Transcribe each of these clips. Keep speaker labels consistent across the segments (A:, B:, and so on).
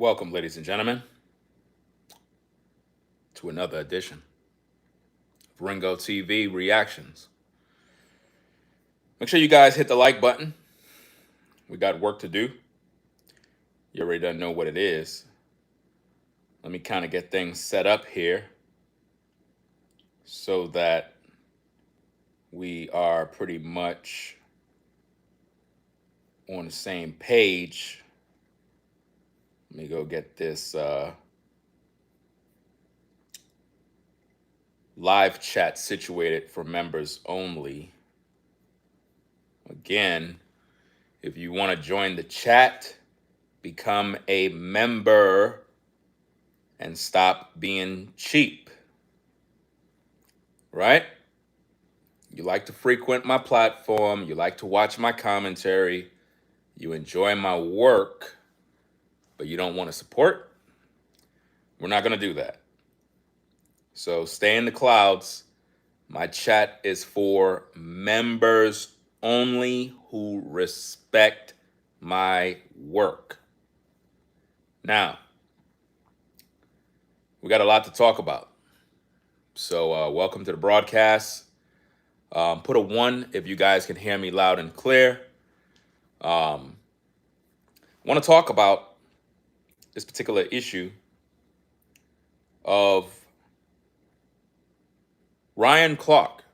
A: Welcome, ladies and gentlemen, to another edition of Ringo TV Reactions. Make sure you guys hit the like button. We got work to do. You already don't know what it is. Let me kind of get things set up here so that we are pretty much on the same page. Let me go get this live chat situated for members only. Again, if you want to join the chat, become a member and stop being cheap. Right? You like to frequent my platform, you like to watch my commentary, you enjoy my work, but you don't want to support. We're not going to do that. So stay in the clouds. My chat is for members only who respect my work. Now, we got a lot to talk about. So welcome to the broadcast. Put a 1 if you guys can hear me loud and clear. Want to talk about this particular issue of Ryan Clark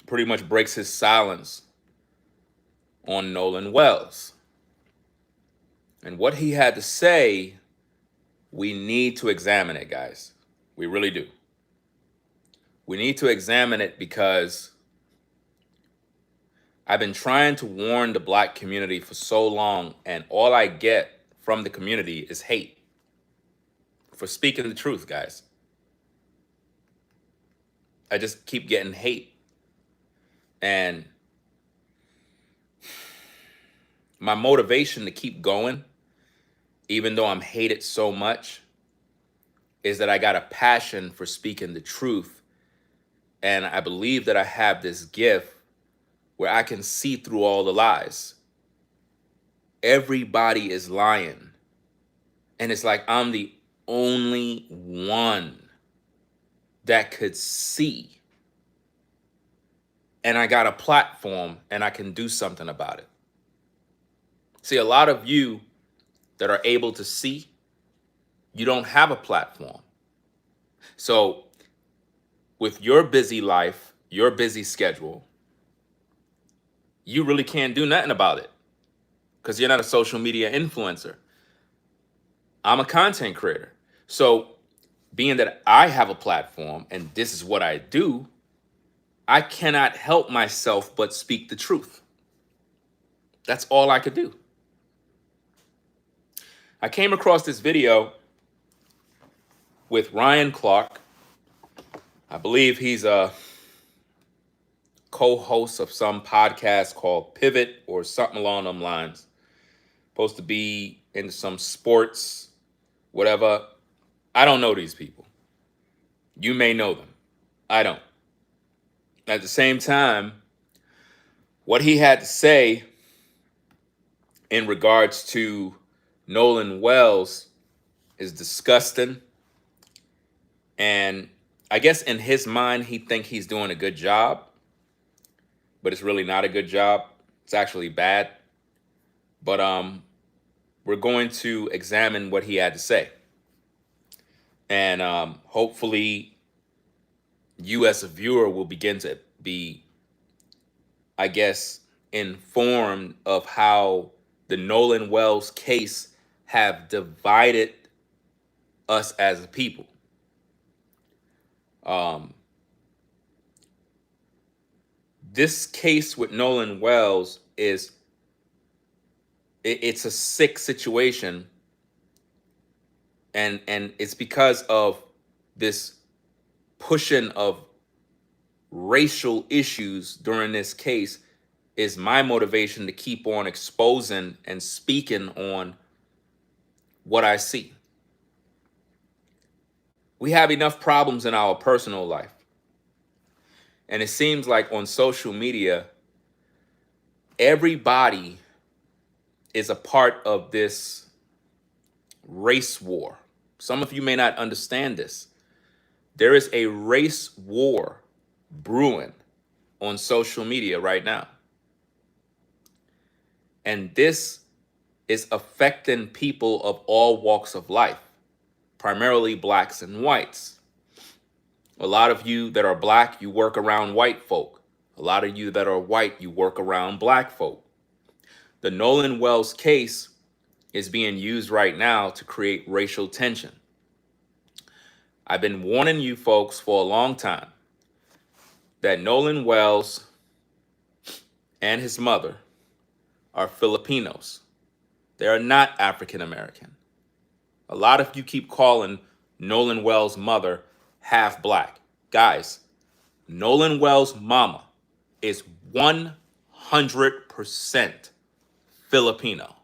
A: pretty much breaks his silence on Nolan Wells. And what he had to say, we need to examine it, guys. We really do. We need to examine it because I've been trying to warn the Black community for so long, and all I get from the community is hate for speaking the truth, guys. I just keep getting hate. And my motivation to keep going, even though I'm hated so much, is that I got a passion for speaking the truth. And I believe that I have this gift where I can see through all the lies. Everybody is lying. And it's like I'm the only one that could see. And I got a platform and I can do something about it. See, a lot of you that are able to see, you don't have a platform. So with your busy life, your busy schedule, you really can't do nothing about it because you're not a social media influencer. I'm a content creator. So being that I have a platform and this is what I do, I cannot help myself but speak the truth. That's all I could do. I came across this video with Ryan Clark. I believe he's a co-host of some podcast called Pivot or something along them lines. Supposed to be into some sports, whatever. I don't know these people. You may know them. I don't. At the same time, what he had to say in regards to Nolan Wells is disgusting. And I guess in his mind, he thinks he's doing a good job, but it's really not a good job. It's actually bad. But we're going to examine what he had to say. And hopefully you as a viewer will begin to be, I guess, informed of how the Nolan Wells case have divided us as a people. This case with Nolan Wells it's a sick situation, and it's because of this pushing of racial issues during this case is my motivation to keep on exposing and speaking on what I see. We have enough problems in our personal life. And it seems like on social media, everybody is a part of this race war. Some of you may not understand this. There is a race war brewing on social media right now. And this is affecting people of all walks of life, primarily blacks and whites. A lot of you that are black, you work around white folk. A lot of you that are white, you work around black folk. The Nolan Wells case is being used right now to create racial tension. I've been warning you folks for a long time that Nolan Wells and his mother are Filipinos. They are not African American. A lot of you keep calling Nolan Wells' mother half black. Guys, Nolan Wells' mama is 100% Filipino.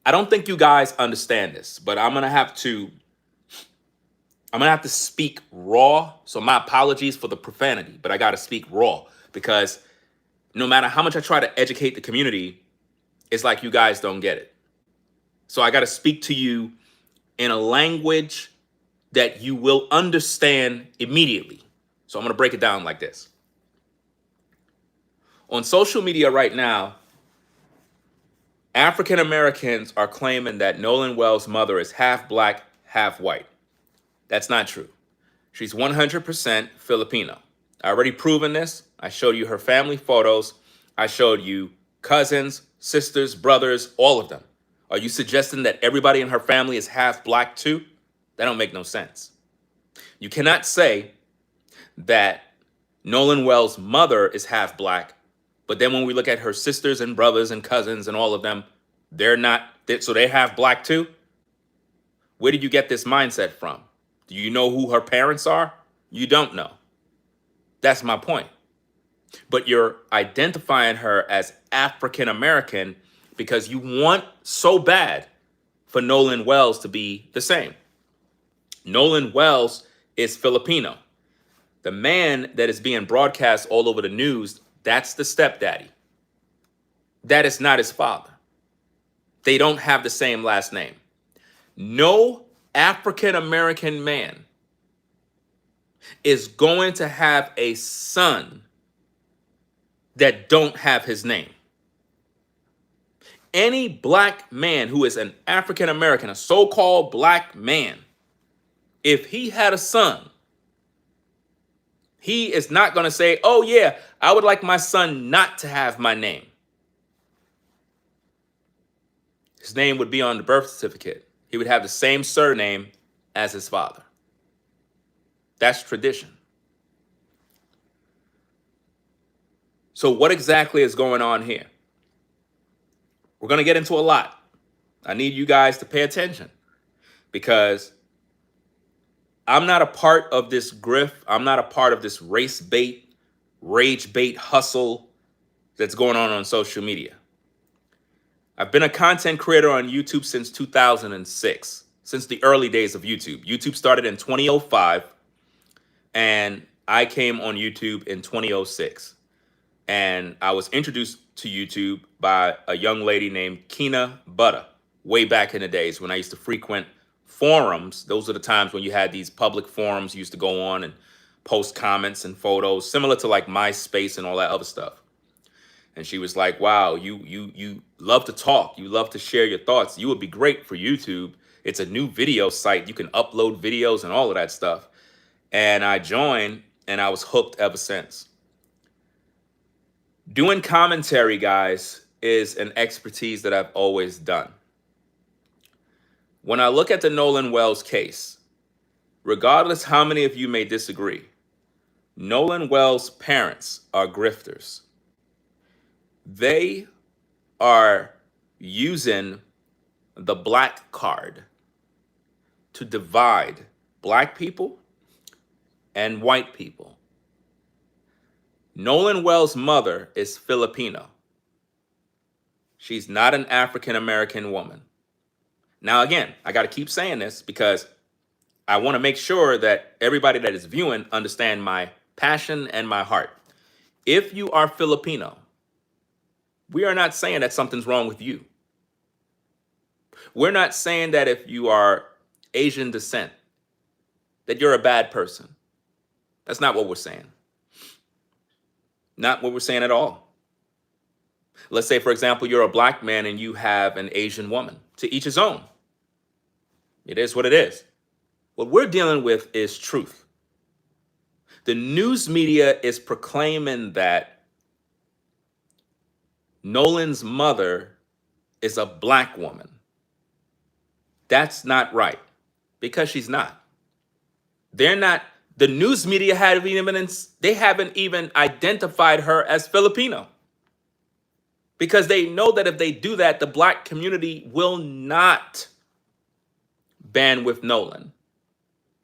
A: I don't think you guys understand this, but I'm gonna have to speak raw. So my apologies for the profanity, but I gotta speak raw because no matter how much I try to educate the community, it's like you guys don't get it. So I gotta speak to you in a language that you will understand immediately. So I'm gonna break it down like this. On social media right now, African Americans are claiming that Nolan Wells' mother is half black, half white. That's not true. She's 100% Filipino. I already proven this. I showed you her family photos. I showed you cousins, sisters, brothers, all of them. Are you suggesting that everybody in her family is half black too? That don't make no sense. You cannot say that Nolan Wells' mother is half black, but then when we look at her sisters and brothers and cousins and all of them, they're not, so they're half black too? Where did you get this mindset from? Do you know who her parents are? You don't know. That's my point. But you're identifying her as African American because you want so bad for Nolan Wells to be the same. Nolan Wells is Filipino. The man that is being broadcast all over the news, that's the stepdaddy. That is not his father. They don't have the same last name. No African American man is going to have a son that don't have his name. Any black man who is an African American, a so-called black man, if he had a son, he is not going to say, oh yeah, I would like my son not to have my name. His name would be on the birth certificate. He would have the same surname as his father. That's tradition. So what exactly is going on here? We're going to get into a lot. I need you guys to pay attention because I'm not a part of this grift. I'm not a part of this race bait, rage bait hustle that's going on social media. I've been a content creator on YouTube since 2006, since the early days of YouTube. YouTube started in 2005, and I came on YouTube in 2006. And I was introduced to YouTube by a young lady named Kina Butter, way back in the days when I used to frequent forums. Those are the times when you had these public forums you used to go on and post comments and photos, similar to like MySpace and all that other stuff. And she was like, wow, you love to talk. You love to share your thoughts. You would be great for YouTube. It's a new video site. You can upload videos and all of that stuff. And I joined and I was hooked ever since. Doing commentary, guys, is an expertise that I've always done. When I look at the Nolan Wells case, regardless how many of you may disagree, Nolan Wells' parents are grifters. They are using the black card to divide black people and white people. Nolan Wells' mother is Filipino. She's not an African American woman. Now, again, I got to keep saying this because I want to make sure that everybody that is viewing understand my passion and my heart. If you are Filipino, we are not saying that something's wrong with you. We're not saying that if you are Asian descent, that you're a bad person. That's not what we're saying. Not what we're saying at all. Let's say, for example, you're a black man and you have an Asian woman. To each his own. It is what it is. What we're dealing with is truth. The news media is proclaiming that Nolan's mother is a black woman. That's not right, because she's not. They're not. The news media haven't even identified her as Filipino, because they know that if they do that, the black community will not band with Nolan.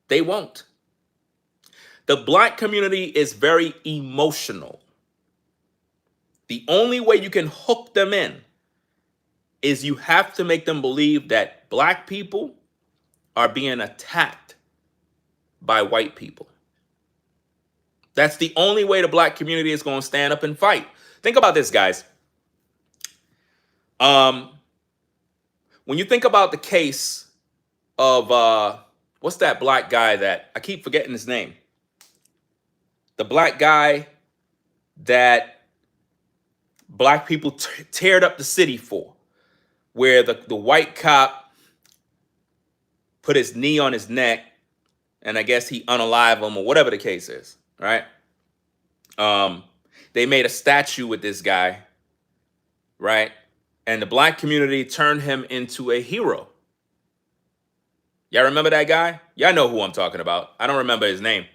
A: They won't. The black community is very emotional. The only way you can hook them in is you have to make them believe that black people are being attacked by white people. That's the only way the black community is going to stand up and fight. Think about this, guys. When you think about the case of what's that black guy that I keep forgetting his name? The black guy that black people teared up the city for, where the white cop put his knee on his neck, and I guess he unalived him, or whatever the case is, right? They made a statue with this guy, right? And the black community turned him into a hero. Y'all remember that guy? Y'all know who I'm talking about. I don't remember his name.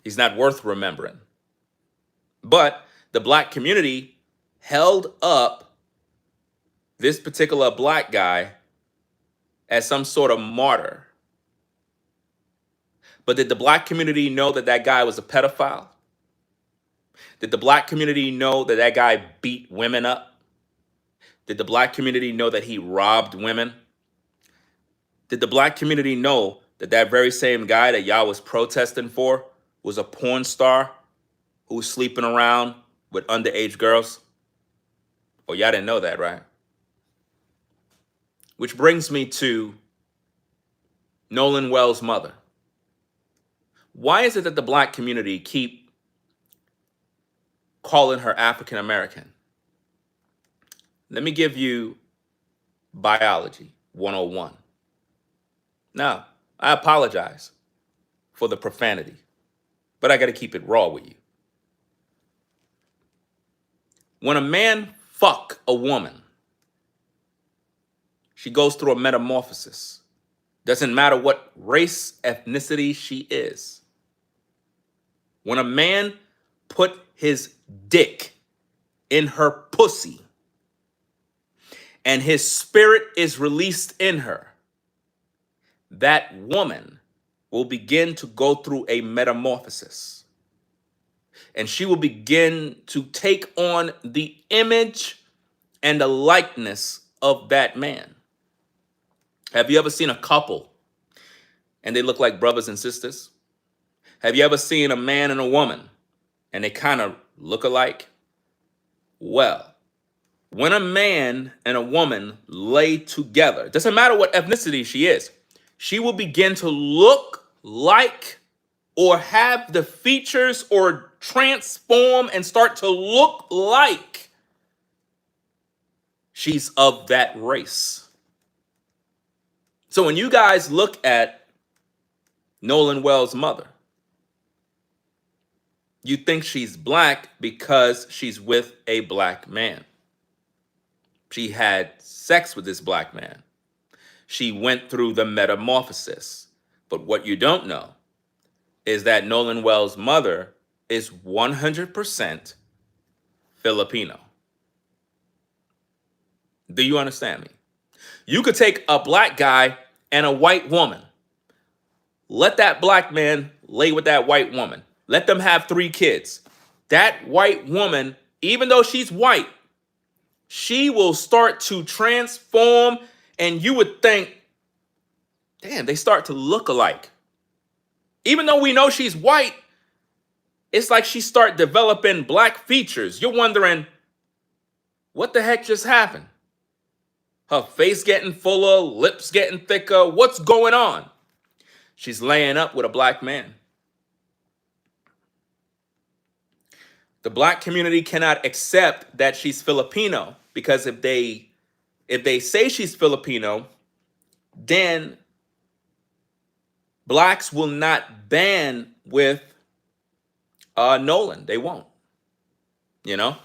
A: He's not worth remembering. But the black community held up this particular black guy as some sort of martyr. But did the black community know that that guy was a pedophile? Did the black community know that that guy beat women up? Did the black community know that he robbed women? Did the black community know that that very same guy that y'all was protesting for was a porn star who was sleeping around with underage girls? Oh, y'all didn't know that, right? Which brings me to Nolan Wells' mother. Why is it that the black community keep calling her African American? Let me give you biology 101. Now, I apologize for the profanity, but I got to keep it raw with you. When a man fuck a woman, she goes through a metamorphosis. Doesn't matter what race, ethnicity she is. When a man put his dick in her pussy and his spirit is released in her, that woman will begin to go through a metamorphosis. And she will begin to take on the image and the likeness of that man. Have you ever seen a couple and they look like brothers and sisters? Have you ever seen a man and a woman and they kind of look alike? Well, when a man and a woman lay together, doesn't matter what ethnicity she is, she will begin to look like or have the features or transform and start to look like she's of that race. So when you guys look at Nolan Wells' mother, you think she's black because she's with a black man. She had sex with this black man. She went through the metamorphosis. But what you don't know is that Nolan Wells' mother is 100% Filipino. Do you understand me? You could take a black guy and a white woman. Let that black man lay with that white woman. Let them have 3 kids. That white woman, even though she's white, she will start to transform, and you would think, damn, they start to look alike. Even though we know she's white, it's like she start developing black features. You're wondering, what the heck just happened? Her face getting fuller, lips getting thicker. What's going on? She's laying up with a black man. The black community cannot accept that she's Filipino, because if they say she's Filipino, then blacks will not band with Nolan. They won't. You know?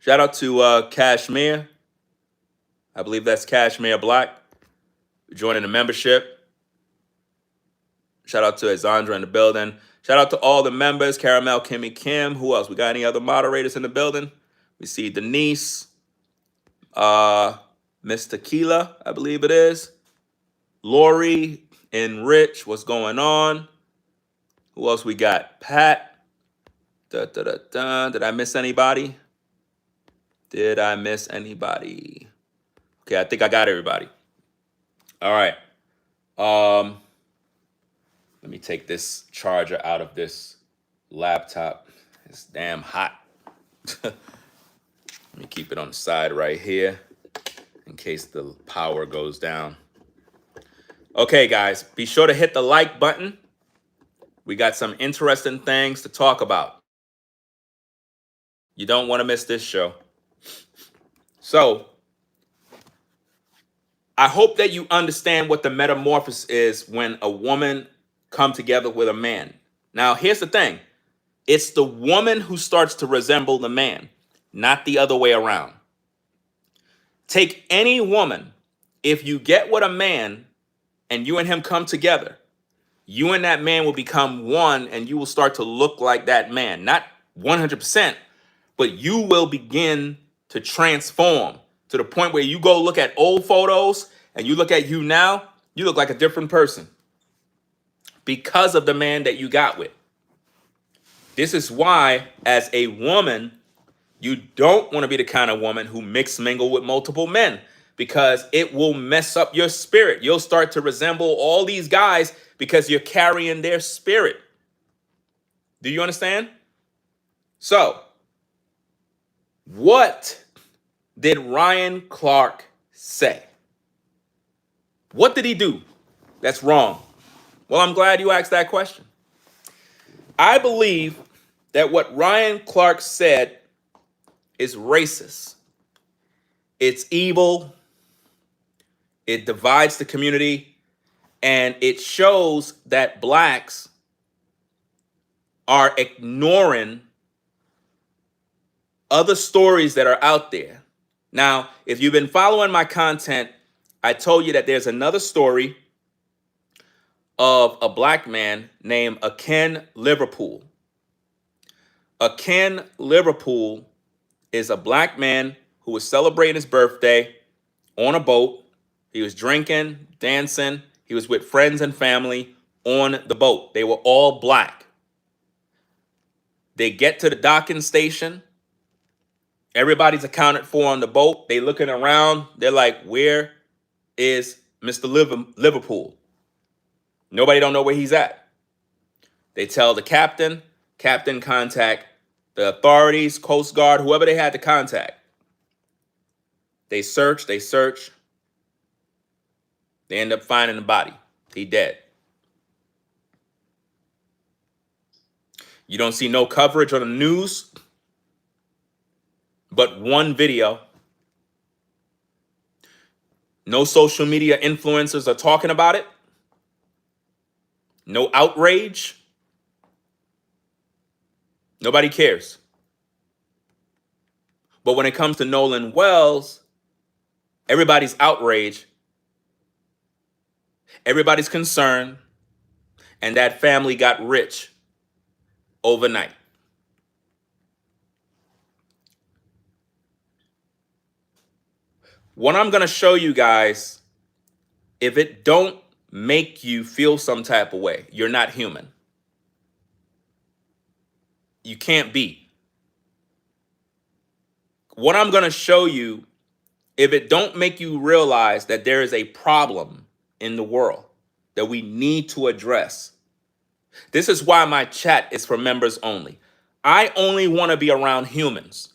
A: Shout out to Kashmir. I believe that's Kashmir Black joining the membership. Shout out to Azandra in the building. Shout out to all the members. Caramel, Kimmy, Kim. Who else? We got any other moderators in the building? We see Denise. Miss Tequila, I believe it is. Lori and Rich. What's going on? Who else we got? Pat. Did I miss anybody? Did I miss anybody? Okay, I think I got everybody. All right. Let me take this charger out of this laptop. It's damn hot. Let me keep it on the side right here in case the power goes down. Okay, guys, be sure to hit the like button. We got some interesting things to talk about. You don't want to miss this show. So, I hope that you understand what the metamorphosis is when a woman comes together with a man. Now, here's the thing. It's the woman who starts to resemble the man, not the other way around. Take any woman. If you get with a man and you and him come together, you and that man will become one, and you will start to look like that man. Not 100%, but you will begin to transform to the point where you go look at old photos and you look at you now, you look like a different person because of the man that you got with. This is why, as a woman, you don't want to be the kind of woman who mingle with multiple men, because it will mess up your spirit. You'll start to resemble all these guys because you're carrying their spirit. Do you understand? So, what did Ryan Clark say? What did he do that's wrong? Well, I'm glad you asked that question. I believe that what Ryan Clark said is racist. It's evil. It divides the community. And it shows that blacks are ignoring other stories that are out there. Now, if you've been following my content, I told you that there's another story of a black man named Akin Liverpool. Akin Liverpool is a black man who was celebrating his birthday on a boat. He was drinking, dancing. He was with friends and family on the boat. They were all black. They get to the docking station. Everybody's accounted for on the boat. They looking around. They're like, where is Mr. Liverpool? Nobody don't know where he's at. They tell the captain. Captain contact the authorities, Coast Guard, whoever they had to contact. They search. They end up finding the body. He dead. You don't see no coverage on the news, but one video. No social media influencers are talking about it. No outrage. Nobody cares. But when it comes to Nolan Wells, everybody's outraged. Everybody's concerned. And that family got rich overnight. What I'm going to show you guys, if it don't make you feel some type of way, you're not human. You can't be. What I'm going to show you, if it don't make you realize that there is a problem in the world that we need to address. This is why my chat is for members only. I only want to be around humans.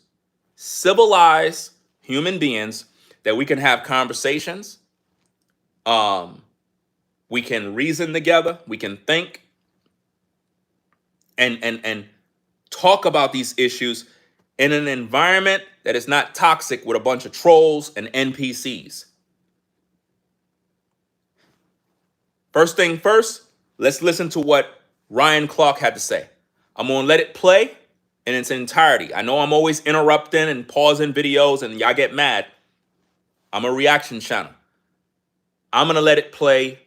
A: civilized human beings that we can have conversations. We can reason together. We can think and talk about these issues in an environment that is not toxic with a bunch of trolls and NPCs. First thing first, let's listen to what Ryan Clark had to say. I'm going to let it play in its entirety. I know I'm always interrupting and pausing videos and y'all get mad. I'm a reaction channel. I'm going to let it play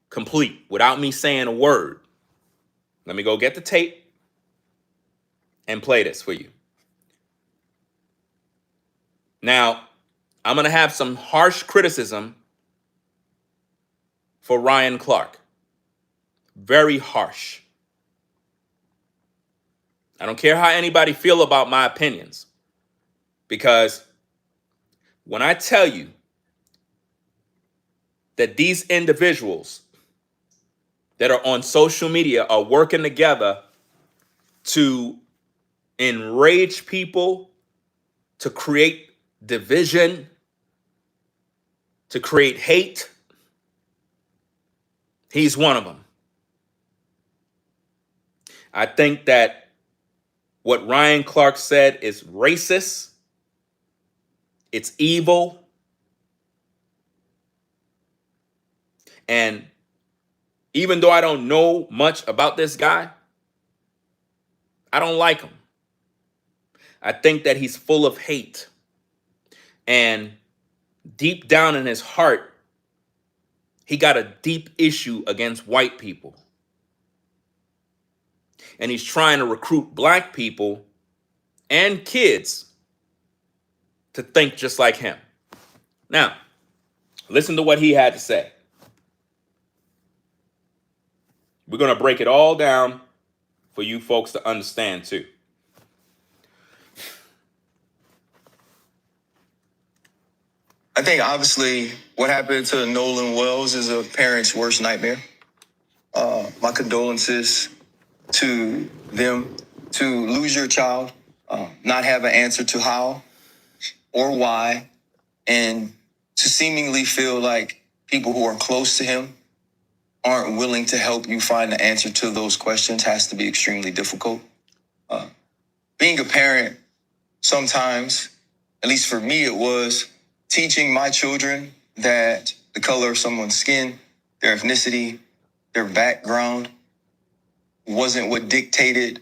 A: complete without me saying a word. Let me go get the tape and play this for you. Now, I'm going to have some harsh criticism for Ryan Clark. Very harsh. I don't care how anybody feel about my opinions, because when I tell you that these individuals that are on social media are working together to enrage people, to create division, to create hate, he's one of them. I think that what Ryan Clark said is racist. It's evil. And even though I don't know much about this guy, I don't like him. I think that he's full of hate. And deep down in his heart, he got a deep issue against white people. And he's trying to recruit black people and kids to think just like him. Now, listen to what he had to say. We're going to break it all down for you folks to understand too.
B: I think obviously what happened to Nolan Wells is a parent's worst nightmare. My condolences to them. To lose your child, not have an answer to how or why, and to seemingly feel like people who are close to him aren't willing to help you find the answer to those questions has to be extremely difficult. Being a parent, sometimes, at least for me, it was teaching my children that the color of someone's skin, their ethnicity, their background wasn't what dictated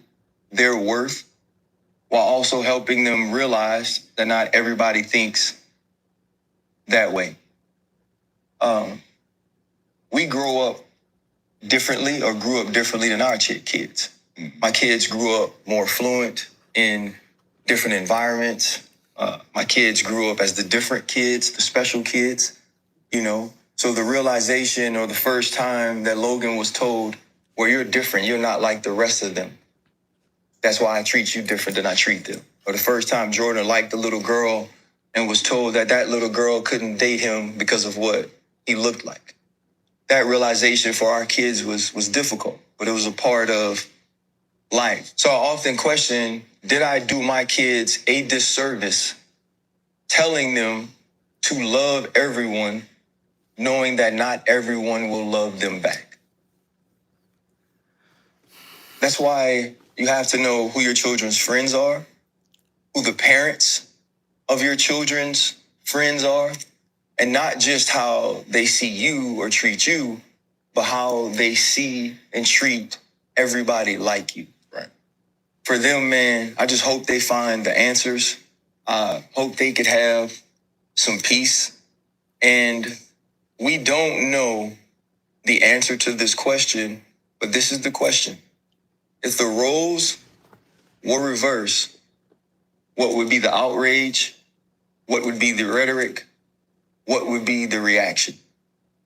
B: their worth, while also helping them realize that not everybody thinks that way. We grow up differently or grew up differently than our kids. My kids grew up more fluent in different environments. My kids grew up as the different kids, the special kids, you know. So the realization, or the first time that Logan was told, well, you're different, you're not like the rest of them, that's why I treat you different than I treat them. Or the first time Jordan liked the little girl and was told that that little girl couldn't date him because of what he looked like. That realization for our kids was difficult, but it was a part of life. So I often question, did I do my kids a disservice telling them to love everyone, knowing that not everyone will love them back? That's why you have to know who your children's friends are, who the parents of your children's friends are, and not just how they see you or treat you, but how they see and treat everybody like you. Right. For them, man, I just hope they find the answers. Hope they could have some peace. And we don't know the answer to this question, but this is the question. If the roles were reversed, what would be the outrage? What would be the rhetoric? What would be the reaction?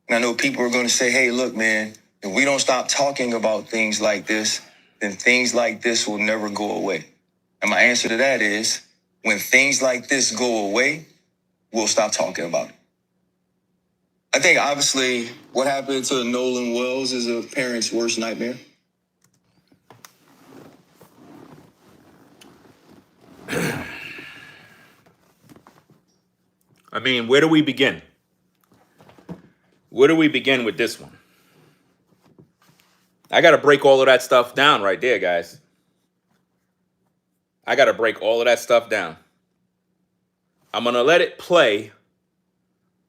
B: And I know people are going to say, hey, look, man, if we don't stop talking about things like this, then things like this will never go away. And my answer to that is, when things like this go away, we'll stop talking about it. I think obviously what happened to Nolan Wells is a parent's worst nightmare.
A: I mean, where do we begin? Where do we begin with this one? I got to break all of that stuff down right there, guys. I got to break all of that stuff down. I'm going to let it play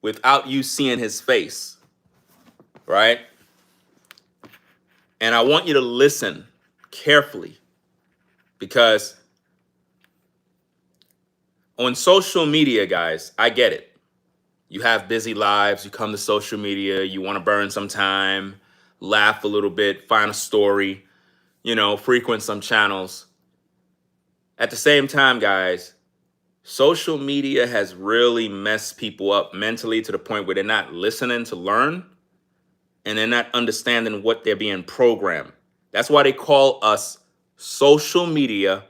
A: without you seeing his face, right? And I want you to listen carefully, because on social media, guys, I get it. You have busy lives. You come to social media. You want to burn some time, laugh a little bit, find a story, frequent some channels. At the same time, guys, social media has really messed people up mentally to the point where they're not listening to learn, and they're not understanding what they're being programmed. That's why they call us social media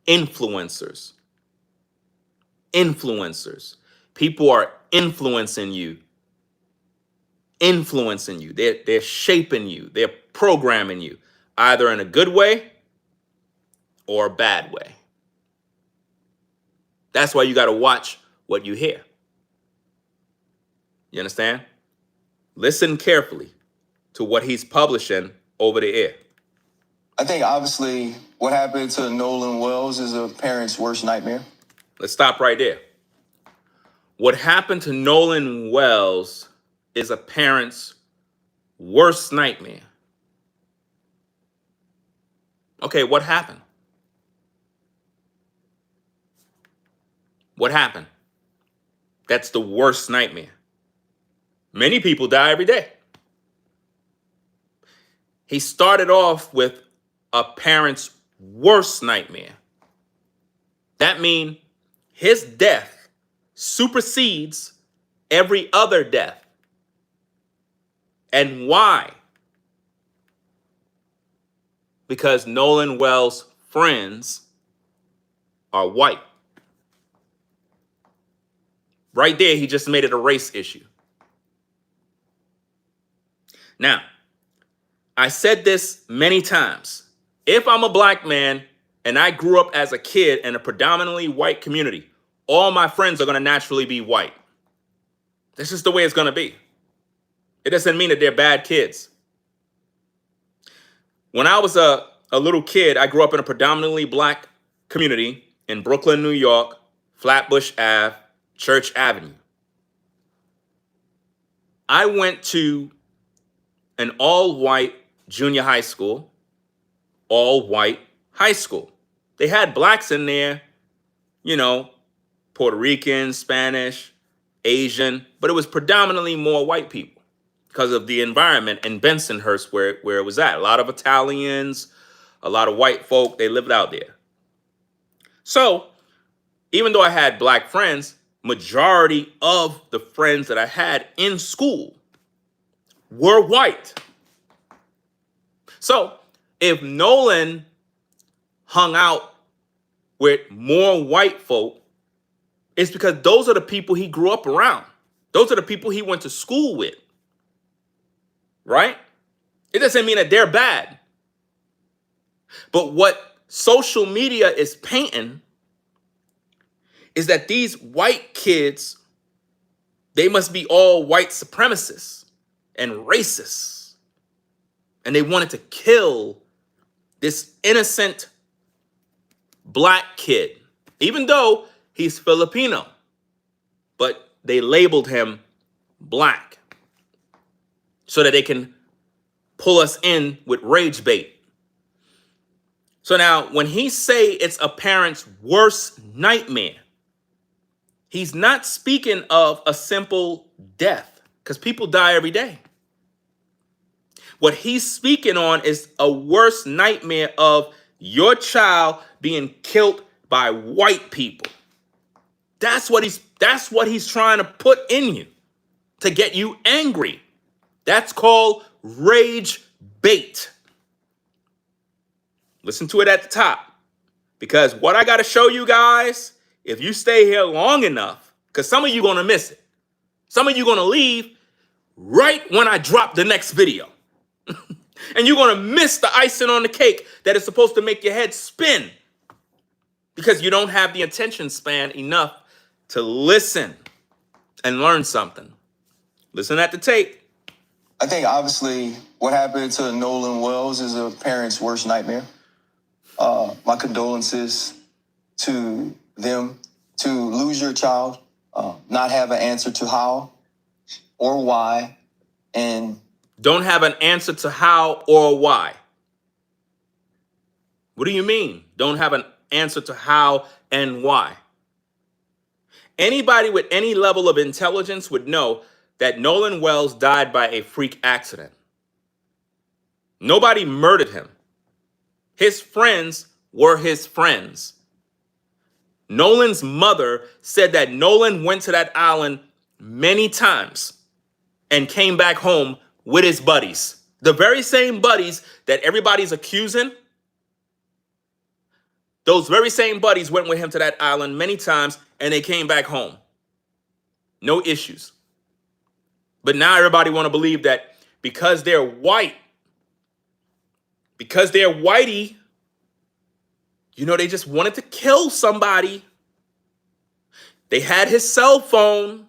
A: influencers. Influencers. People are influencing you. They're shaping you. They're programming you, either in a good way or a bad way. That's why you got to watch what you hear. You understand? Listen carefully to what he's publishing over the air.
B: I think obviously what happened to Nolan Wells is a parent's worst nightmare.
A: Let's stop right there. What happened to Nolan Wells is a parent's worst nightmare. Okay, what happened? What happened? That's the worst nightmare. Many people die every day. He started off with a parent's worst nightmare. That means his death supersedes every other death. And why? Because Nolan Wells' friends are white. Right there, he just made it a race issue. Now, I said this many times. If I'm a black man and I grew up as a kid in a predominantly white community, all my friends are going to naturally be white. That's just the way it's going to be. It doesn't mean that they're bad kids. When I was a little kid, I grew up in a predominantly black community in Brooklyn, New York, Flatbush Ave, Church Avenue. I went to an all-white junior high school, all-white high school. They had blacks in there, Puerto Rican, Spanish, Asian, but it was predominantly more white people because of the environment in Bensonhurst where it was at. A lot of Italians, a lot of white folk, they lived out there. So even though I had black friends, majority of the friends that I had in school were white. So if Nolan hung out with more white folk, it's because those are the people he grew up around. Those are the people he went to school with. Right? It doesn't mean that they're bad. But what social media is painting is that these white kids, they must be all white supremacists and racists. And they wanted to kill this innocent black kid, even though he's Filipino. But they labeled him black so that they can pull us in with rage bait. So now when he say it's a parent's worst nightmare, he's not speaking of a simple death, because people die every day. What he's speaking on is a worst nightmare of your child being killed by white people. That's what he's trying to put in you to get you angry. That's called rage bait. Listen to it at the top, because what I got to show you guys, if you stay here long enough, because some of you going to miss it. Some of you going to leave right when I drop the next video. And you're going to miss the icing on the cake that is supposed to make your head spin, because you don't have the attention span enough to listen and learn something. Listen at the tape.
B: I think obviously what happened to Nolan Wells is a parent's worst nightmare. My condolences to them. To lose your child, not have an answer to how or why, and
A: don't have an answer to how or why. What do you mean? Don't have an answer to how and why? Anybody with any level of intelligence would know that Nolan Wells died by a freak accident. Nobody murdered him. His friends were his friends. Nolan's mother said that Nolan went to that island many times and came back home with his buddies. The very same buddies that everybody's accusing, those very same buddies went with him to that island many times and they came back home. No issues. But now everybody want to believe that because they're white, because they're whitey, you know, they just wanted to kill somebody. They had his cell phone.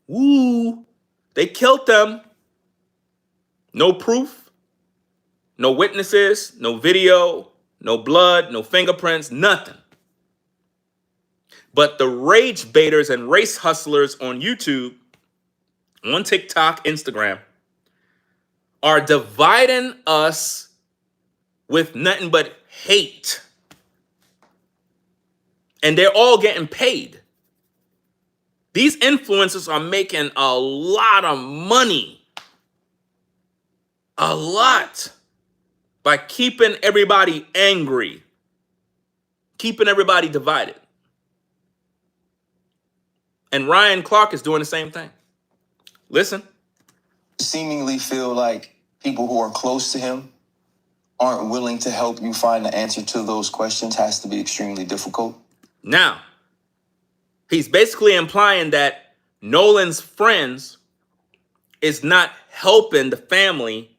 A: Woo. They killed them. No proof, no witnesses, no video, no blood, no fingerprints, nothing. But the rage baiters and race hustlers on YouTube, on TikTok, Instagram, are dividing us with nothing but hate. And they're all getting paid. These influencers are making a lot of money. A lot. By keeping everybody angry. Keeping everybody divided. And Ryan Clark is doing the same thing. Listen.
B: Seemingly feel like people who are close to him aren't willing to help you find the answer to those questions has to be extremely difficult.
A: Now, he's basically implying that Nolan's friends is not helping the family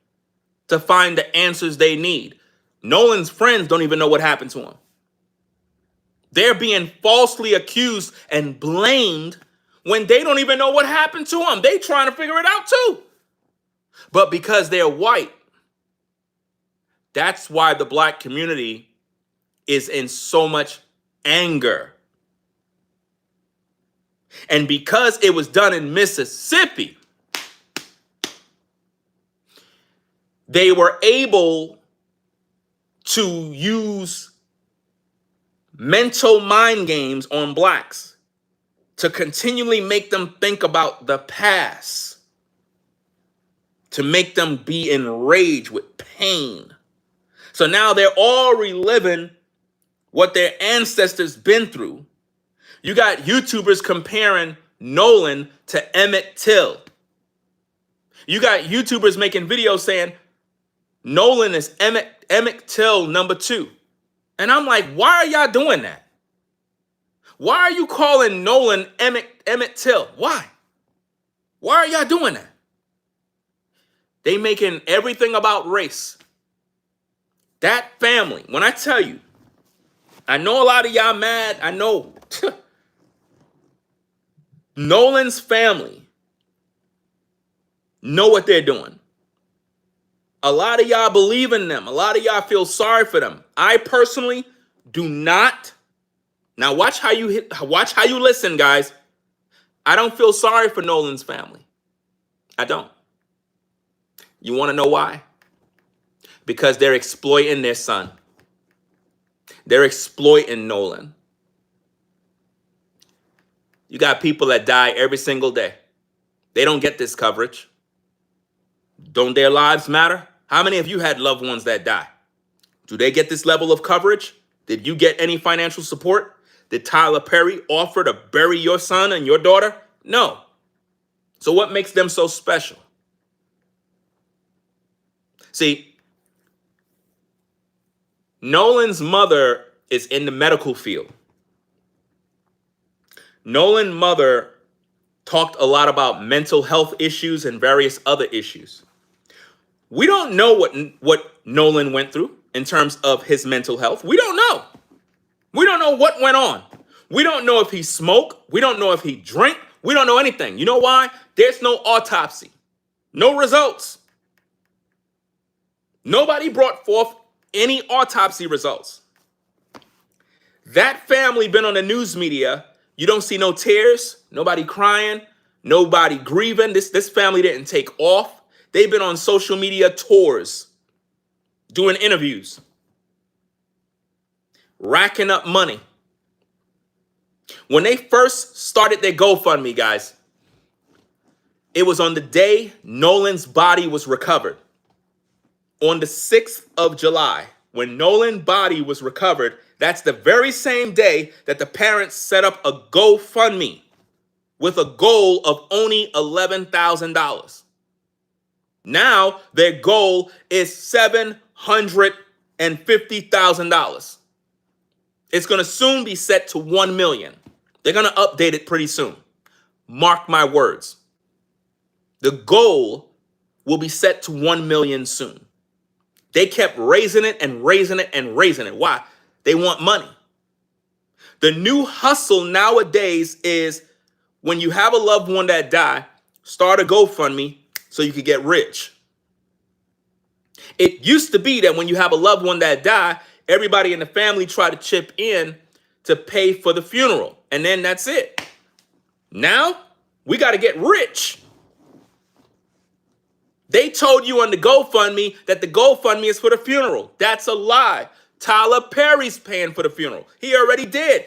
A: to find the answers they need. Nolan's friends don't even know what happened to him. They're being falsely accused and blamed when they don't even know what happened to him. They trying to figure it out too. But because they're white, that's why the black community is in so much anger. And because it was done in Mississippi, they were able to use mental mind games on blacks to continually make them think about the past, to make them be enraged with pain. So now they're all reliving what their ancestors been through. You got YouTubers comparing Nolan to Emmett Till. You got YouTubers making videos saying Nolan is Emmett Till #2. And I'm like, why are y'all doing that? Why are you calling Nolan Emmett Till? Why? Why are y'all doing that? They making everything about race. That family, when I tell you, I know a lot of y'all mad. I know. Nolan's family know what they're doing. A lot of y'all believe in them. A lot of y'all feel sorry for them. I personally do not. Now watch how you listen, guys. I don't feel sorry for Nolan's family. I don't. You want to know why? Because they're exploiting their son. They're exploiting Nolan. You got people that die every single day. They don't get this coverage. Don't their lives matter? How many of you had loved ones that die? Do they get this level of coverage? Did you get any financial support? Did Tyler Perry offer to bury your son and your daughter? No. So what makes them so special? See, Nolan's mother is in the medical field. Nolan's mother talked a lot about mental health issues and various other issues. We don't know what Nolan went through in terms of his mental health. We don't know. We don't know what went on. We don't know if he smoked. We don't know if he drank. We don't know anything. You know why? There's no autopsy. No results. Nobody brought forth any autopsy results. That family been on the news media. You don't see no tears, nobody crying, nobody grieving. This family didn't take off. They've been on social media tours, doing interviews, racking up money. When they first started their GoFundMe, guys, it was on the day Nolan's body was recovered. On the 6th of July, when Nolan's body was recovered, that's the very same day that the parents set up a GoFundMe with a goal of only $11,000. Now their goal is $750,000. It's going to soon be set to 1 million. They're going to update it pretty soon. Mark my words. The goal will be set to 1 million soon. They kept raising it and raising it and raising it. Why? They want money. The new hustle nowadays is when you have a loved one that died, start a GoFundMe so you could get rich. It used to be that when you have a loved one that died, everybody in the family try to chip in to pay for the funeral. And then that's it. Now, we got to get rich. They told you on the GoFundMe that the GoFundMe is for the funeral. That's a lie. Tyler Perry's paying for the funeral. He already did.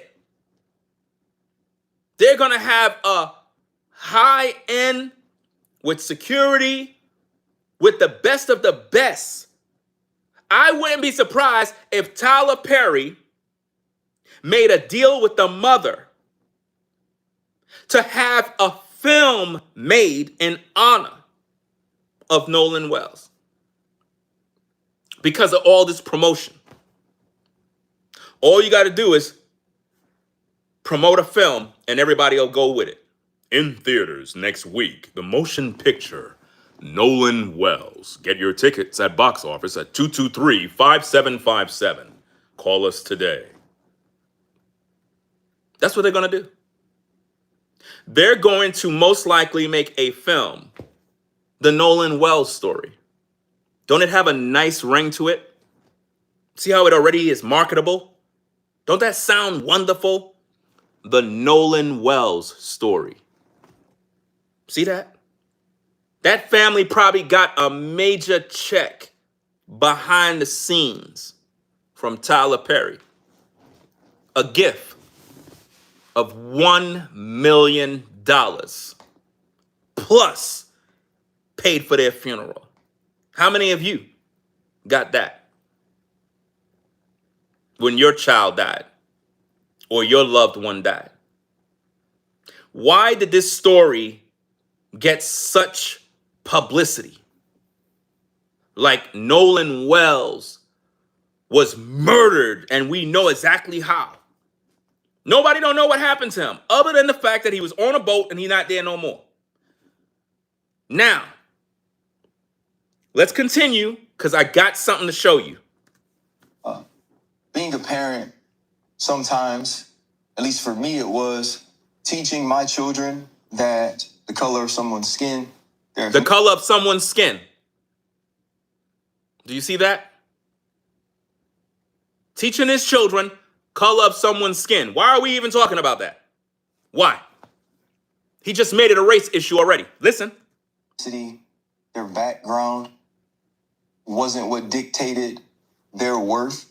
A: They're going to have a high end with security, with the best of the best. I wouldn't be surprised if Tyler Perry made a deal with the mother to have a film made in honor of Nolan Wells because of all this promotion. All you got to do is promote a film and everybody will go with it. In theaters next week, the motion picture Nolan Wells. Get your tickets at box office at 223-5757. Call us today. That's what they're going to do. They're going to most likely make a film, the Nolan Wells story. Don't it have a nice ring to it? See how it already is marketable? Don't that sound wonderful? The Nolan Wells story. See that? That family probably got a major check behind the scenes from Tyler Perry. A gift of $1 million plus paid for their funeral. How many of you got that when your child died or your loved one died? Why did this story get such publicity? Like Nolan Wells was murdered and we know exactly how. Nobody don't know what happened to him other than the fact that he was on a boat and he's not there no more. Now, let's continue because I got something to show you.
B: Being a parent, sometimes, at least for me, it was teaching my children that the color of someone's skin.
A: The color of someone's skin. Do you see that? Teaching his children color of someone's skin. Why are we even talking about that? Why? He just made it a race issue already. Listen.
B: Their background wasn't what dictated their worth,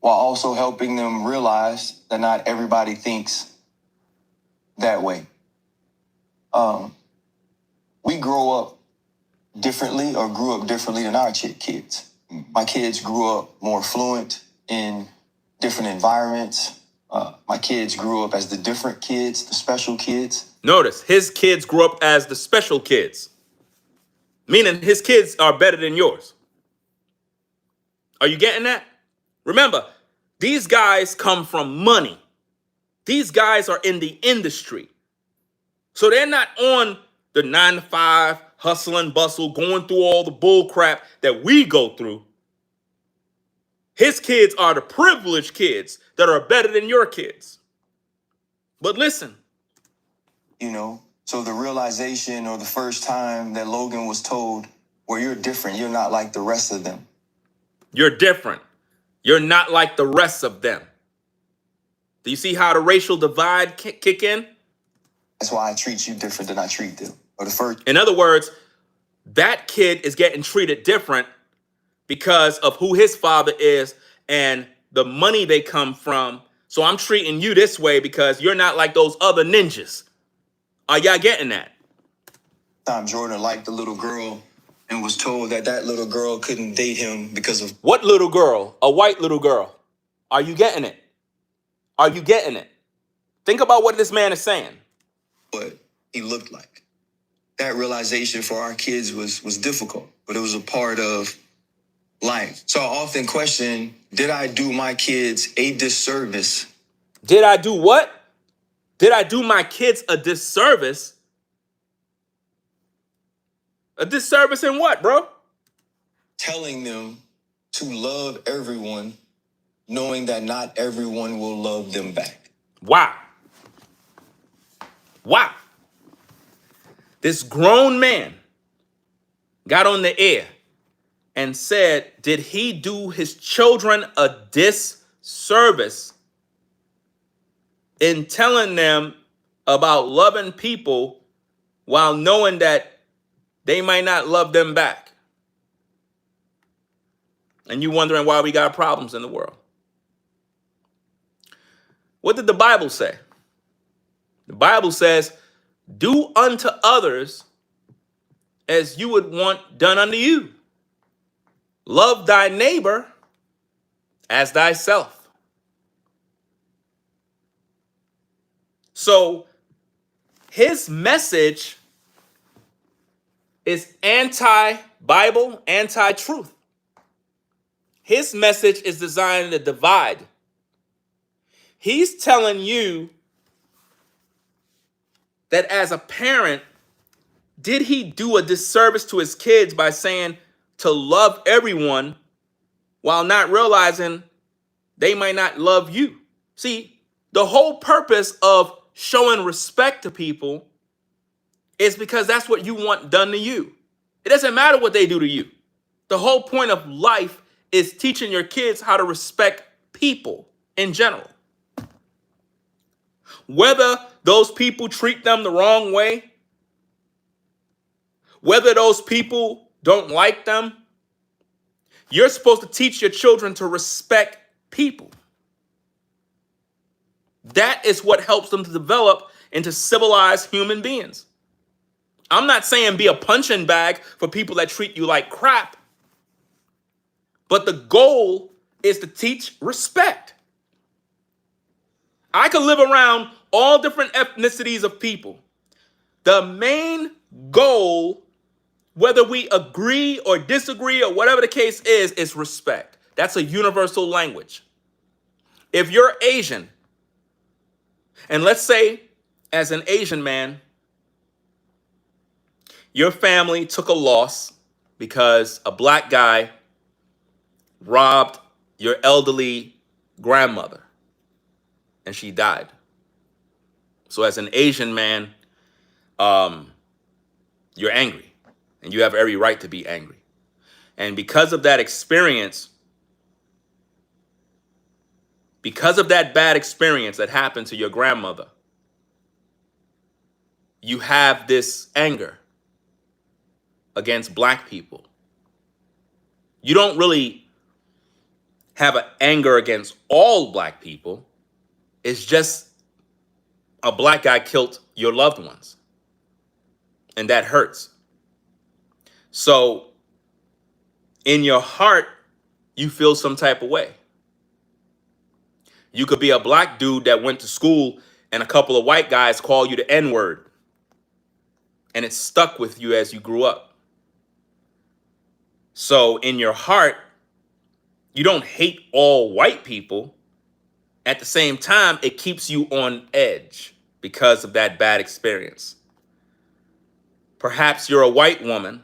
B: while also helping them realize that not everybody thinks that way. We grow up differently or grew up differently than our kids. My kids grew up more fluent in different environments. My kids grew up as the different kids, the special kids.
A: Notice, his kids grew up as the special kids, meaning his kids are better than yours. Are you getting that? Remember, these guys come from money. These guys are in the industry. So they're not on the 9-to-5 hustle and bustle, going through all the bull crap that we go through. His kids are the privileged kids that are better than your kids. But listen.
B: You know, so the realization or the first time that Logan was told, well, you're different. You're not like the rest of them.
A: You're different. You're not like the rest of them. Do you see how the racial divide kick in?
B: That's why I treat you different than I treat them. Or the first.
A: In other words, that kid is getting treated different because of who his father is and the money they come from. So I'm treating you this way because you're not like those other ninjas. Are y'all getting that?
B: Time Jordan liked the little girl and was told that that little girl couldn't date him because of
A: what little girl? A white little girl. Are you getting it? Are you getting it? Think about what this man is saying.
B: what he looked like. That realization for our kids was difficult, but it was a part of life. So I often question, did I do my kids a disservice?
A: Did I do what? Did I do my kids a disservice? A disservice in what, bro?
B: Telling them to love everyone, knowing that not everyone will love them back.
A: Wow. Wow. This grown man got on the air and said, did he do his children a disservice in telling them about loving people while knowing that they might not love them back? And you wondering why we got problems in the world. What did the Bible say? The Bible says, do unto others as you would want done unto you. Love thy neighbor as thyself. So his message is anti-Bible, anti-truth. His message is designed to divide. He's telling you that as a parent, did he do a disservice to his kids by saying to love everyone while not realizing they might not love you? See, the whole purpose of showing respect to people is because that's what you want done to you. It doesn't matter what they do to you. The whole point of life is teaching your kids how to respect people in general. Whether those people treat them the wrong way, whether those people don't like them, you're supposed to teach your children to respect people. That is what helps them to develop into civilized human beings. I'm not saying be a punching bag for people that treat you like crap, but the goal is to teach respect. I could live around all different ethnicities of people. The main goal, whether we agree or disagree or whatever the case is respect. That's a universal language. If you're Asian, and let's say as an Asian man, your family took a loss because a black guy robbed your elderly grandmother and she died. So as an Asian man, you're angry and you have every right to be angry. And because of that experience, because of that bad experience that happened to your grandmother, you have this anger against black people. You don't really have an anger against all black people. It's just a black guy killed your loved ones. And that hurts. So in your heart, you feel some type of way. You could be a black dude that went to school and a couple of white guys call you the N-word. And it stuck with you as you grew up. So in your heart, you don't hate all white people. At the same time, it keeps you on edge because of that bad experience. Perhaps you're a white woman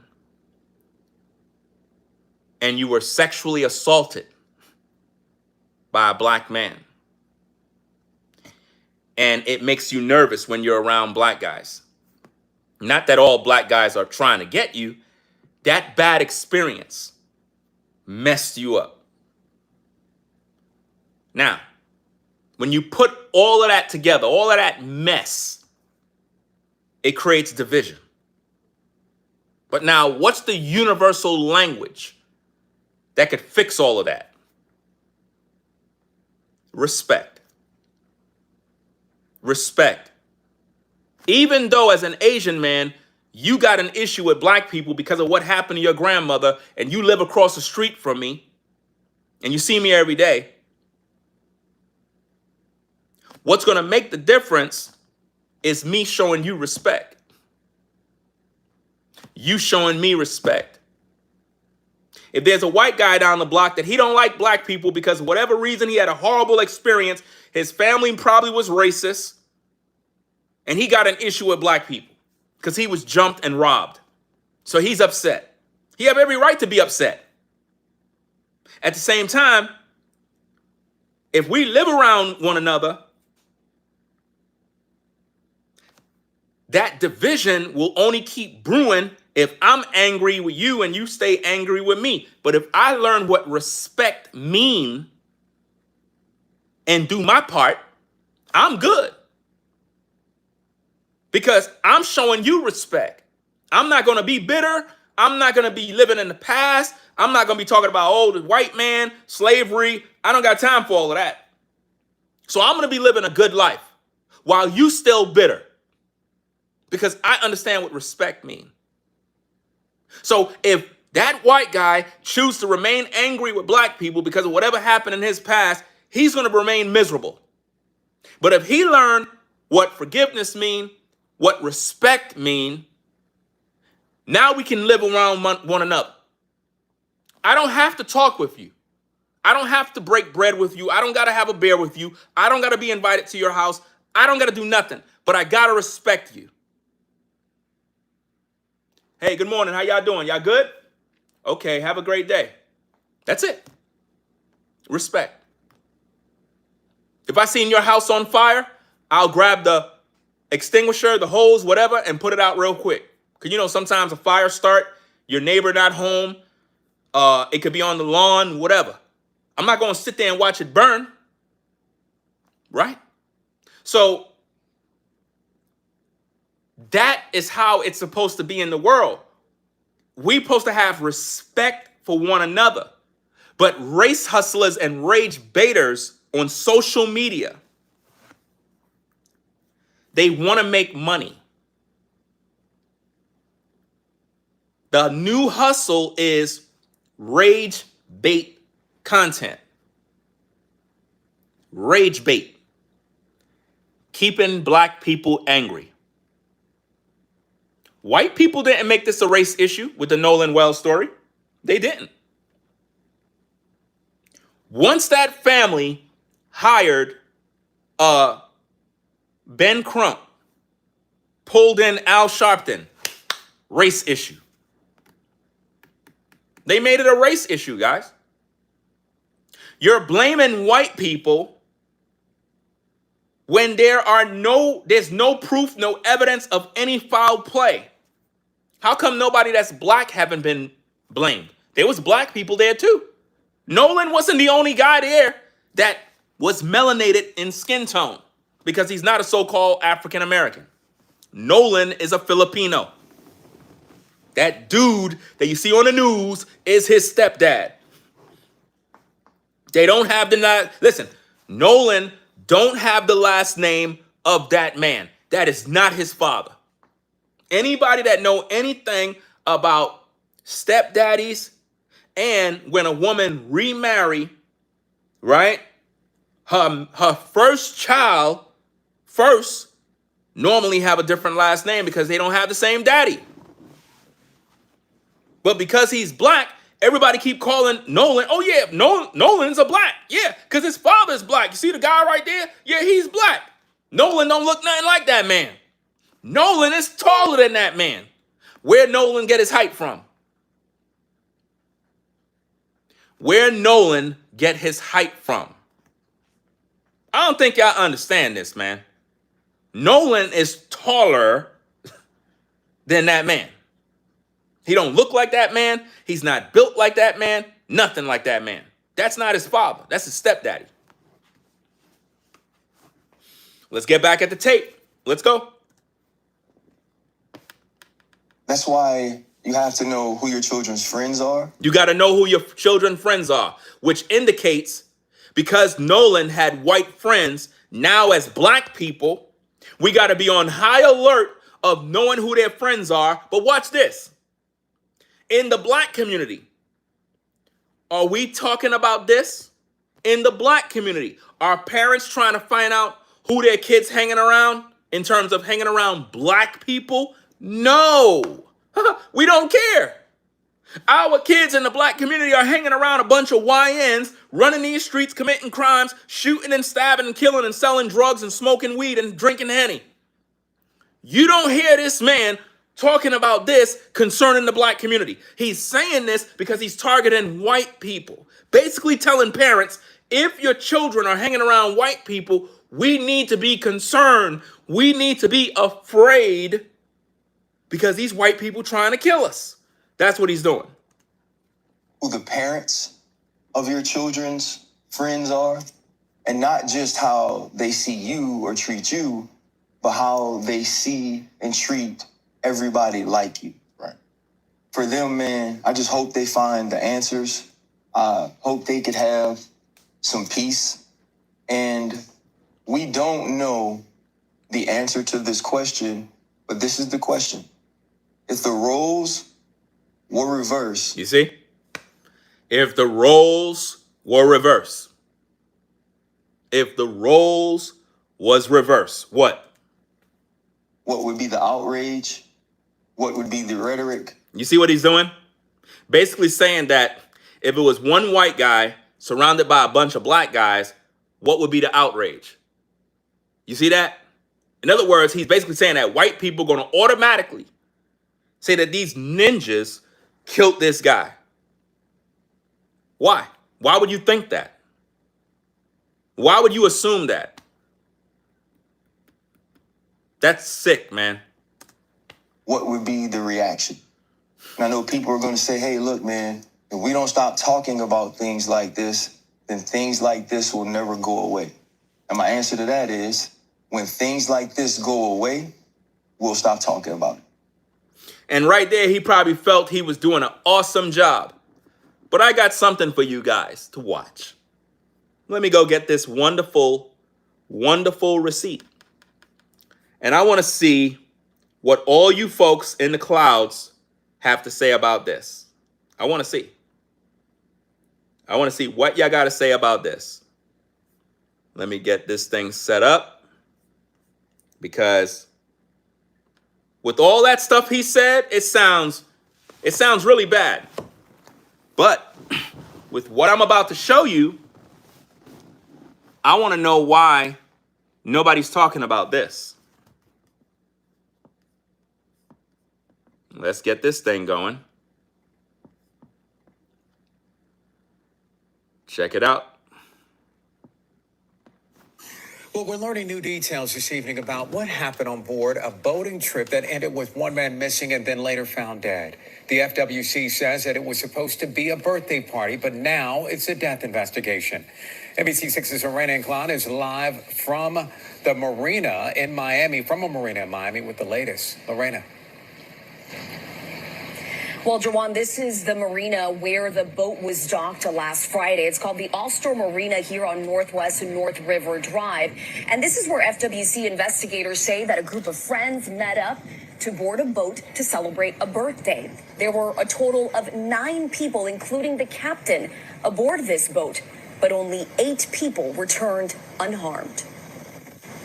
A: and you were sexually assaulted by a black man. and it makes you nervous when you're around black guys. Not that all black guys are trying to get you. That bad experience messed you up. Now, when you put all of that together, all of that mess, it creates division. But now, what's the universal language that could fix all of that? Respect. Respect. Even though as an Asian man, you got an issue with black people because of what happened to your grandmother, and you live across the street from me, and you see me every day, what's going to make the difference is me showing you respect. You showing me respect. If there's a white guy down the block that he don't like black people because of whatever reason he had a horrible experience, his family probably was racist, and he got an issue with black people because he was jumped and robbed. So he's upset. He have every right to be upset. At the same time, if we live around one another, that division will only keep brewing if I'm angry with you and you stay angry with me. But if I learn what respect mean and do my part, I'm good. Because I'm showing you respect. I'm not going to be bitter. I'm not going to be living in the past. I'm not going to be talking about, oh, the white man, slavery. I don't got time for all of that. So I'm going to be living a good life while you still bitter. Because I understand what respect means. So if that white guy chooses to remain angry with black people because of whatever happened in his past, he's going to remain miserable. But if he learned what forgiveness means, what respect mean, now we can live around one another. I don't have to talk with you. I don't have to break bread with you. I don't got to have a beer with you. I don't got to be invited to your house. I don't got to do nothing, but I got to respect you. Hey, good morning. How y'all doing? Y'all good? Okay, have a great day. That's it. Respect. If I seen your house on fire, I'll grab the extinguisher, the hose, whatever, and put it out real quick. Because you know, sometimes a fire start, your neighbor not home, it could be on the lawn, whatever. I'm not going to sit there and watch it burn. Right? So that is how it's supposed to be in the world. We're supposed to have respect for one another. But race hustlers and rage baiters on social media, they want to make money. The new hustle is rage bait content. Rage bait. Keeping black people angry. White people didn't make this a race issue with the Nolan Wells story. They didn't. Once that family hired Ben Crump, pulled in Al Sharpton, race issue. They made it a race issue, guys. You're blaming white people when there's no proof, no evidence of any foul play. How come nobody that's black haven't been blamed? There was black people there too. Nolan wasn't the only guy there that was melanated in skin tone because he's not a so-called African American. Nolan is a Filipino. That dude that you see on the news is his stepdad. They don't have listen, Nolan don't have the last name of that man. That is not his father. Anybody that know anything about stepdaddies and when a woman remarry, right? Her first child normally have a different last name because they don't have the same daddy. But because he's black, everybody keep calling Nolan. Oh yeah, Nolan's a black. Yeah, because his father's black. You see the guy right there? Yeah, he's black. Nolan don't look nothing like that man. Nolan is taller than that man. Where Nolan get his height from? Where Nolan get his height from? I don't think y'all understand this, man. Nolan is taller than that man. He don't look like that man. He's not built like that man. Nothing like that man. That's not his father. That's his stepdaddy. Let's get back at the tape. Let's go.
B: That's why you have to know who your children's friends are.
A: You got to know who your children's friends are, which indicates because Nolan had white friends, now as black people, we got to be on high alert of knowing who their friends are. But watch this. In the black community, are we talking about this? In the black community, are parents trying to find out who their kids hanging around in terms of hanging around black people? No, we don't care. Our kids in the black community are hanging around a bunch of YNs, running these streets, committing crimes, shooting and stabbing and killing and selling drugs and smoking weed and drinking Henny. You don't hear this man talking about this concerning the black community. He's saying this because he's targeting white people, basically telling parents, if your children are hanging around white people, we need to be concerned. We need to be afraid because these white people trying to kill us. That's what he's doing.
B: Who the parents of your children's friends are, and not just how they see you or treat you, but how they see and treat everybody like you. Right. For them, man, I just hope they find the answers. I hope they could have some peace. And we don't know the answer to this question, but this is the question. If the roles were reversed.
A: You see? If the roles were reversed. If the roles was reversed, what?
B: What would be the outrage? What would be the rhetoric?
A: You see what he's doing? Basically saying that if it was one white guy surrounded by a bunch of black guys, what would be the outrage? You see that? In other words, he's basically saying that white people are going to automatically say that these ninjas killed this guy. Why? Why would you think that? Why would you assume that? That's sick, man.
B: What would be the reaction? And I know people are going to say, hey, look, man, if we don't stop talking about things like this, then things like this will never go away. And my answer to that is, when things like this go away, we'll stop talking about it.
A: And right there, he probably felt he was doing an awesome job. But I got something for you guys to watch. Let me go get this wonderful, wonderful receipt. And I want to see what all you folks in the clouds have to say about this. I want to see. I want to see what y'all got to say about this. Let me get this thing set up. Because with all that stuff he said, it sounds really bad. But with what I'm about to show you, I want to know why nobody's talking about this. Let's get this thing going. Check it out.
C: Well, we're learning new details this evening about what happened on board a boating trip that ended with one man missing and then later found dead. The FWC says that it was supposed to be a birthday party, but now it's a death investigation. NBC6's Lorena Inclán is live from the marina in Miami, with the latest. Lorena.
D: Well, Jawan, this is the marina where the boat was docked last Friday. It's called the All-Star Marina here on Northwest and North River Drive. And this is where FWC investigators say that a group of friends met up to board a boat to celebrate a birthday. There were a total of 9 people, including the captain, aboard this boat, but only 8 people returned unharmed.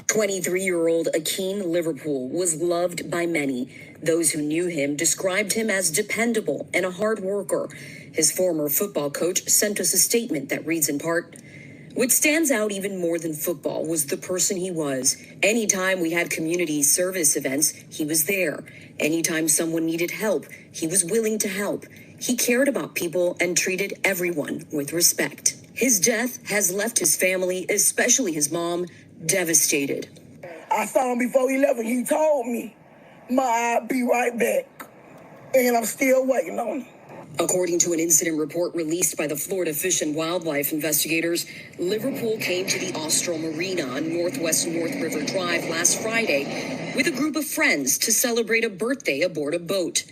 D: 23-year-old Akeem Liverpool was loved by many. Those who knew him described him as dependable and a hard worker. His former football coach sent us a statement that reads in part, "What stands out even more than football was the person he was. Anytime we had community service events, he was there. Anytime someone needed help, he was willing to help. He cared about people and treated everyone with respect." His death has left his family, especially his mom, devastated.
E: I saw him before he left and he told me, Ma, I'll be right back. And I'm still waiting on him.
D: According to an incident report released by the Florida Fish and Wildlife investigators, Liverpool came to the Austral Marina on Northwest North River Drive last Friday with a group of friends to celebrate a birthday aboard a boat.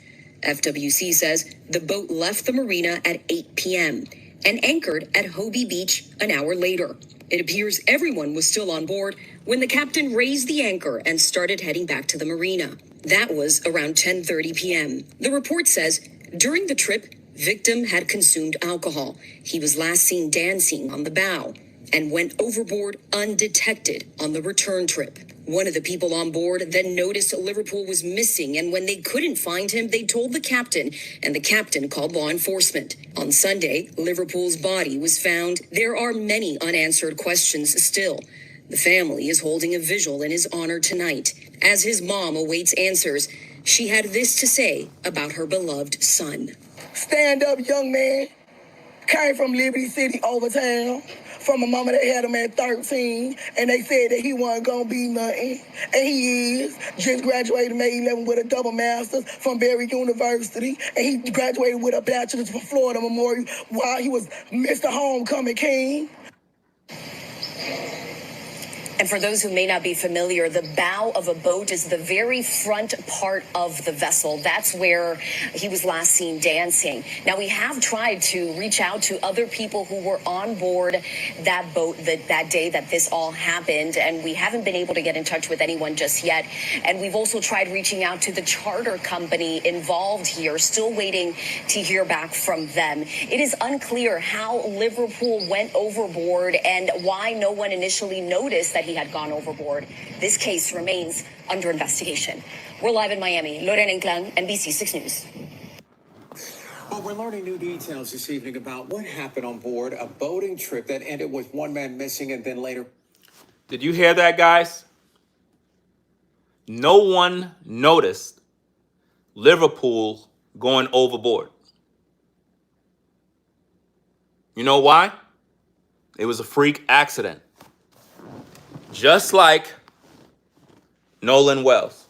D: FWC says the boat left the marina at 8 p.m. and anchored at Hobie Beach an hour later. It appears everyone was still on board when the captain raised the anchor and started heading back to the marina. That was around 10:30 p.m. The report says during the trip, victim had consumed alcohol. He was last seen dancing on the bow and went overboard undetected on the return trip. One of the people on board then noticed Liverpool was missing, and when they couldn't find him, they told the captain, and the captain called law enforcement. On Sunday, Liverpool's body was found. There are many unanswered questions still. The family is holding a vigil in his honor tonight. As his mom awaits answers, she had this to say about her beloved son.
E: Stand up, young man. Came from Liberty City over town. From a mama that had him at 13, and they said that he wasn't gonna be nothing. And he is. Just graduated May 11 with a double master's from Berry University, and he graduated with a bachelor's from Florida Memorial while he was Mr. Homecoming King.
D: And for those who may not be familiar, the bow of a boat is the very front part of the vessel. That's where he was last seen dancing. Now, we have tried to reach out to other people who were on board that boat that day that this all happened, and we haven't been able to get in touch with anyone just yet. And we've also tried reaching out to the charter company involved here, still waiting to hear back from them. It is unclear how Liverpool went overboard and why no one initially noticed that he had gone overboard. This case remains under investigation. We're live in Miami. Lorena Inclán, NBC 6 News.
C: Well, we're learning new details this evening about what happened on board a boating trip that ended with one man missing and then later.
A: Did you hear that, guys? No one noticed Liverpool going overboard. You know why? It was a freak accident. Just like Nolan Wells.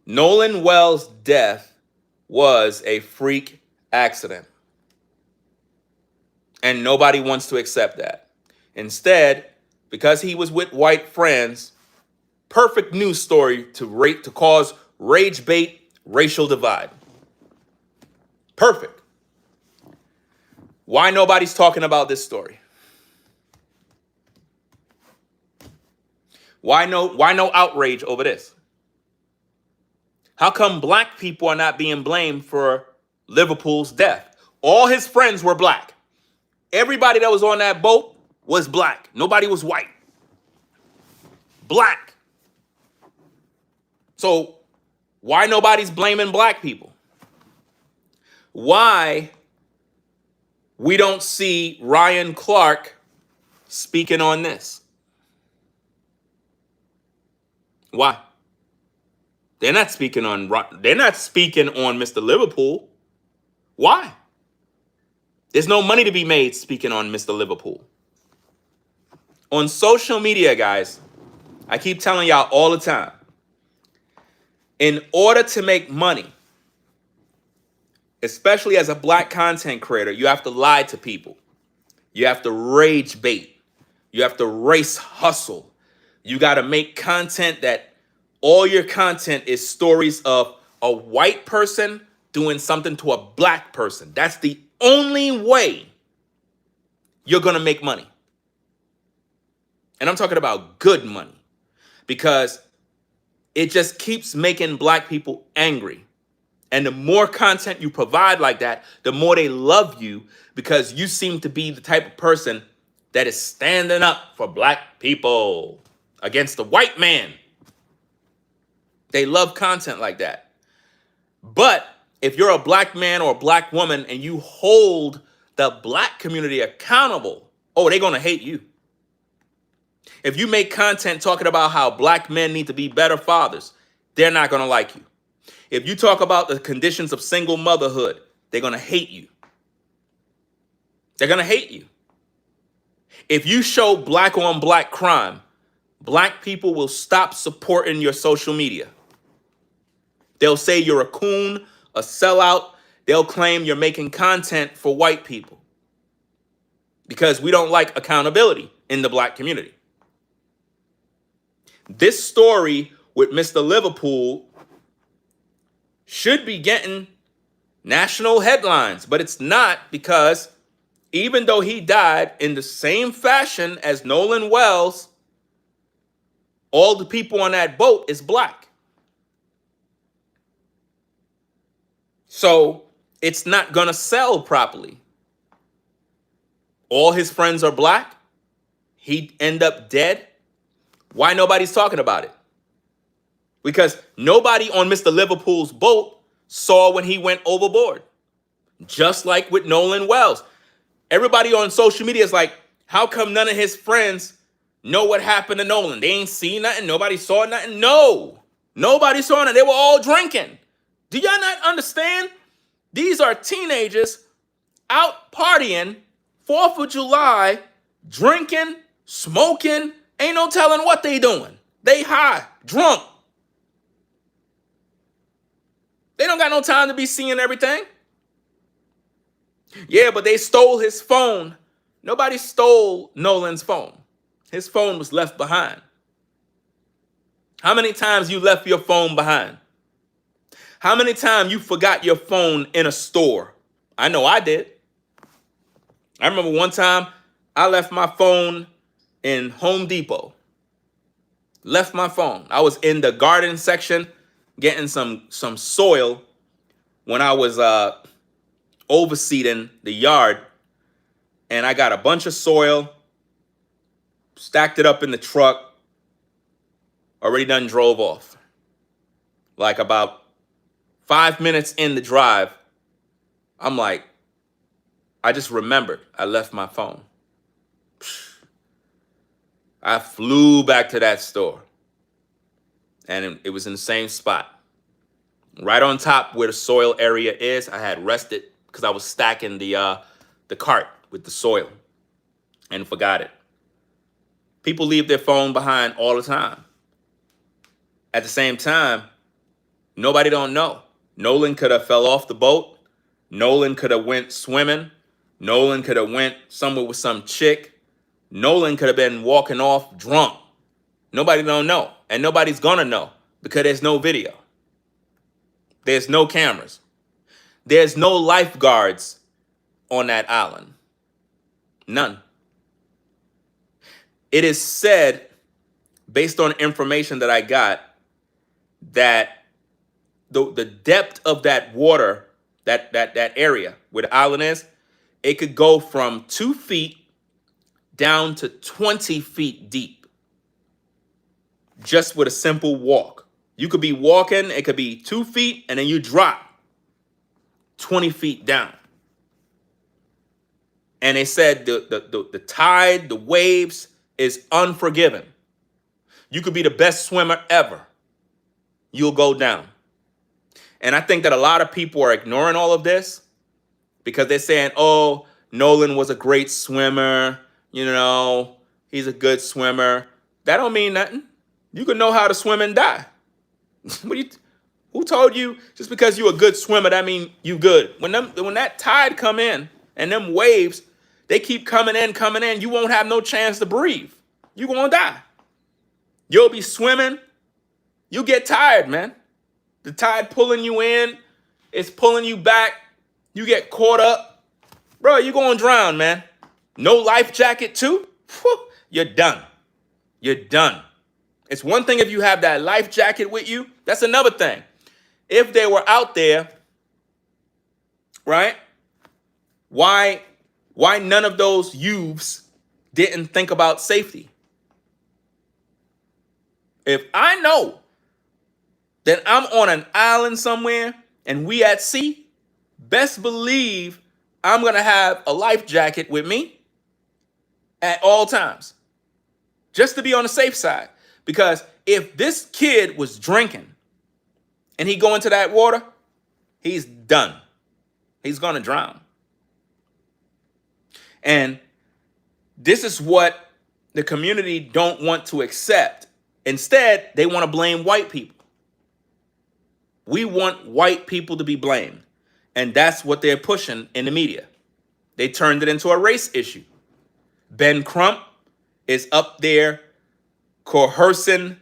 A: Nolan Wells' death was a freak accident. And nobody wants to accept that. Instead, because he was with white friends, perfect news story to cause rage bait, racial divide. Perfect. Why nobody's talking about this story? Why no outrage over this? How come black people are not being blamed for Liverpool's death? All his friends were black. Everybody that was on that boat was black. Nobody was white. Black. So why nobody's blaming black people? Why we don't see Ryan Clark speaking on this? Why? They're not speaking on Mr. Liverpool. Why? There's no money to be made speaking on Mr. Liverpool. On social media, guys, I keep telling y'all all the time, in order to make money, especially as a black content creator, you have to lie to people. You have to rage bait. You have to race hustle. You got to make content that all your content is stories of a white person doing something to a black person. That's the only way you're going to make money. And I'm talking about good money, because it just keeps making black people angry. And the more content you provide like that, the more they love you, because you seem to be the type of person that is standing up for black people against the white man. They love content like that. But if you're a black man or a black woman and you hold the black community accountable, oh, they're going to hate you. If you make content talking about how black men need to be better fathers, they're not going to like you. If you talk about the conditions of single motherhood, they're going to hate you. They're going to hate you. If you show black on black crime, black people will stop supporting your social media. They'll say you're a coon, a sellout. They'll claim you're making content for white people because we don't like accountability in the black community. This story with Mr. Liverpool should be getting national headlines, but it's not, because even though he died in the same fashion as Nolan Wells, all the people on that boat is black. So it's not gonna sell properly. All his friends are black. He'd end up dead. Why nobody's talking about it? Because nobody on Mr. Liverpool's boat saw when he went overboard. Just like with Nolan Wells. Everybody on social media is like, how come none of his friends know what happened to Nolan? They ain't seen nothing. Nobody saw nothing. No, nobody saw nothing. They were all drinking. Do y'all not understand? These are teenagers out partying, 4th of July, drinking, smoking. Ain't no telling what they doing. They high, drunk. They don't got no time to be seeing everything. Yeah, but they stole his phone. Nobody stole Nolan's phone. His phone was left behind. How many times you left your phone behind? How many times you forgot your phone in a store? I know I did. I remember one time I left my phone in Home Depot. Left my phone. I was in the garden section getting some soil when I was overseeding the yard, and I got a bunch of soil, stacked it up in the truck, already done drove off. Like about 5 minutes in the drive, I'm like, I just remembered I left my phone. I flew back to that store, and it was in the same spot. Right on top where the soil area is, I had rested because I was stacking the cart with the soil and forgot it. People leave their phone behind all the time. At the same time, nobody don't know. Nolan could have fell off the boat. Nolan could have went swimming. Nolan could have went somewhere with some chick. Nolan could have been walking off drunk. Nobody don't know. And nobody's gonna know because there's no video. There's no cameras. There's no lifeguards on that island. None. It is said, based on information that I got, that the depth of that water, that area where the island is, it could go from 2 feet down to 20 feet deep. Just with a simple walk. You could be walking, it could be 2 feet, and then you drop 20 feet down. And they said the tide, the waves is unforgiving. You could be the best swimmer ever. You'll go down. And I think that a lot of people are ignoring all of this because they're saying, oh, Nolan was a great swimmer. You know, he's a good swimmer. That don't mean nothing. You can know how to swim and die. Who told you just because you're a good swimmer, that mean you good? When that tide come in and them waves, they keep coming in, you won't have no chance to breathe. You gonna die. You'll be swimming. You get tired, man. The tide pulling you in, it's pulling you back. You get caught up. Bro, you gonna drown, man. No life jacket too? Whew, you're done. You're done. It's one thing if you have that life jacket with you. That's another thing. If they were out there, right? Why none of those youths didn't think about safety? If I know that I'm on an island somewhere and we at sea, best believe I'm going to have a life jacket with me at all times, just to be on the safe side. Because if this kid was drinking and he go into that water, he's done. He's going to drown. And this is what the community don't want to accept. Instead, they want to blame white people. We want white people to be blamed. And that's what they're pushing in the media. They turned it into a race issue. Ben Crump is up there coercing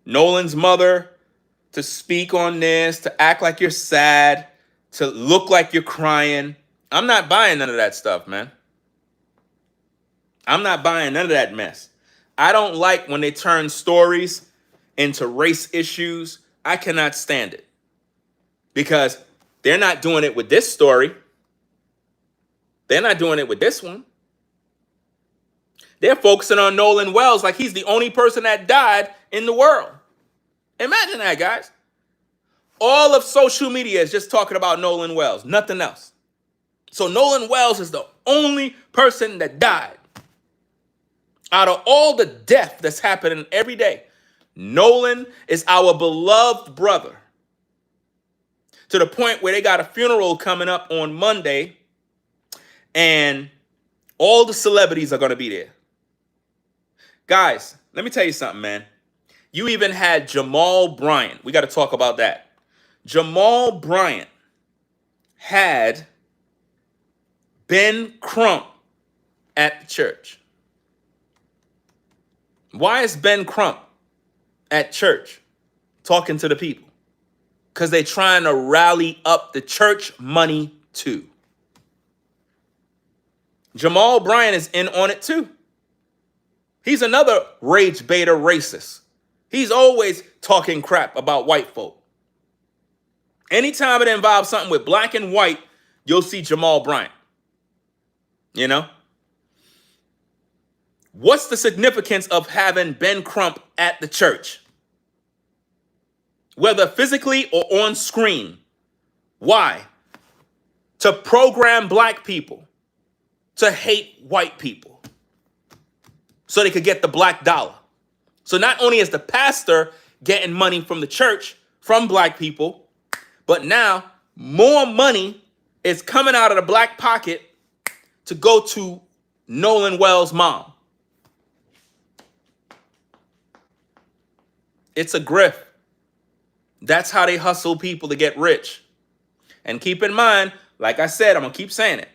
A: Nolan's mother to speak on this, to act like you're sad, to look like you're crying. I'm not buying none of that stuff, man. I'm not buying none of that mess. I don't like when they turn stories into race issues. I cannot stand it. Because they're not doing it with this story. They're not doing it with this one. They're focusing on Nolan Wells like he's the only person that died in the world. Imagine that, guys. All of social media is just talking about Nolan Wells, nothing else. So Nolan Wells is the only person that died. Out of all the death that's happening every day, Nolan is our beloved brother. To the point where they got a funeral coming up on Monday, and all the celebrities are going to be there. Guys, let me tell you something, man. You even had Jamal Bryant. We got to talk about that. Jamal Bryant had Ben Crump at the church. Why is Ben Crump at church talking to the people? Because they're trying to rally up the church money too. Jamal Bryant is in on it too. He's another rage beta racist. He's always talking crap about white folk. Anytime it involves something with black and white, you'll see Jamal Bryant. You know? What's the significance of having Ben Crump at the church? Whether physically or on screen. Why? To program black people to hate white people so they could get the black dollar. So not only is the pastor getting money from the church, from black people, but now more money is coming out of the black pocket to go to Nolan Wells' mom. It's a grift. That's how they hustle people to get rich. And keep in mind, like I said, I'm going to keep saying it.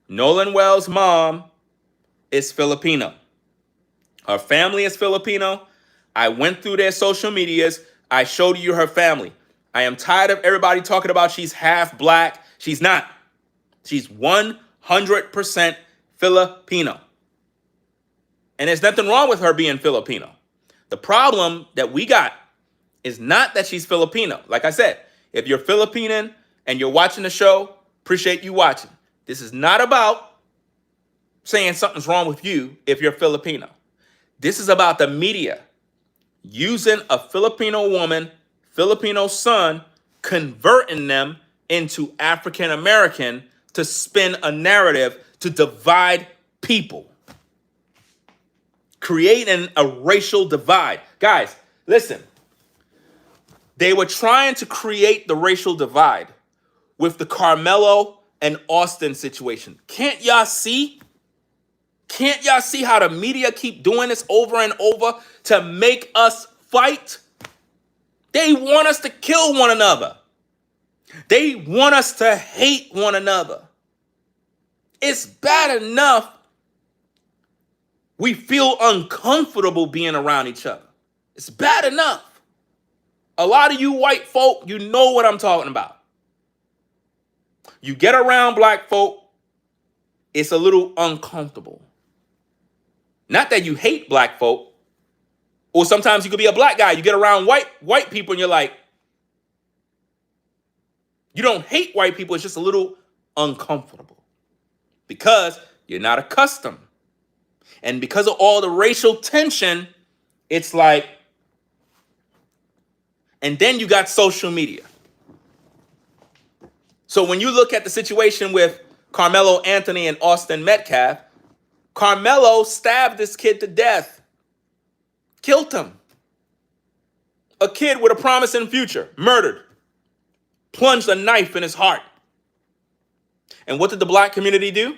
A: Nolan Wells' mom is Filipino. Her family is Filipino. I went through their social medias. I showed you her family. I am tired of everybody talking about she's half black. She's not. She's 100% Filipino. And there's nothing wrong with her being Filipino. The problem that we got is not that she's Filipino. Like I said, if you're Filipino and you're watching the show, appreciate you watching. This is not about saying something's wrong with you if you're Filipino. This is about the media using a Filipino woman, Filipino son, converting them into African American to spin a narrative to divide people. Creating a racial divide. Guys, listen. They were trying to create the racial divide with the Carmelo and Austin situation. Can't y'all see? Can't y'all see how the media keep doing this over and over to make us fight? They want us to kill one another. They want us to hate one another. It's bad enough we feel uncomfortable being around each other. It's bad enough. A lot of you white folk, you know what I'm talking about. You get around black folk, it's a little uncomfortable. Not that you hate black folk, or sometimes you could be a black guy. You get around white people and you're like, you don't hate white people, it's just a little uncomfortable because you're not accustomed. And because of all the racial tension, it's like, and then you got social media. So when you look at the situation with Carmelo Anthony and Austin Metcalf, Carmelo stabbed this kid to death, killed him. A kid with a promising future, murdered, plunged a knife in his heart. And what did the black community do?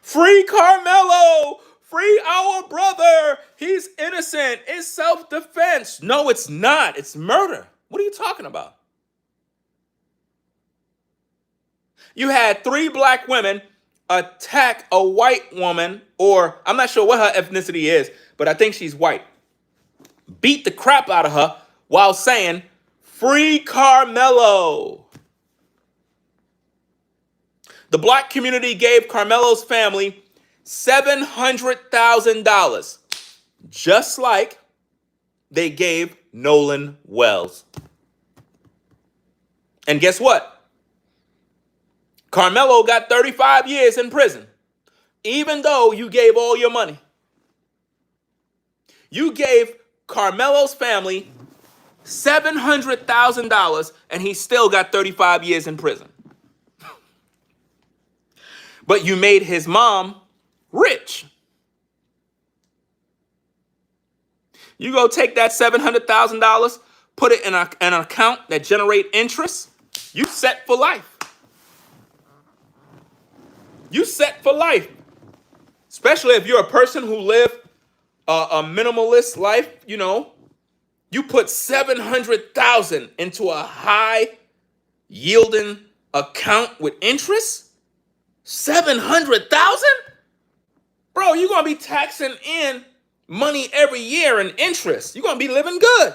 A: Free Carmelo! Free our brother. He's innocent. It's self-defense. No, it's not. It's murder. What are you talking about? You had 3 black women attack a white woman, or I'm not sure what her ethnicity is, but I think she's white. Beat the crap out of her while saying, "Free Carmelo." The black community gave Carmelo's family $700,000, just like they gave Nolan Wells. And guess what? Carmelo got 35 years in prison, even though you gave all your money. You gave Carmelo's family $700,000, and he still got 35 years in prison. But you made his mom rich. You go take that $700,000, put it in an account that generate interest, you set for life. You set for life. Especially if you're a person who live a minimalist life, you know, you put $700,000 into a high yielding account with interest. $700,000? Bro, you're going to be taxing in money every year in interest. You're going to be living good.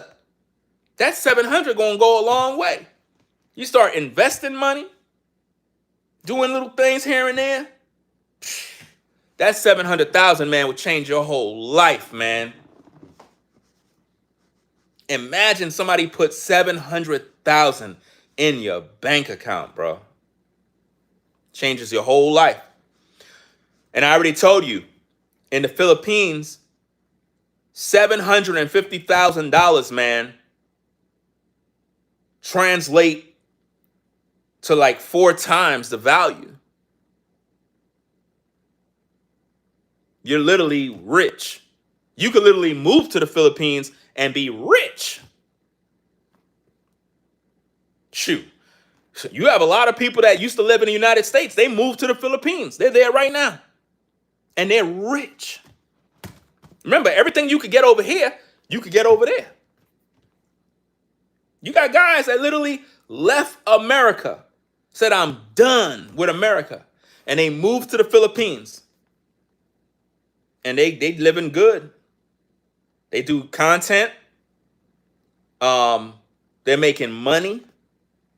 A: That $700 going to go a long way. You start investing money, doing little things here and there. That $700,000, man, would change your whole life, man. Imagine somebody put $700,000 in your bank account, bro. Changes your whole life. And I already told you, in the Philippines, $750,000, man, translate to like 4 times the value. You're literally rich. You could literally move to the Philippines and be rich. Shoot. You have a lot of people that used to live in the United States. They moved to the Philippines. They're there right now. And they're rich. Remember, everything you could get over here, you could get over there. You got guys that literally left America, said, "I'm done with America." And they moved to the Philippines. And they living good. They do content. They're making money.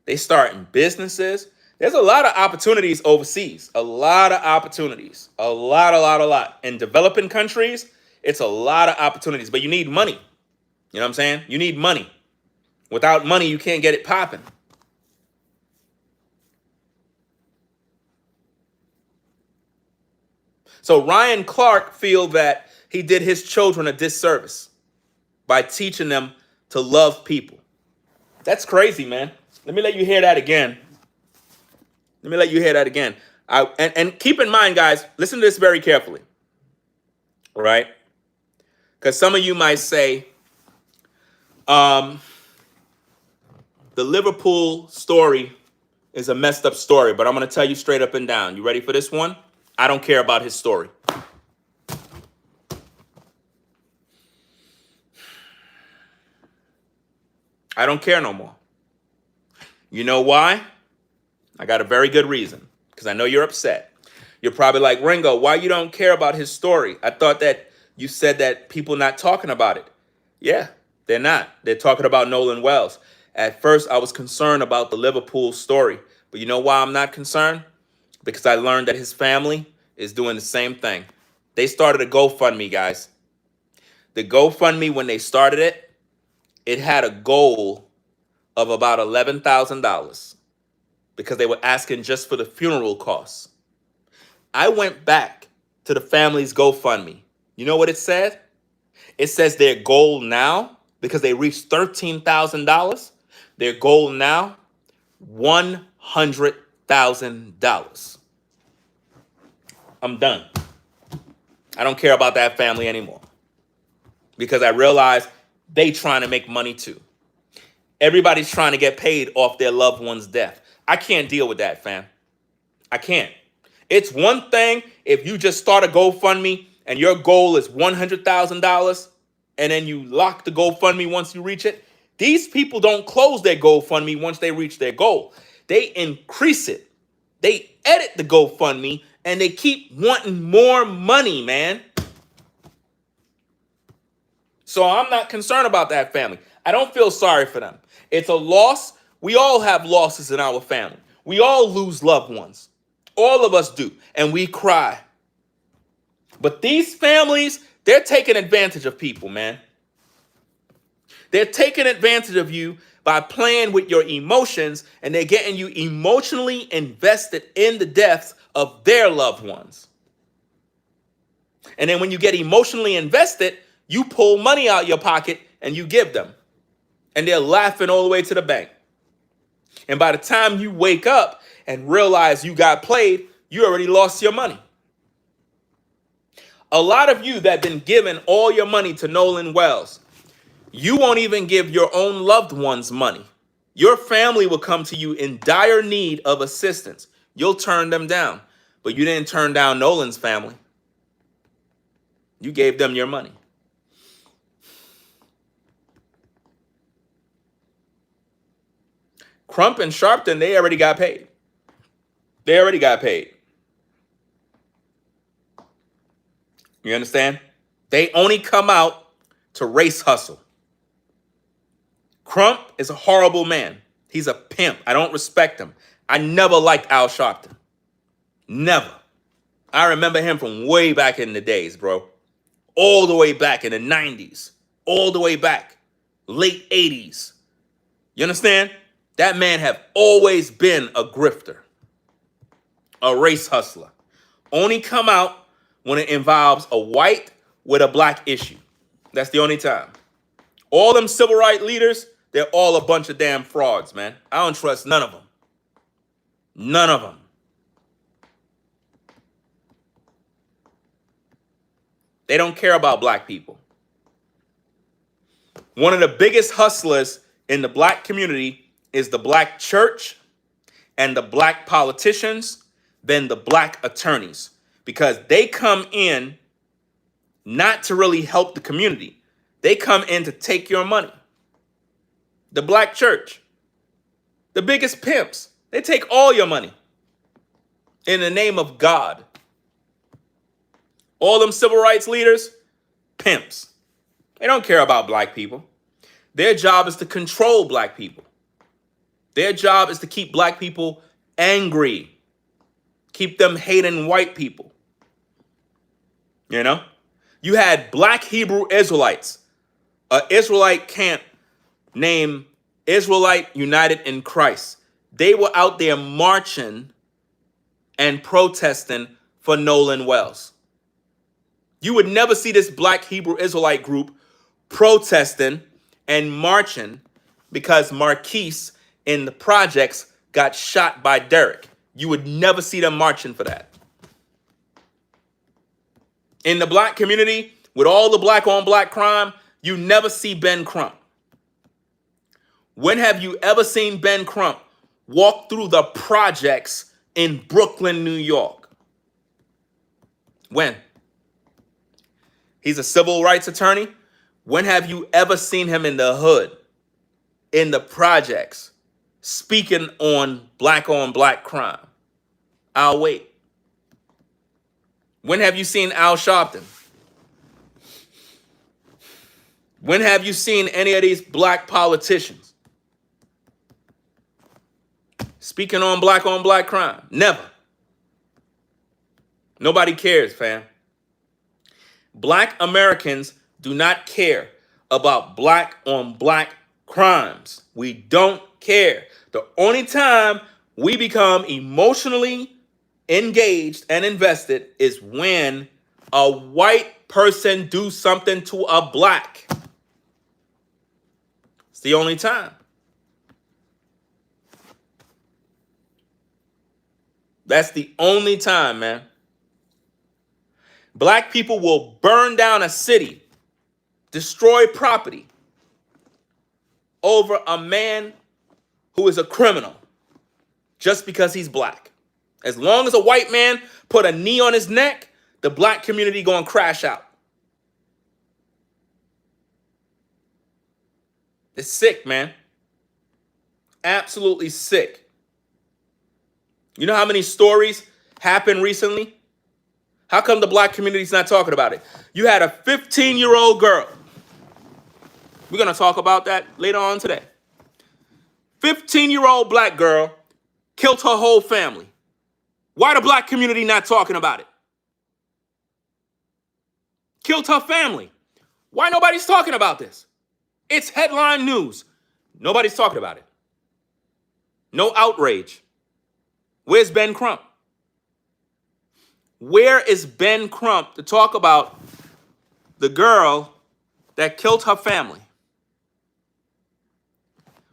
A: They starting businesses. There's a lot of opportunities overseas. A lot of opportunities. A lot. In developing countries, it's a lot of opportunities. But you need money. You know what I'm saying? You need money. Without money, you can't get it popping. So Ryan Clark feels that he did his children a disservice by teaching them to love people. That's crazy, man. Let me let you hear that again. And keep in mind, guys, listen to this very carefully. All right? Because some of you might say, the Liverpool story is a messed up story, but I'm going to tell you straight up and down. You ready for this one? I don't care about his story. I don't care no more. You know why? I got a very good reason, because I know you're upset. You're probably like, "Ringo, why you don't care about his story? I thought that you said that people not talking about it." Yeah, they're not. They're talking about Nolan Wells. At first, I was concerned about the Liverpool story. But you know why I'm not concerned? Because I learned that his family is doing the same thing. They started a GoFundMe, guys. The GoFundMe, when they started it, it had a goal of about $11,000 because they were asking just for the funeral costs. I went back to the family's GoFundMe. You know what it said? It says their goal now, because they reached $13,000, their goal now, $100,000. I'm done. I don't care about that family anymore, because I realize they trying to make money too. Everybody's trying to get paid off their loved one's death. I can't deal with that, fam. I can't. It's one thing if you just start a GoFundMe and your goal is $100,000, and then you lock the GoFundMe once you reach it, these people don't close their GoFundMe once they reach their goal. They increase it. They edit the GoFundMe, and they keep wanting more money, man. So I'm not concerned about that family. I don't feel sorry for them. It's a loss. We all have losses in our family. We all lose loved ones. All of us do. And we cry. But these families, they're taking advantage of people, man. They're taking advantage of you by playing with your emotions, and they're getting you emotionally invested in the deaths of their loved ones. And then when you get emotionally invested, you pull money out your pocket and you give them. And they're laughing all the way to the bank. And by the time you wake up and realize you got played, you already lost your money. A lot of you that been giving all your money to Nolan Wells, you won't even give your own loved ones money. Your family will come to you in dire need of assistance. You'll turn them down. But you didn't turn down Nolan's family. You gave them your money. Crump and Sharpton, they already got paid. They already got paid. You understand? They only come out to race hustle. Crump is a horrible man. He's a pimp. I don't respect him. I never liked Al Sharpton. Never. I remember him from way back in the days, bro. All the way back in the 90s. All the way back. Late 80s. You understand? That man have always been a grifter. A race hustler. Only come out when it involves a white with a black issue. That's the only time. All them civil rights leaders, they're all a bunch of damn frauds, man. I don't trust none of them. None of them. They don't care about black people. One of the biggest hustlers in the black community is the black church and the black politicians, then the black attorneys, because they come in not to really help the community. They come in to take your money. The black church, the biggest pimps, they take all your money in the name of God. All them civil rights leaders, pimps. They don't care about black people. Their job is to control black people. Their job is to keep black people angry. Keep them hating white people. You know? You had black Hebrew Israelites. An Israelite camp named Israelite United in Christ. They were out there marching and protesting for Nolan Wells. You would never see this black Hebrew Israelite group protesting and marching because Marquise in the projects got shot by Derek. You would never see them marching for that. In the black community, with all the black on black crime, you never see Ben Crump. When have you ever seen Ben Crump walk through the projects in Brooklyn, New York? When? He's a civil rights attorney. When have you ever seen him in the hood, in the projects, speaking on black crime? I'll wait. When have you seen Al Sharpton? When have you seen any of these black politicians speaking on black crime? Never. Nobody cares, fam. Black Americans do not care about black on black crimes. We don't care. The only time we become emotionally engaged and invested is when a white person do something to a black. It's the only time. That's the only time, man. Black people will burn down a city, destroy property over a man who is a criminal just because he's black. As long as a white man put a knee on his neck, the black community going to crash out. It's sick, man. Absolutely sick. You know how many stories happened recently? How come the black community's not talking about it? You had a 15-year-old girl. We're going to talk about that later on today. 15-year-old black girl killed her whole family. Why the black community not talking about it? Killed her family. Why nobody's talking about this? It's headline news. Nobody's talking about it. No outrage. Where's Ben Crump? Where is Ben Crump to talk about the girl that killed her family?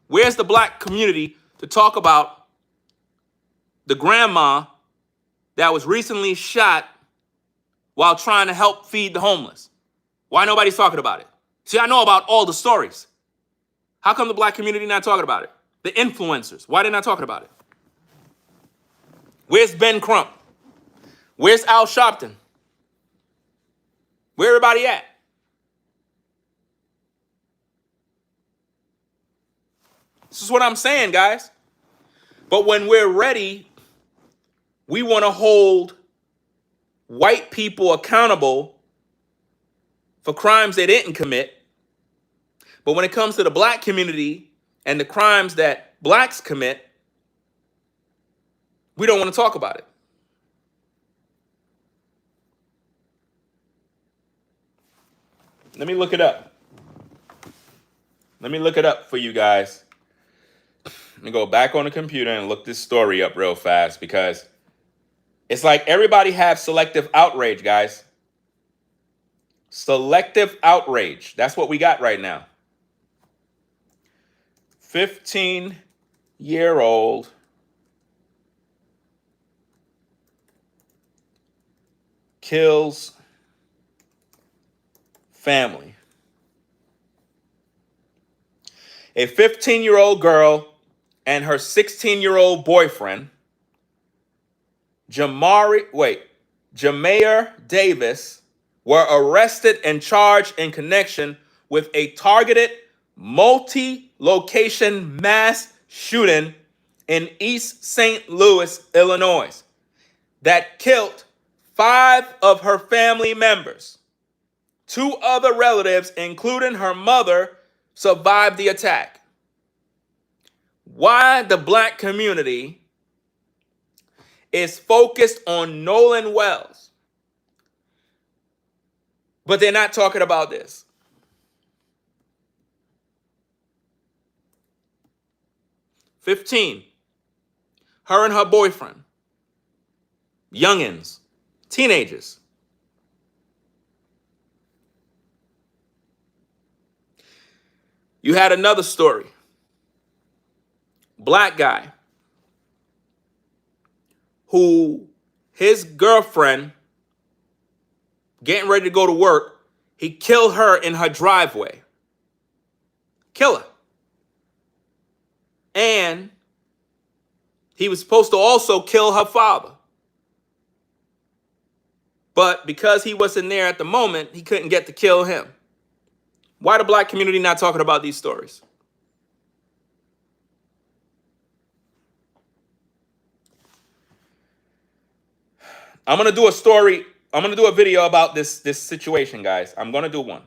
A: Where's the black community to talk about the grandma that was recently shot while trying to help feed the homeless? Why nobody's talking about it? See, I know about all the stories. How come the black community not talking about it? The influencers, why they not talking about it? Where's Ben Crump? Where's Al Sharpton? Where everybody at? This is what I'm saying, guys. But when we're ready, we want to hold white people accountable for crimes they didn't commit. But when it comes to the black community and the crimes that blacks commit, we don't want to talk about it. Let me look it up. Let me look it up for you guys. Let me go back on the computer and look this story up real fast, because it's like everybody has selective outrage, guys. Selective outrage. That's what we got right now. 15-year-old kills family. A 15-year-old girl and her 16-year-old boyfriend, Jamaire Davis, were arrested and charged in connection with a targeted multi-location mass shooting in East St. Louis, Illinois, that killed 5 of her family members. 2 other relatives, including her mother, survived the attack. Why the black community is focused on Nolan Wells, but they're not talking about this? "15, her and her boyfriend, youngins, teenagers. You had another story. Black guy who his girlfriend getting ready to go to work, he killed her in her driveway. Kill her. And he was supposed to also kill her father. But because he wasn't there at the moment, he couldn't get to kill him. Why the black community not talking about these stories? I'm going to do a story. I'm going to do a video about this situation, guys. I'm going to do one.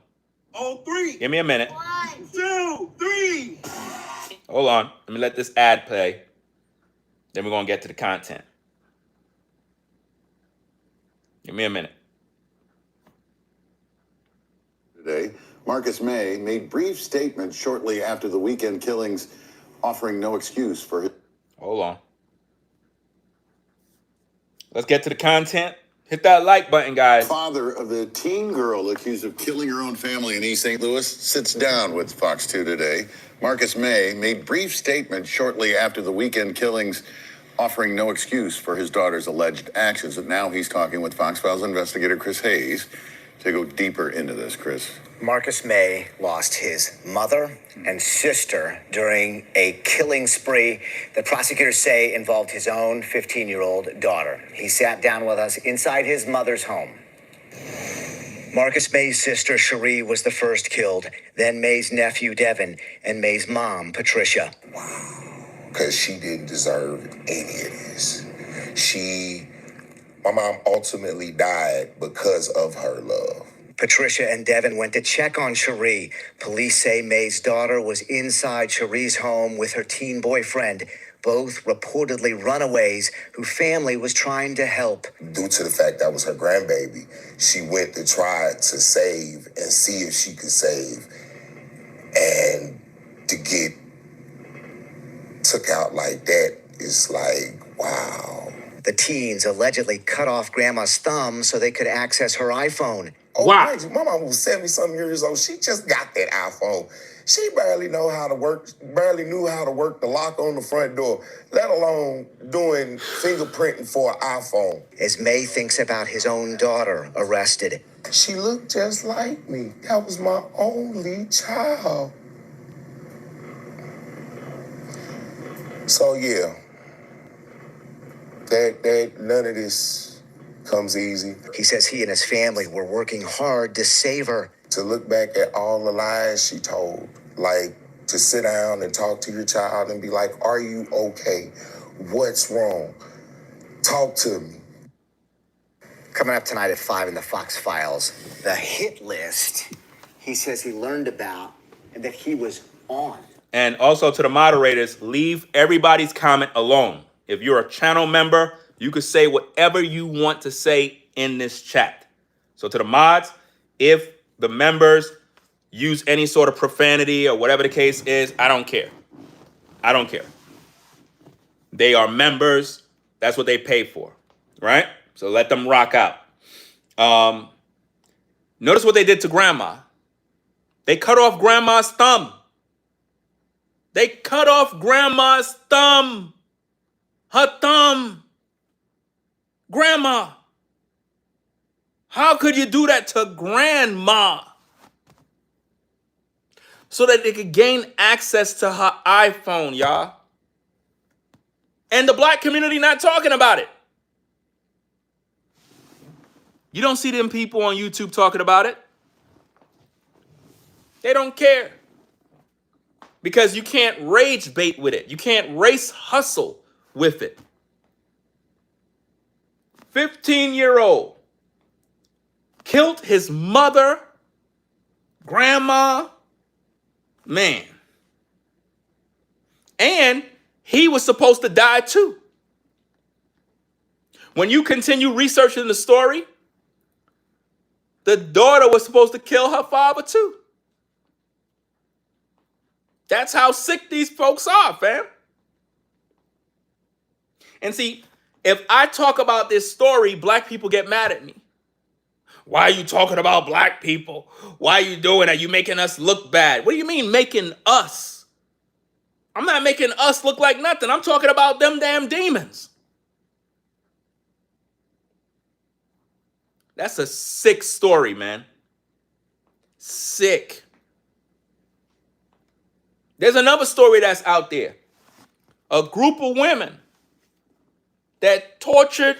F: On 3.
A: Give me a minute.
F: 1, 2, 3.
A: Hold on. Let me let this ad play. Then we're going to get to the content. Give me a minute.
G: Today, Marcus May made brief statements shortly after the weekend killings, offering no excuse for his...
A: Hold on. Let's get to the content. Hit that like button, guys.
G: Father of the teen girl accused of killing her own family in East St. Louis sits down with Fox 2 today. Marcus May made brief statements shortly after the weekend killings, offering no excuse for his daughter's alleged actions. And now he's talking with Fox Files investigator Chris Hayes to go deeper into this, Chris.
H: Marcus May lost his mother and sister during a killing spree that prosecutors say involved his own 15-year-old daughter. He sat down with us inside his mother's home. Marcus May's sister, Cherie, was the first killed, then May's nephew, Devin, and May's mom, Patricia.
I: Because she didn't deserve any of this. My mom ultimately died because of her love.
H: Patricia and Devin went to check on Cherie. Police say May's daughter was inside Cherie's home with her teen boyfriend, both reportedly runaways who family was trying to help.
I: Due to the fact that was her grandbaby, she went to try to save and see if she could save. And to get took out like that is like, wow.
H: The teens allegedly cut off Grandma's thumb so they could access her iPhone.
I: Oh,
A: Wow.
I: crazy. My mom was 70-something years old. She just got that iPhone. She barely knew how to work the lock on the front door, let alone doing fingerprinting for an iPhone.
H: As May thinks about his own daughter arrested.
I: She looked just like me. That was my only child. So yeah, that none of this comes easy.
H: He says he and his family were working hard to save her.
I: To look back at all the lies she told, like to sit down and talk to your child and be like, are you okay? What's wrong? Talk to me.
H: Coming up tonight at 5 in the Fox Files, the hit list he says he learned about and that he was on.
A: And also to the moderators, leave everybody's comment alone. If you're a channel member, you can say whatever you want to say in this chat. So to the mods, if the members use any sort of profanity or whatever the case is, I don't care. I don't care. They are members. That's what they pay for, right? So let them rock out. Notice what they did to Grandma. They cut off Grandma's thumb. They cut off Grandma's thumb. Her thumb. Grandma. How could you do that to Grandma? So that they could gain access to her iPhone, y'all. And the black community not talking about it. You don't see them people on YouTube talking about it. They don't care. Because you can't rage bait with it. You can't race hustle with it. 15-year-old killed his mother, grandma, man. And he was supposed to die too. When you continue researching the story, the daughter was supposed to kill her father too. That's how sick these folks are, fam. And see, if I talk about this story, black people get mad at me. Why are you talking about black people? Why are you doing that? You making us look bad. What do you mean making us? I'm not making us look like nothing. I'm talking about them damn demons. That's a sick story, man. Sick. There's another story that's out there. A group of women that tortured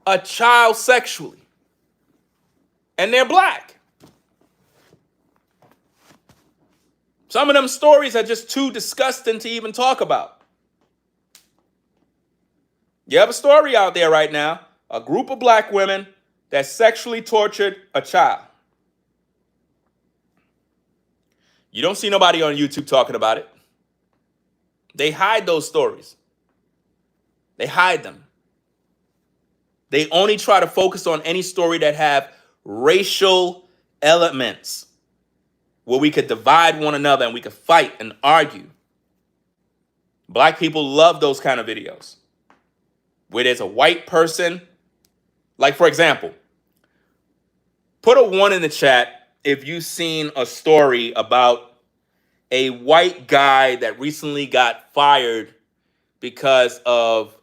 A: a child sexually. And they're black. Some of them stories are just too disgusting to even talk about. You have a story out there right now. A group of black women that sexually tortured a child. You don't see nobody on YouTube talking about it. They hide those stories. They hide them. They only try to focus on any story that have racial elements where we could divide one another and we could fight and argue. Black people love those kind of videos where there's a white person. Like, for example, put a 1 in the chat if you've seen a story about a white guy that recently got fired because of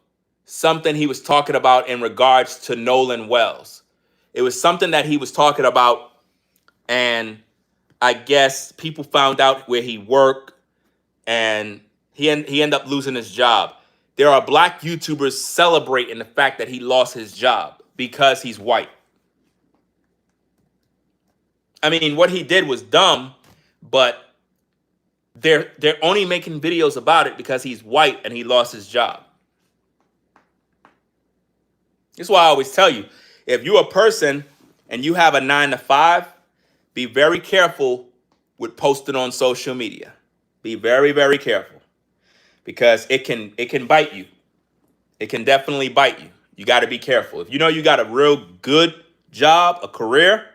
A: something he was talking about in regards to Nolan Wells. It was something that he was talking about, and I guess people found out where he worked, and he ended up losing his job. There are black YouTubers celebrating the fact that he lost his job because he's white. I mean, what he did was dumb, but they're only making videos about it because he's white and he lost his job. That's why I always tell you, if you're a person and you have a 9 to 5, be very careful with posting on social media. Be very, very careful because it can bite you. It can definitely bite you. You got to be careful. If you know you got a real good job, a career,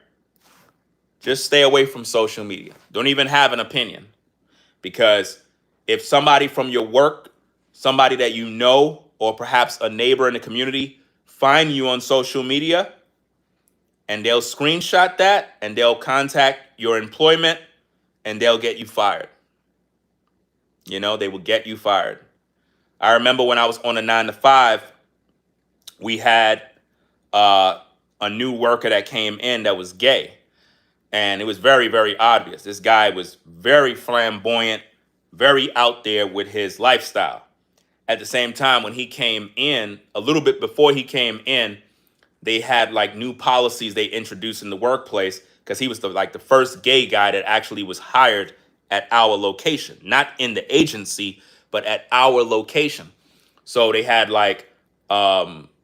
A: just stay away from social media. Don't even have an opinion. Because if somebody from your work, somebody that you know, or perhaps a neighbor in the community find you on social media and they'll screenshot that and they'll contact your employment and they'll get you fired. You know, they will get you fired. I remember when I was on a 9 to 5, we had a new worker that came in that was gay. And it was very, very obvious. This guy was very flamboyant, very out there with his lifestyle. At the same time, when he came in, a little bit before he came in, they had like new policies they introduced in the workplace because he was the first gay guy that actually was hired at our location, not in the agency, but at our location. So they had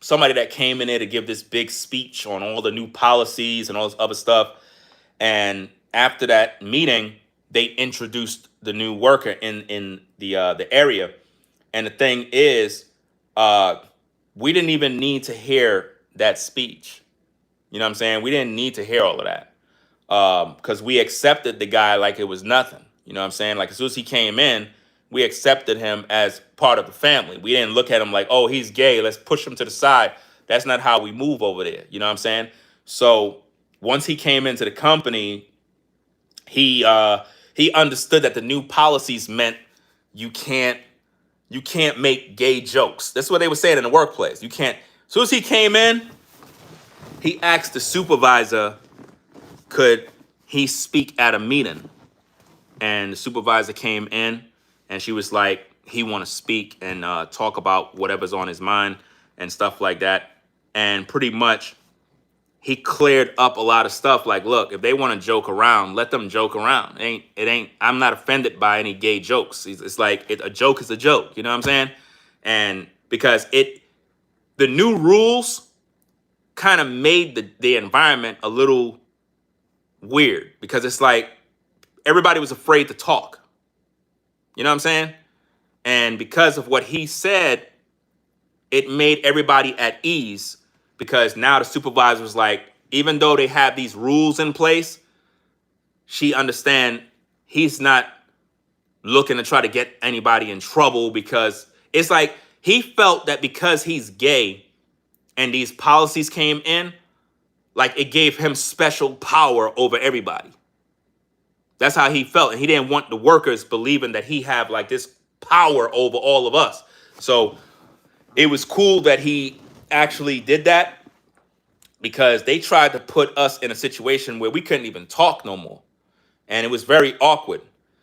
A: somebody that came in there to give this big speech on all the new policies and all this other stuff. And after that meeting, they introduced the new worker in the area. And the thing is, we didn't even need to hear that speech. You know what I'm saying? We didn't need to hear all of that because we accepted the guy like it was nothing. You know what I'm saying? Like as soon as he came in, we accepted him as part of the family. We didn't look at him like, oh, he's gay, let's push him to the side. That's not how we move over there. You know what I'm saying? So once he came into the company, he understood that the new policies meant you can't make gay jokes. That's what they were saying in the workplace. You can't. As soon as he came in, he asked the supervisor, could he speak at a meeting? And the supervisor came in and she was like, he want to speak and talk about whatever's on his mind and stuff like that. And pretty much he cleared up a lot of stuff. Like, look, if they want to joke around, let them joke around. It ain't. I'm not offended by any gay jokes. It's like a joke is a joke. You know what I'm saying? And because the new rules kind of made the environment a little weird because it's like everybody was afraid to talk. You know what I'm saying? And because of what he said, it made everybody at ease because now the supervisor was like, even though they have these rules in place, she understand he's not looking to try to get anybody in trouble because it's like he felt that because he's gay and these policies came in, like it gave him special power over everybody. That's how he felt. And he didn't want the workers believing that he had like this power over all of us. So it was cool that he actually did that because they tried to put us in a situation where we couldn't even talk no more. And it was very awkward.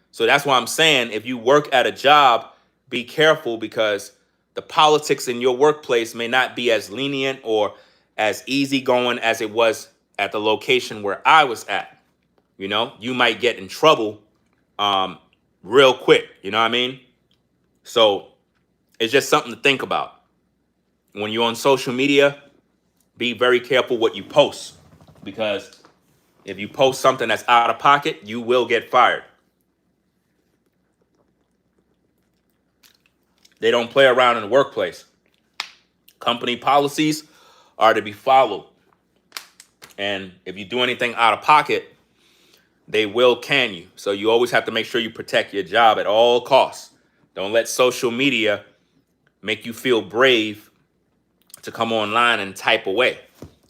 A: So that's why I'm saying if you work at a job, be careful because the politics in your workplace may not be as lenient or as easygoing as it was at the location where I was at. You know, you might get in trouble real quick. You know what I mean? So it's just something to think about. When you're on social media, be very careful what you post because if you post something that's out of pocket, you will get fired. They don't play around in the workplace. Company policies are to be followed. And if you do anything out of pocket, they will can you. So you always have to make sure you protect your job at all costs. Don't let social media make you feel brave to come online and type away.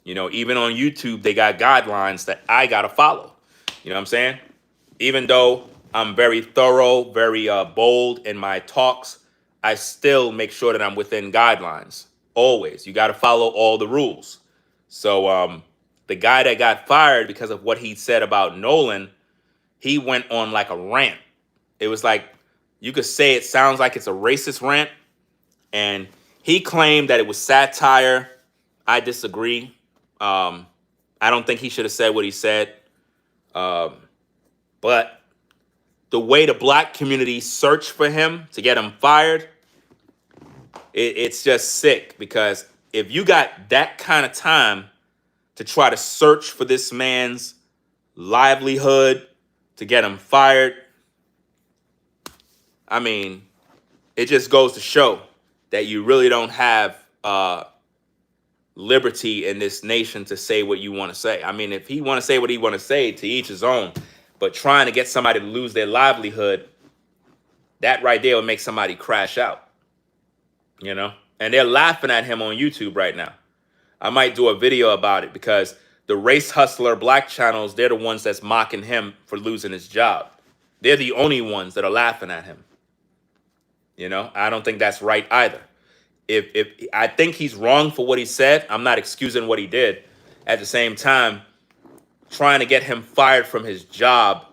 A: You know, even on YouTube, they got guidelines that I got to follow. You know what I'm saying? Even though I'm very thorough, very bold in my talks, I still make sure that I'm within guidelines. Always. You got to follow all the rules. So the guy that got fired because of what he said about Nolan, he went on like a rant. It was like, you could say it sounds like it's a racist rant. And he claimed that it was satire. I disagree. I don't think he should have said what he said. But the way the black community searched for him to get him fired, it's just sick, because if you got that kind of time to try to search for this man's livelihood to get him fired, I mean, it just goes to show that you really don't have liberty in this nation to say what you want to say. I mean, if he want to say what he want to say, to each his own, but trying to get somebody to lose their livelihood, that right there would make somebody crash out, you know? And they're laughing at him on YouTube right now. I might do a video about it, because the Race Hustler black channels, they're the ones that's mocking him for losing his job. They're the only ones that are laughing at him. You know, I don't think that's right either. If I think he's wrong for what he said, I'm not excusing what he did. At the same time, trying to get him fired from his job,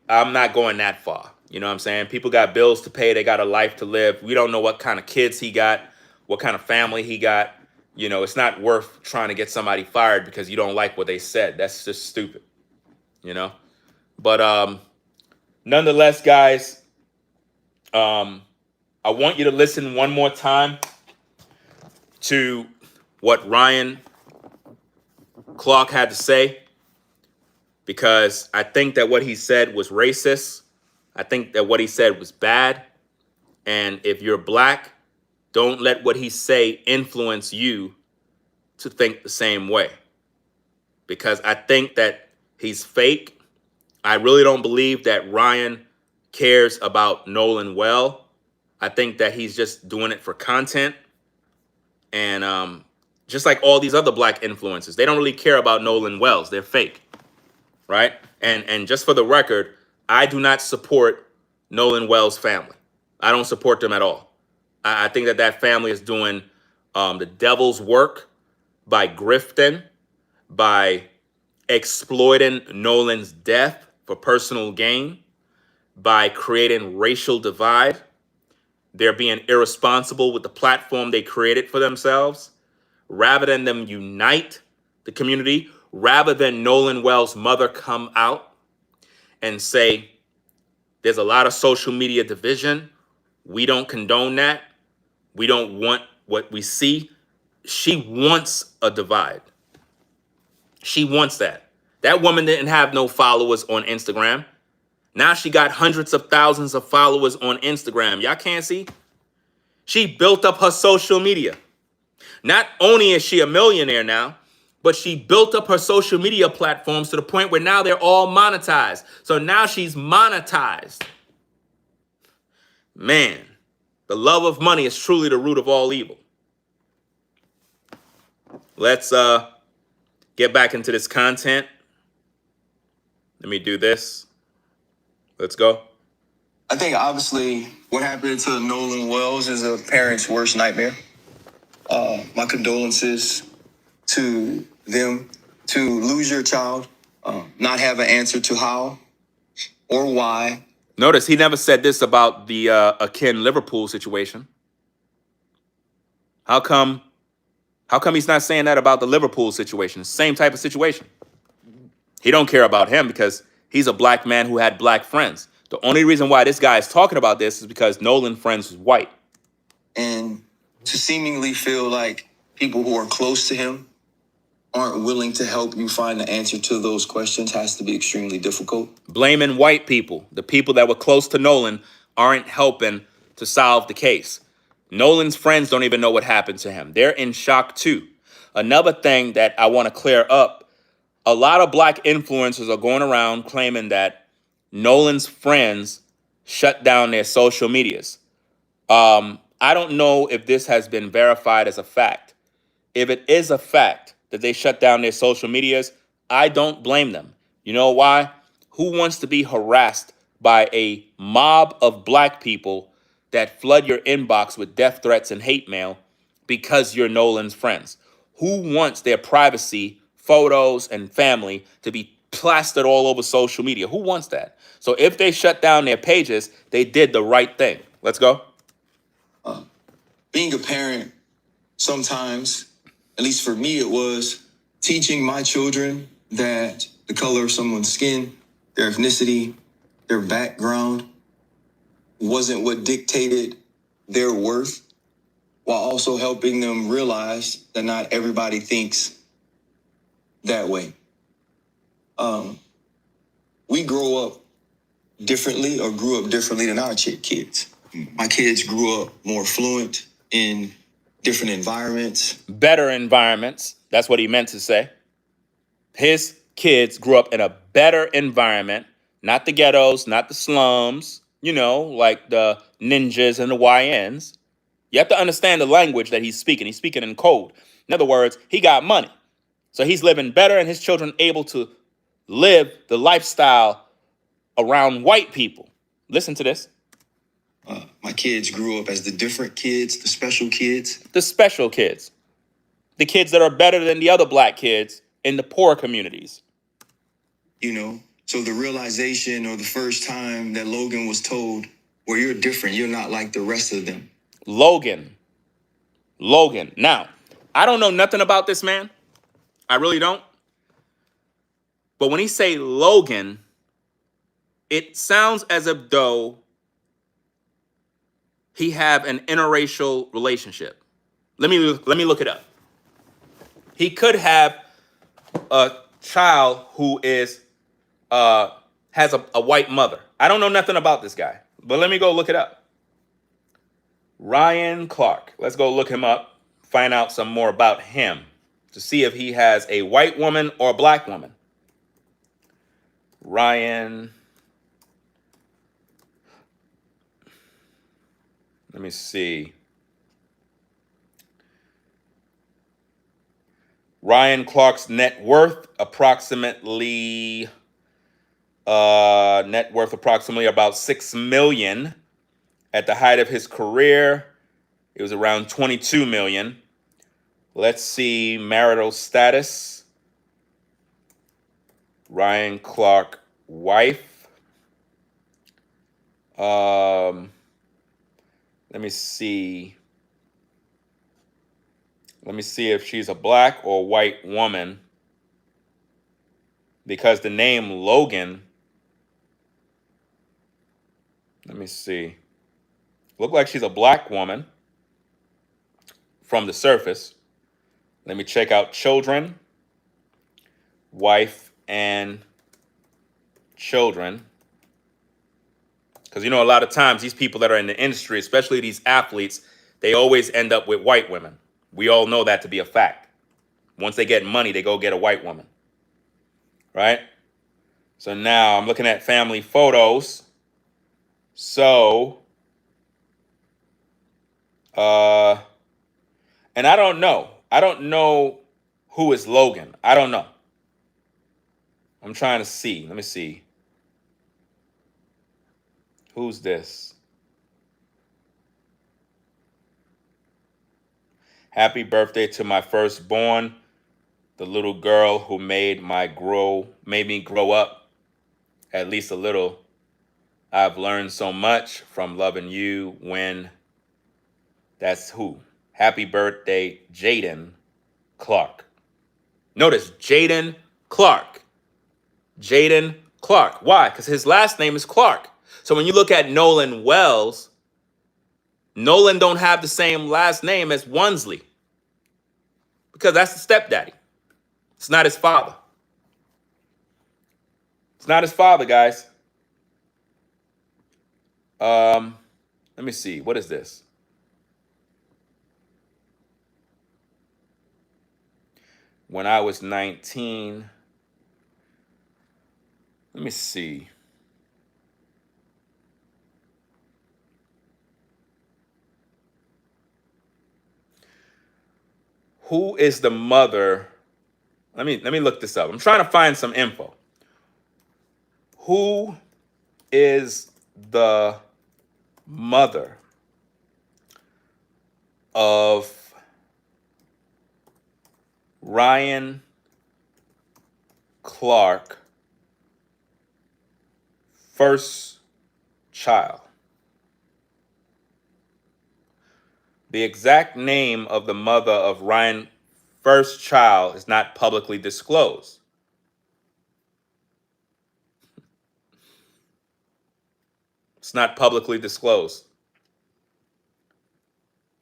A: I'm not going that far. You know what I'm saying? People got bills to pay. They got a life to live. We don't know what kind of kids he got, what kind of family he got. You know, it's not worth trying to get somebody fired because you don't like what they said. That's just stupid, you know? But nonetheless, guys, I want you to listen one more time to what Ryan Clark had to say, because I think that what he said was racist. I think that what he said was bad. And if you're black, don't let what he say influence you to think the same way, because I think that he's fake. I really don't believe that Ryan cares about Nolan well. I think that he's just doing it for content. And just like all these other black influencers, they don't really care about Nolan Wells. They're fake, right? And just for the record, I do not support Nolan Wells' family. I don't support them at all. I think that that family is doing the devil's work by grifting, by exploiting Nolan's death for personal gain, by creating racial divide. They're being irresponsible with the platform they created for themselves. Rather than them unite the community, rather than Nolan Wells' mother come out and say, there's a lot of social media division. We don't condone that. We don't want what we see. She wants a divide. She wants that. That woman didn't have no followers on Instagram. Now she got hundreds of thousands of followers on Instagram. Y'all can't see? She built up her social media. Not only is she a millionaire now, but she built up her social media platforms to the point where now they're all monetized. So now she's monetized. Man, the love of money is truly the root of all evil. Let's get back into this content. Let me do this. Let's go.
B: I think obviously what happened to Nolan Wells is a parent's worst nightmare. My condolences to them. To lose your child, not have an answer to how or why.
A: Notice he never said this about the Akin Liverpool situation. How come he's not saying that about the Liverpool situation? Same type of situation. He don't care about him because he's a black man who had black friends. The only reason why this guy is talking about this is because Nolan's friends was white.
B: And to seemingly feel like people who are close to him aren't willing to help you find the answer to those questions has to be extremely difficult.
A: Blaming white people, the people that were close to Nolan, aren't helping to solve the case. Nolan's friends don't even know what happened to him. They're in shock too. Another thing that I want to clear up, a lot of black influencers are going around claiming that Nolan's friends shut down their social medias. I don't know if this has been verified as a fact. If it is a fact that they shut down their social medias, I don't blame them. You know why? Who wants to be harassed by a mob of black people that flood your inbox with death threats and hate mail because you're Nolan's friends? Who wants their privacy, photos, and family to be plastered all over social media? Who wants that? So if they shut down their pages, they did the right thing. Let's go.
B: Being a parent, sometimes, at least for me, it was teaching my children that the color of someone's skin, their ethnicity, their background wasn't what dictated their worth, while also helping them realize that not everybody thinks that way. We grow up differently or grew up differently than our kids. My kids grew up more fluent in different environments.
A: Better environments. That's what he meant to say. His kids grew up in a better environment, not the ghettos, not the slums, like the ninjas and the YNs. You have to understand the language that he's speaking. He's speaking in code. In other words, he got money. So he's living better and his children able to live the lifestyle around white people. Listen to this.
B: My kids grew up as the different kids, the special kids.
A: The special kids. The kids that are better than the other black kids in the poor communities.
B: So the realization or the first time that Logan was told, well, you're different. You're not like the rest of them.
A: Logan. Now, I don't know nothing about this man. I really don't. But when he say Logan, it sounds as if though he have an interracial relationship. Let me look it up. He could have a child who is has a white mother. I don't know nothing about this guy, but let me go look it up. Ryan Clark. Let's go look him up, find out some more about him to see if he has a white woman or a black woman. Ryan. Let me see. Ryan Clark's net worth approximately about 6 million. At the height of his career, it was around 22 million. Let's see marital status. Ryan Clark, wife. Let me see. Let me see if she's a black or white woman. Because the name Logan, let me see. Look like she's a black woman from the surface. Let me check out children, wife, and children. Because, a lot of times these people that are in the industry, especially these athletes, they always end up with white women. We all know that to be a fact. Once they get money, they go get a white woman. Right? So now I'm looking at family photos. So, and I don't know. I don't know who is Logan. I don't know. I'm trying to see. Let me see. Who's this? Happy birthday to my firstborn, the little girl who made me grow up at least a little. I've learned so much from loving you when. That's who. Happy birthday, Jaden Clark. Notice Jaden Clark. Jaden Clark. Why? Because his last name is Clark. So when you look at Nolan Wells, Nolan don't have the same last name as Wansley. Because that's the stepdaddy. It's not his father. It's not his father, guys. Let me see. What is this? When I was 19. Let me see. Who is the mother? Let me look this up. I'm trying to find some info. Who is the mother of Ryan Clark, first child? The exact name of the mother of Ryan's first child is not publicly disclosed. It's not publicly disclosed.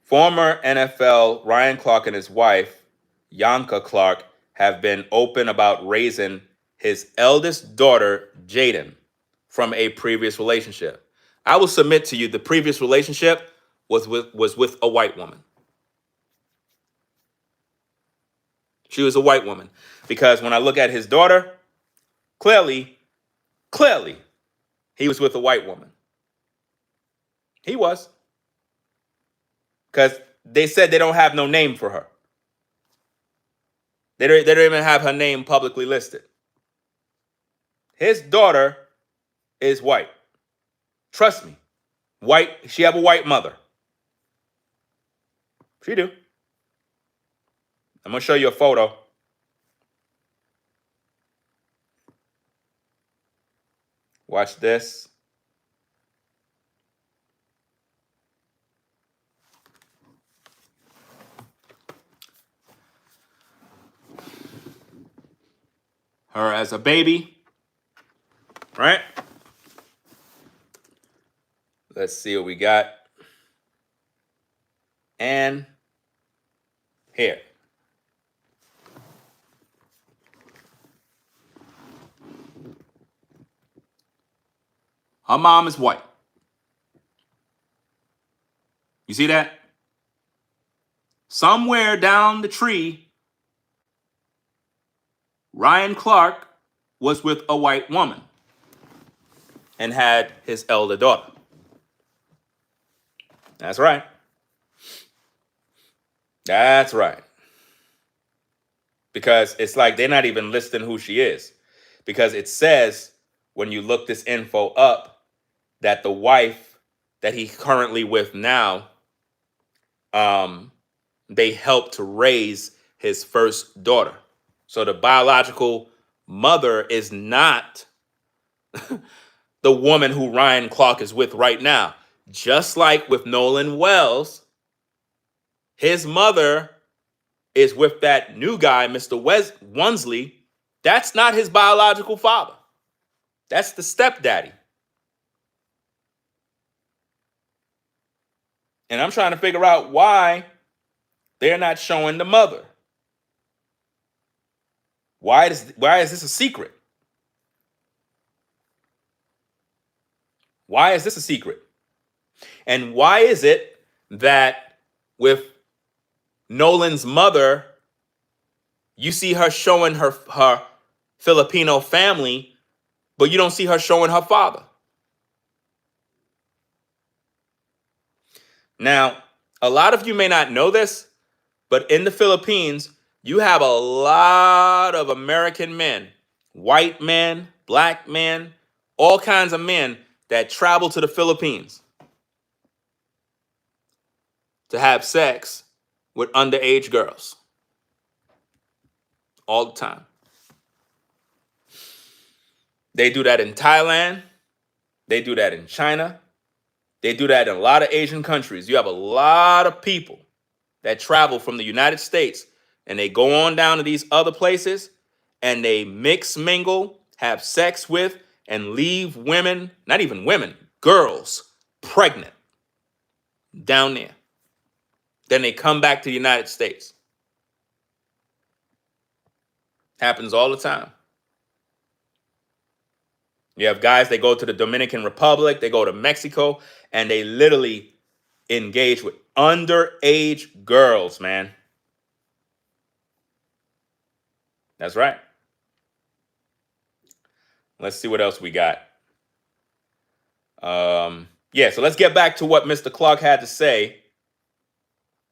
A: Former NFL Ryan Clark and his wife, Yanka Clark, have been open about raising his eldest daughter, Jaden, from a previous relationship. I will submit to you the previous relationship was with a white woman. She was a white woman. Because when I look at his daughter, clearly, he was with a white woman. He was. Because they said they don't have no name for her. They don't even have her name publicly listed. His daughter is white. Trust me. White. She have a white mother. She do. I'm going to show you a photo. Watch this. Her as a baby. Right? Let's see what we got. And here. Her mom is white. You see that? Somewhere down the tree, Ryan Clark was with a white woman and had his elder daughter. That's right. That's right. Because it's like they're not even listing who she is. Because it says, when you look this info up, that the wife that he's currently with now, they helped to raise his first daughter. So the biological mother is not the woman who Ryan Clark is with right now. Just like with Nolan Wells, his mother is with that new guy, Mr. Wonsley. That's not his biological father. That's the stepdaddy. And I'm trying to figure out why they're not showing the mother. Why is this a secret? Why is this a secret? And why is it that with Nolan's mother, you see her showing her Filipino family, but you don't see her showing her father? Now, a lot of you may not know this, but in the Philippines, you have a lot of American men, white men, black men, all kinds of men that travel to the Philippines to have sex with underage girls all the time. They do that in Thailand. They do that in China. They do that in a lot of Asian countries. You have a lot of people that travel from the United States and they go on down to these other places and they mix, mingle, have sex with, and leave women, not even women, girls, pregnant down there. Then they come back to the United States. Happens all the time. You have guys, they go to the Dominican Republic, they go to Mexico, and they literally engage with underage girls, man. That's right. Let's see what else we got. Yeah, so let's get back to what Mr. Clark had to say.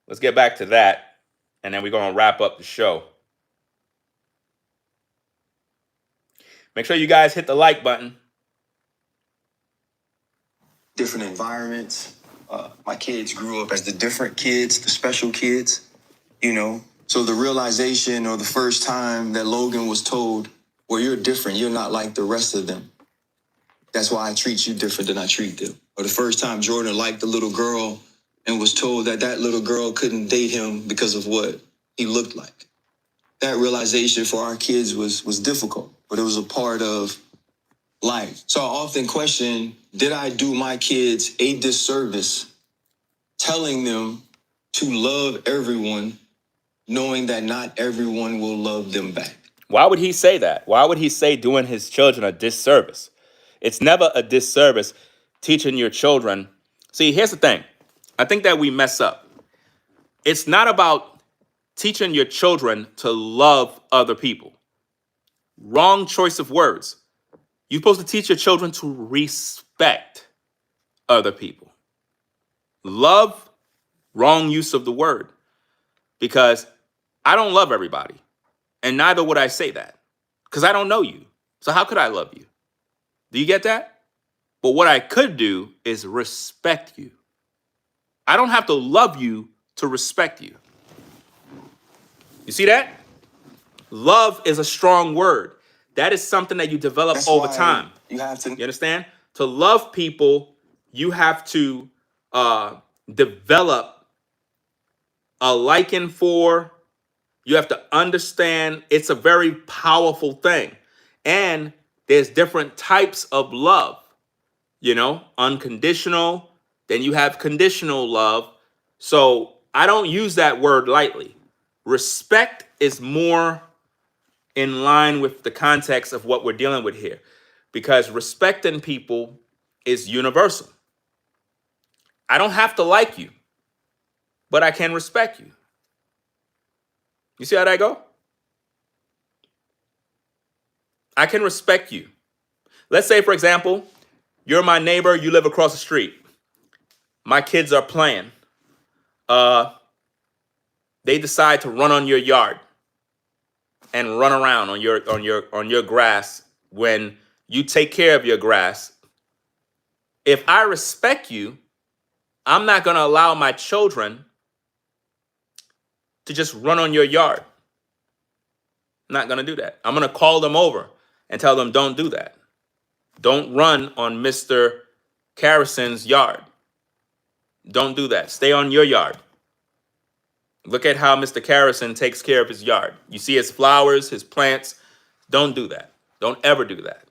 A: Let's get back to that, and then we're going to wrap up the show. Make sure you guys hit the like button.
B: Different environments. My kids grew up as the different kids, the special kids, you know. So the realization or the first time that Logan was told, well, you're different. You're not like the rest of them. That's why I treat you different than I treat them. Or the first time Jordan liked the little girl and was told that that little girl couldn't date him because of what he looked like. That realization for our kids was difficult, but it was a part of life. So I often question did I do my kids a disservice telling them to love everyone, knowing that not everyone will love them back?
A: Why would he say that? Why would he say doing his children a disservice? It's never a disservice teaching your children. See, here's the thing. I think that we mess up. It's not about teaching your children to love other people. Wrong choice of words. You're supposed to teach your children to respect other people. Love, wrong use of the word. Because I don't love everybody. And neither would I say that. Because I don't know you. So how could I love you? Do you get that? But what I could do is respect you. I don't have to love you to respect you. You see that? Love is a strong word. That is something that you develop over time.
B: You have to.
A: You understand? To love people, you have to develop a liking for. You have to understand it's a very powerful thing. And there's different types of love. You know, unconditional. Then you have conditional love. So I don't use that word lightly. Respect is more in line with the context of what we're dealing with here, because respecting people is universal. I don't have to like you, but I can respect you. You see how that go? I can respect you. Let's say, for example, you're my neighbor, you live across the street. My kids are playing. They decide to run on your yard and run around on your grass when you take care of your grass. If I respect you, I'm not going to allow my children to just run on your yard. I'm not going to do that. I'm going to call them over and tell them, don't do that. Don't run on Mr. Carrison's yard. Don't do that. Stay on your yard. Look at how Mr. Carrison takes care of his yard. You see his flowers, his plants. Don't do that. Don't ever do that.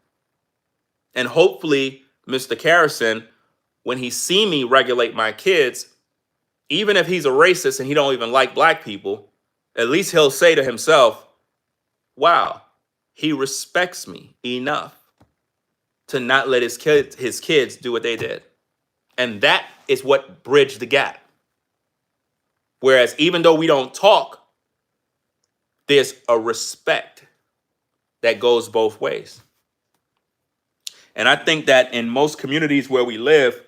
A: And hopefully, Mr. Carrison, when he see me regulate my kids, even if he's a racist and he don't even like black people, at least he'll say to himself, wow, he respects me enough to not let his kids do what they did. And that is what bridged the gap. Whereas even though we don't talk, there's a respect that goes both ways. And I think that in most communities where we live,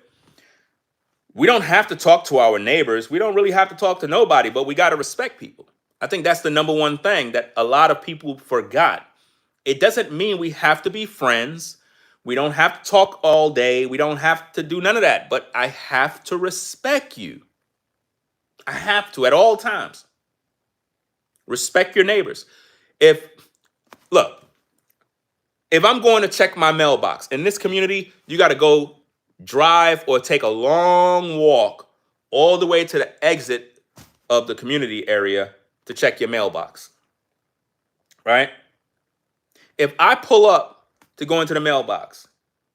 A: we don't have to talk to our neighbors. We don't really have to talk to nobody, but we got to respect people. I think that's the number one thing that a lot of people forgot. It doesn't mean we have to be friends. We don't have to talk all day. We don't have to do none of that. But I have to respect you. I have to at all times. Respect your neighbors. If I'm going to check my mailbox in this community, you got to go drive or take a long walk all the way to the exit of the community area to check your mailbox. Right? If I pull up to go into the mailbox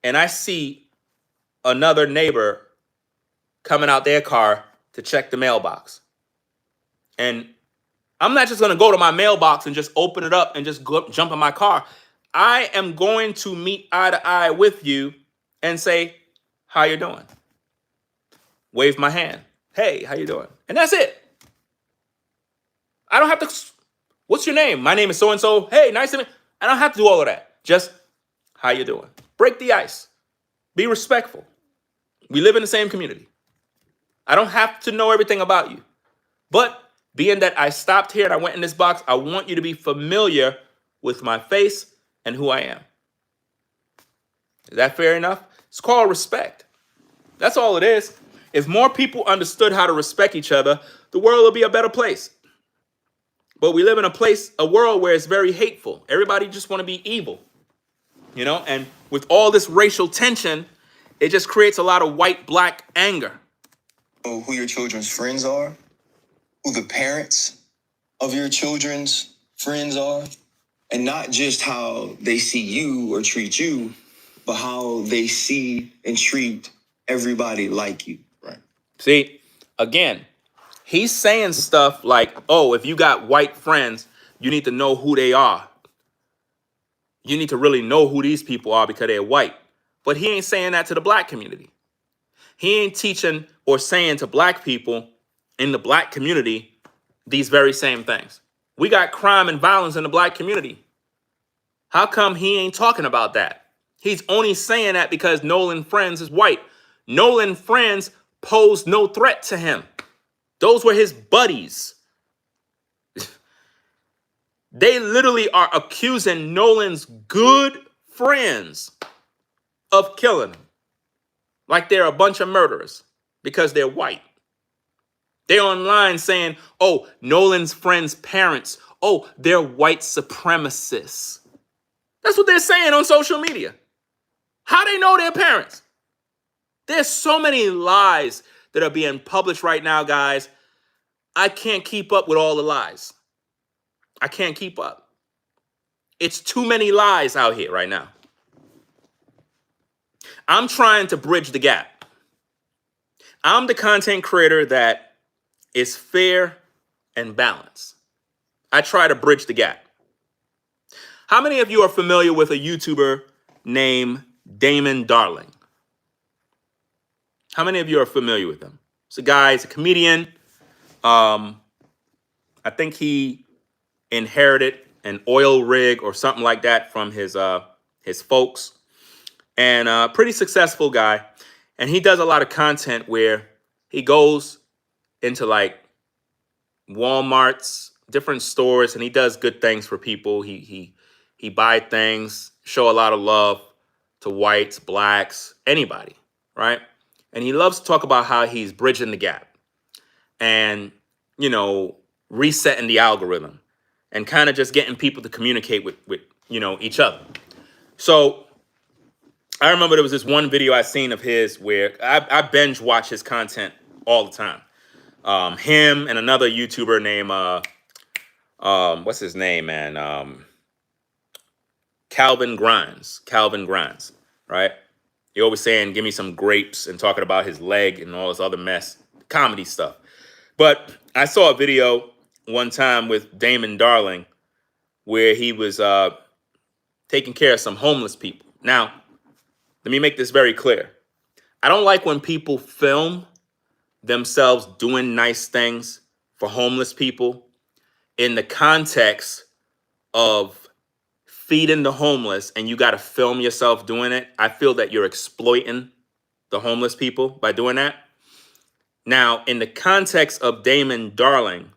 A: and I see another neighbor coming out their car to check the mailbox, and I'm not just going to go to my mailbox and just open it up and just jump in my car. I am going to meet eye to eye with you and say, how you doing? Wave my hand. Hey, how you doing? And that's it. I don't have to, what's your name? My name is so-and-so. Hey, nice to meet you. I don't have to do all of that. Just, how you doing? Break the ice. Be respectful. We live in the same community. I don't have to know everything about you. But being that I stopped here and I went in this box, I want you to be familiar with my face and who I am. Is that fair enough? It's called respect. That's all it is. If more people understood how to respect each other, the world would be a better place. But we live in a world where it's very hateful. Everybody just want to be evil, you know? And with all this racial tension, it just creates a lot of white-black anger.
B: Know who your children's friends are, who the parents of your children's friends are, and not just how they see you or treat you, but how they see and treat everybody like you.
G: Right.
A: See, again, he's saying stuff like, oh, if you got white friends, you need to know who they are. You need to really know who these people are because they're white. But he ain't saying that to the black community. He ain't teaching or saying to black people in the black community these very same things. We got crime and violence in the black community. How come he ain't talking about that? He's only saying that because Nolan Friends is white. Nolan Friends posed no threat to him. Those were his buddies. They literally are accusing Nolan's good friends of killing him. Like they're a bunch of murderers because they're white. They're online saying, oh, Nolan's friends' parents, oh, they're white supremacists. That's what they're saying on social media. How they know their parents? There's so many lies that are being published right now, guys. I can't keep up with all the lies. I can't keep up. It's too many lies out here right now. I'm trying to bridge the gap. I'm the content creator that is fair and balanced. I try to bridge the gap. How many of you are familiar with a YouTuber named Damon Darling? How many of you are familiar with him? It's a guy, he's a comedian. I think he inherited an oil rig or something like that from his folks. And pretty successful guy. And he does a lot of content where he goes into like Walmart's, different stores, and he does good things for people. He buy things, show a lot of love to whites, blacks, anybody, right? And he loves to talk about how he's bridging the gap and, you know, resetting the algorithm and kind of just getting people to communicate with each other. So I remember there was this one video I seen of his where I binge watch his content all the time. Him and another YouTuber named what's his name, man? Calvin Grimes, right? He always saying, give me some grapes and talking about his leg and all this other mess, comedy stuff. But I saw a video one time with Damon Darling where he was taking care of some homeless people. Now, let me make this very clear. I don't like when people film themselves doing nice things for homeless people in the context of feeding the homeless and you got to film yourself doing it. I feel that you're exploiting the homeless people by doing that. Now, in the context of Damon Darling,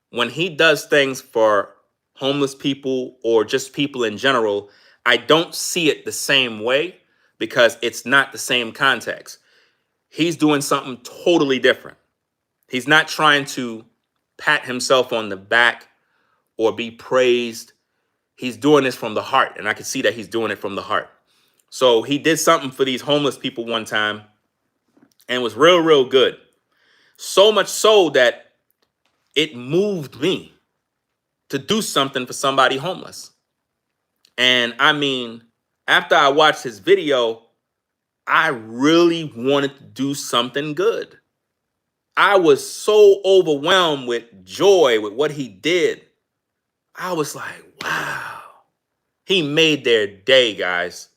A: when he does things for homeless people or just people in general, I don't see it the same way because it's not the same context. He's doing something totally different. He's not trying to pat himself on the back or be praised. He's doing this from the heart, and I can see that he's doing it from the heart. So he did something for these homeless people one time and it was real, real good. So much so that it moved me to do something for somebody homeless. And I mean, after I watched his video, I really wanted to do something good. I was so overwhelmed with joy with what he did. I was like, wow. He made their day, guys.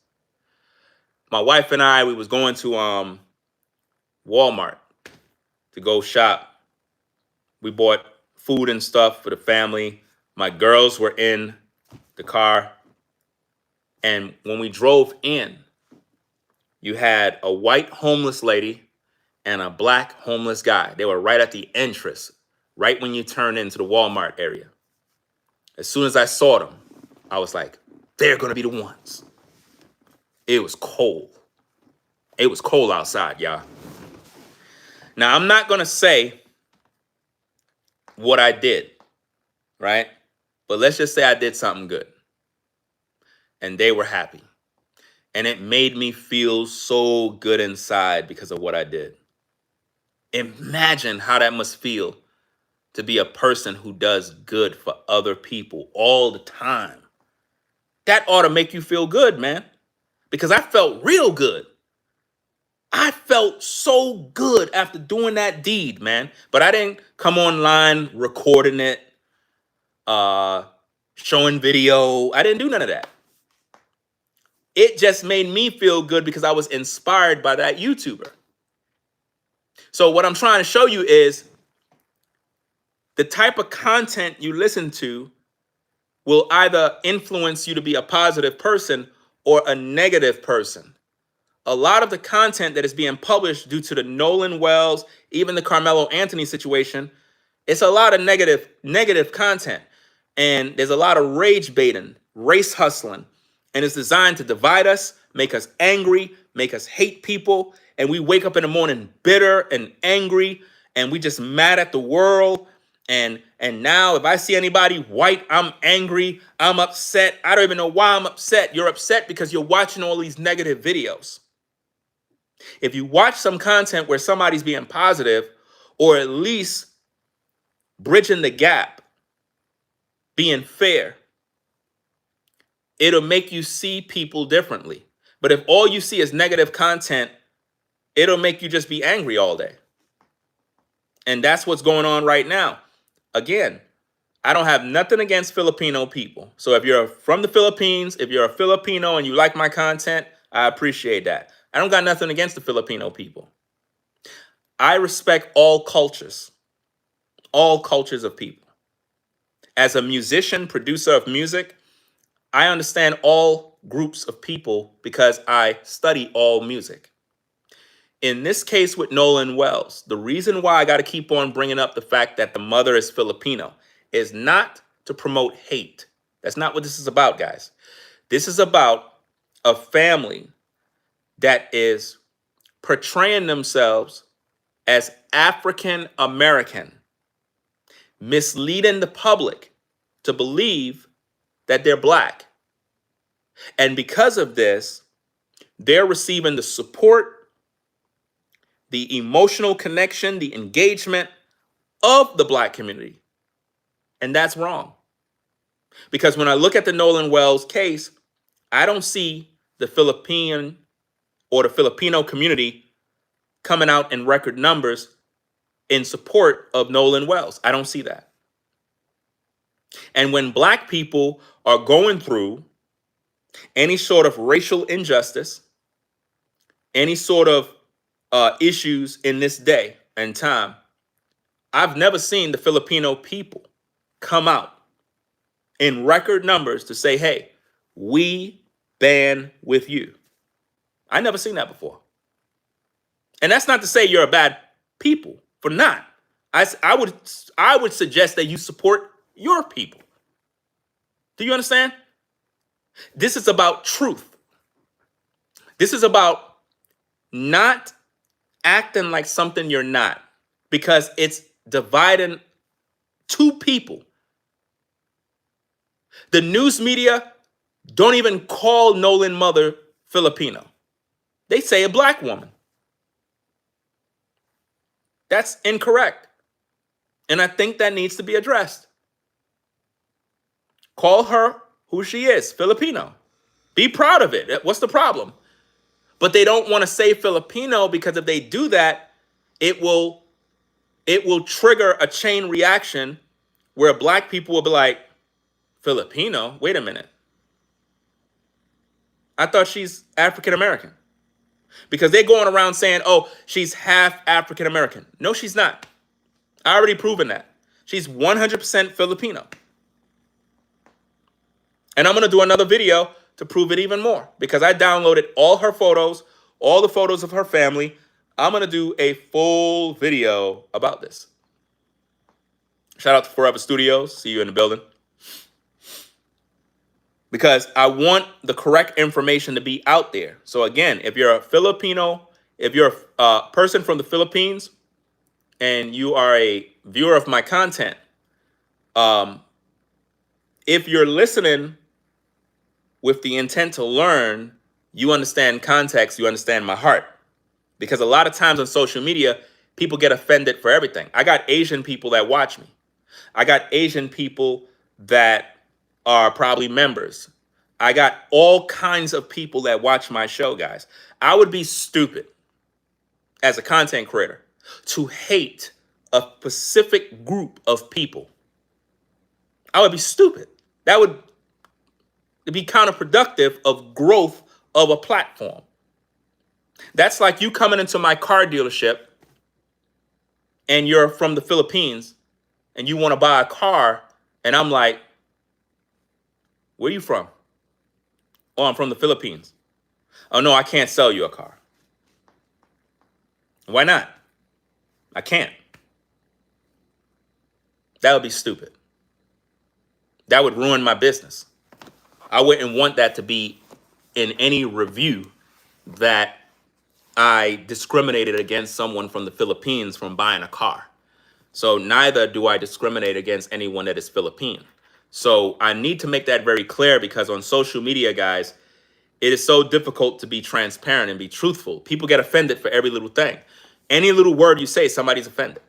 A: My wife and I, we was going to Walmart to go shop. We bought food and stuff for the family. My girls were in the car. And when we drove in, you had a white homeless lady and a black homeless guy. They were right at the entrance, right when you turn into the Walmart area. As soon as I saw them, I was like, they're going to be the ones. It was cold. It was cold outside, y'all. Now, I'm not going to say what I did, right? But let's just say I did something good. And they were happy. And it made me feel so good inside because of what I did. Imagine how that must feel to be a person who does good for other people all the time. That ought to make you feel good, man. because I felt real good. I felt so good after doing that deed, man. But I didn't come online recording it, showing video. I didn't do none of that. It just made me feel good because I was inspired by that YouTuber. So what I'm trying to show you is the type of content you listen to will either influence you to be a positive person or a negative person. A lot of the content that is being published due to the Nolan Wells, even the Carmelo Anthony situation, it's a lot of negative content. And there's a lot of rage baiting, race hustling, and it's designed to divide us, make us angry, make us hate people, and we wake up in the morning bitter and angry, and we just mad at the world. And now if I see anybody white, I'm angry, I'm upset. I don't even know why I'm upset. You're upset because you're watching all these negative videos. If you watch some content where somebody's being positive, or at least bridging the gap, being fair, it'll make you see people differently. But if all you see is negative content, it'll make you just be angry all day. And that's what's going on right now. Again, I don't have nothing against Filipino people. So if you're from the Philippines, if you're a Filipino and you like my content, I appreciate that. I don't got nothing against the Filipino people. I respect all cultures of people. As a musician, producer of music, I understand all groups of people because I study all music. In this case with Nolan Wells, the reason why I got to keep on bringing up the fact that the mother is Filipino is not to promote hate. That's not what this is about, guys. This is about a family that is portraying themselves as African American, misleading the public to believe that they're black. And because of this, they're receiving the support, the emotional connection, the engagement of the black community. And that's wrong. Because when I look at the Nolan Wells case, I don't see the Philippine or the Filipino community coming out in record numbers in support of Nolan Wells. I don't see that. And when black people are going through any sort of racial injustice, any sort of issues in this day and time, I've never seen the Filipino people come out in record numbers to say, hey, we band with you. I never seen that before. And that's not to say you're a bad people for not. I would suggest that you support your people. Do you understand? This is about truth. This is about not acting like something you're not, because it's dividing two people. The news media don't even call Nolan mother Filipino. They say a black woman. That's incorrect. And I think that needs to be addressed. Call her who she is, Filipino. Be proud of it. What's the problem? But they don't want to say Filipino because if they do that, it will trigger a chain reaction where black people will be like, Filipino? Wait a minute. I thought she's African American. Because they're going around saying, oh, she's half African American. No, she's not. I already proven that. She's 100% Filipino. And I'm going to do another video to prove it even more, because I downloaded all her photos, all the photos of her family. I'm going to do a full video about this. Shout out to Forever Studios. See you in the building. Because I want the correct information to be out there. So again, if you're a Filipino, if you're a person from the Philippines and you are a viewer of my content, if you're listening with the intent to learn, you understand context, you understand my heart. Because a lot of times on social media, people get offended for everything. I got Asian people that watch me. I got Asian people that are probably members. I got all kinds of people that watch my show, guys. I would be stupid as a content creator to hate a specific group of people. I would be stupid. That would be counterproductive of growth of a platform. That's like you coming into my car dealership and you're from the Philippines and you want to buy a car, and I'm like, where are you from? Oh, I'm from the Philippines. Oh, no, I can't sell you a car. Why not? I can't. That would be stupid. That would ruin my business. I wouldn't want that to be in any review that I discriminated against someone from the Philippines from buying a car. So neither do I discriminate against anyone that is Philippine. So I need to make that very clear, because on social media, guys, it is so difficult to be transparent and be truthful. People get offended for every little thing. Any little word you say, somebody's offended.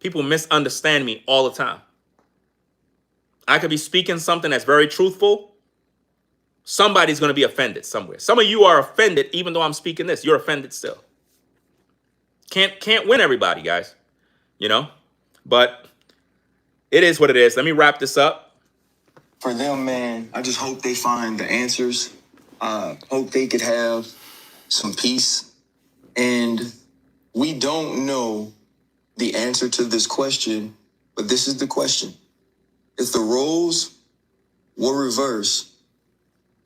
A: People misunderstand me all the time. I could be speaking something that's very truthful. Somebody's going to be offended somewhere. Some of you are offended even though I'm speaking this. You're offended still. Can't win everybody, guys. You know? But it is what it is. Let me wrap this up.
B: For them, man, I just hope they find the answers. Hope they could have some peace. And we don't know the answer to this question, but this is the question. If the roles were reversed,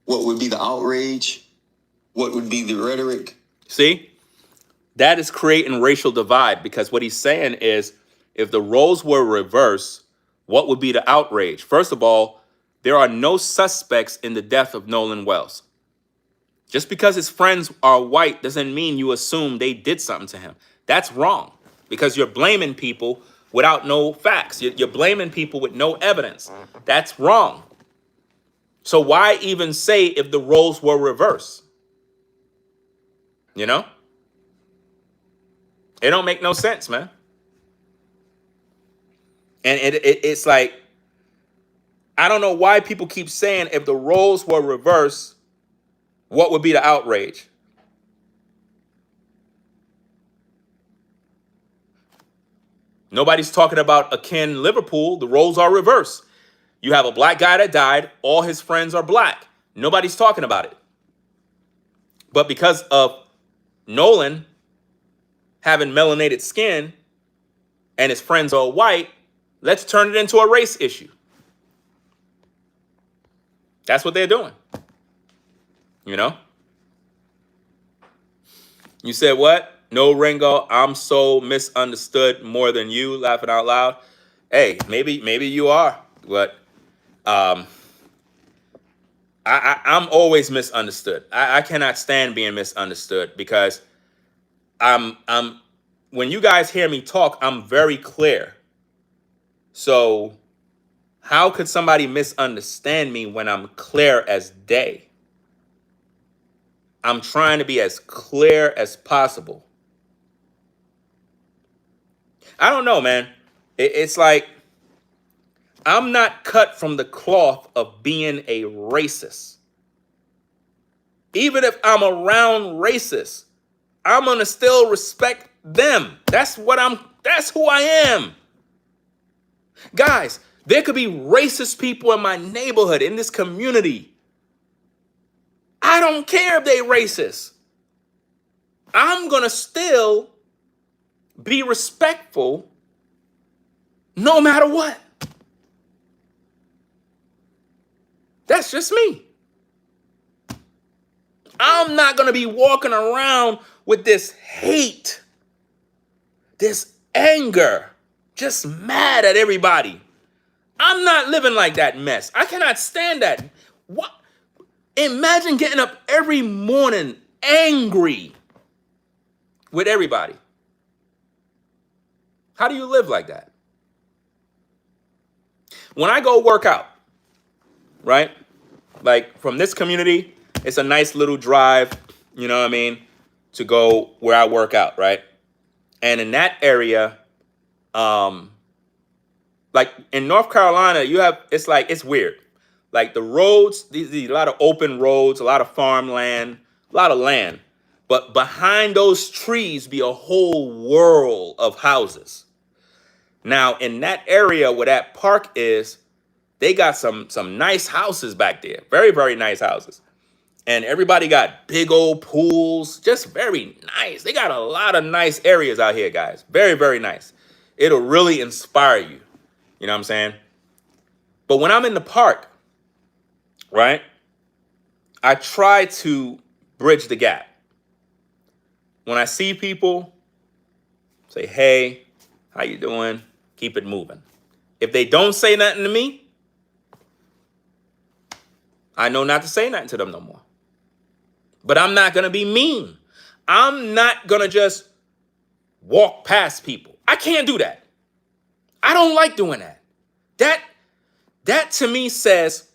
B: what would be the outrage? What would be the rhetoric?
A: See? That is creating racial divide, because what he's saying is, if the roles were reversed, what would be the outrage? First of all, there are no suspects in the death of Nolan Wells. Just because his friends are white doesn't mean you assume they did something to him. That's wrong, because you're blaming people without no facts. You're blaming people with no evidence. That's wrong. So why even say if the roles were reversed? You know? It don't make no sense, man. And it's like, I don't know why people keep saying if the roles were reversed, what would be the outrage? Nobody's talking about Akin Liverpool. The roles are reversed. You have a black guy that died. All his friends are black. Nobody's talking about it. But because of Nolan having melanated skin and his friends are white, let's turn it into a race issue. That's what they're doing. You know? You said what? No, Ringo, I'm so misunderstood more than you, laughing out loud. Hey, maybe you are, but I'm always misunderstood. I cannot stand being misunderstood, because I'm when you guys hear me talk, I'm very clear. So how could somebody misunderstand me when I'm clear as day? I'm trying to be as clear as possible. I don't know, man. It's like, I'm not cut from the cloth of being a racist. Even if I'm around racists, I'm gonna still respect them. That's who I am. Guys, there could be racist people in my neighborhood, in this community. I don't care if they racist. I'm gonna still be respectful no matter what. That's just me. I'm not going to be walking around with this hate, this anger, just mad at everybody. I'm not living like that mess. I cannot stand that. What? Imagine getting up every morning angry with everybody. How do you live like that? When I go work out, right? Like from this community, it's a nice little drive, you know what I mean, to go where I work out, right? And in that area, like in North Carolina, it's weird. Like the roads, these a lot of open roads, a lot of farmland, a lot of land. But behind those trees be a whole world of houses. Now, in that area where that park is, they got some nice houses back there. Very, very nice houses. And everybody got big old pools, just very nice. They got a lot of nice areas out here, guys. Very, very nice. It'll really inspire you. You know what I'm saying? But when I'm in the park, right, I try to bridge the gap. When I see people, say, hey, how you doing? Keep it moving. If they don't say nothing to me, I know not to say nothing to them no more. But I'm not going to be mean. I'm not going to just walk past people. I can't do that. I don't like doing that. That to me says,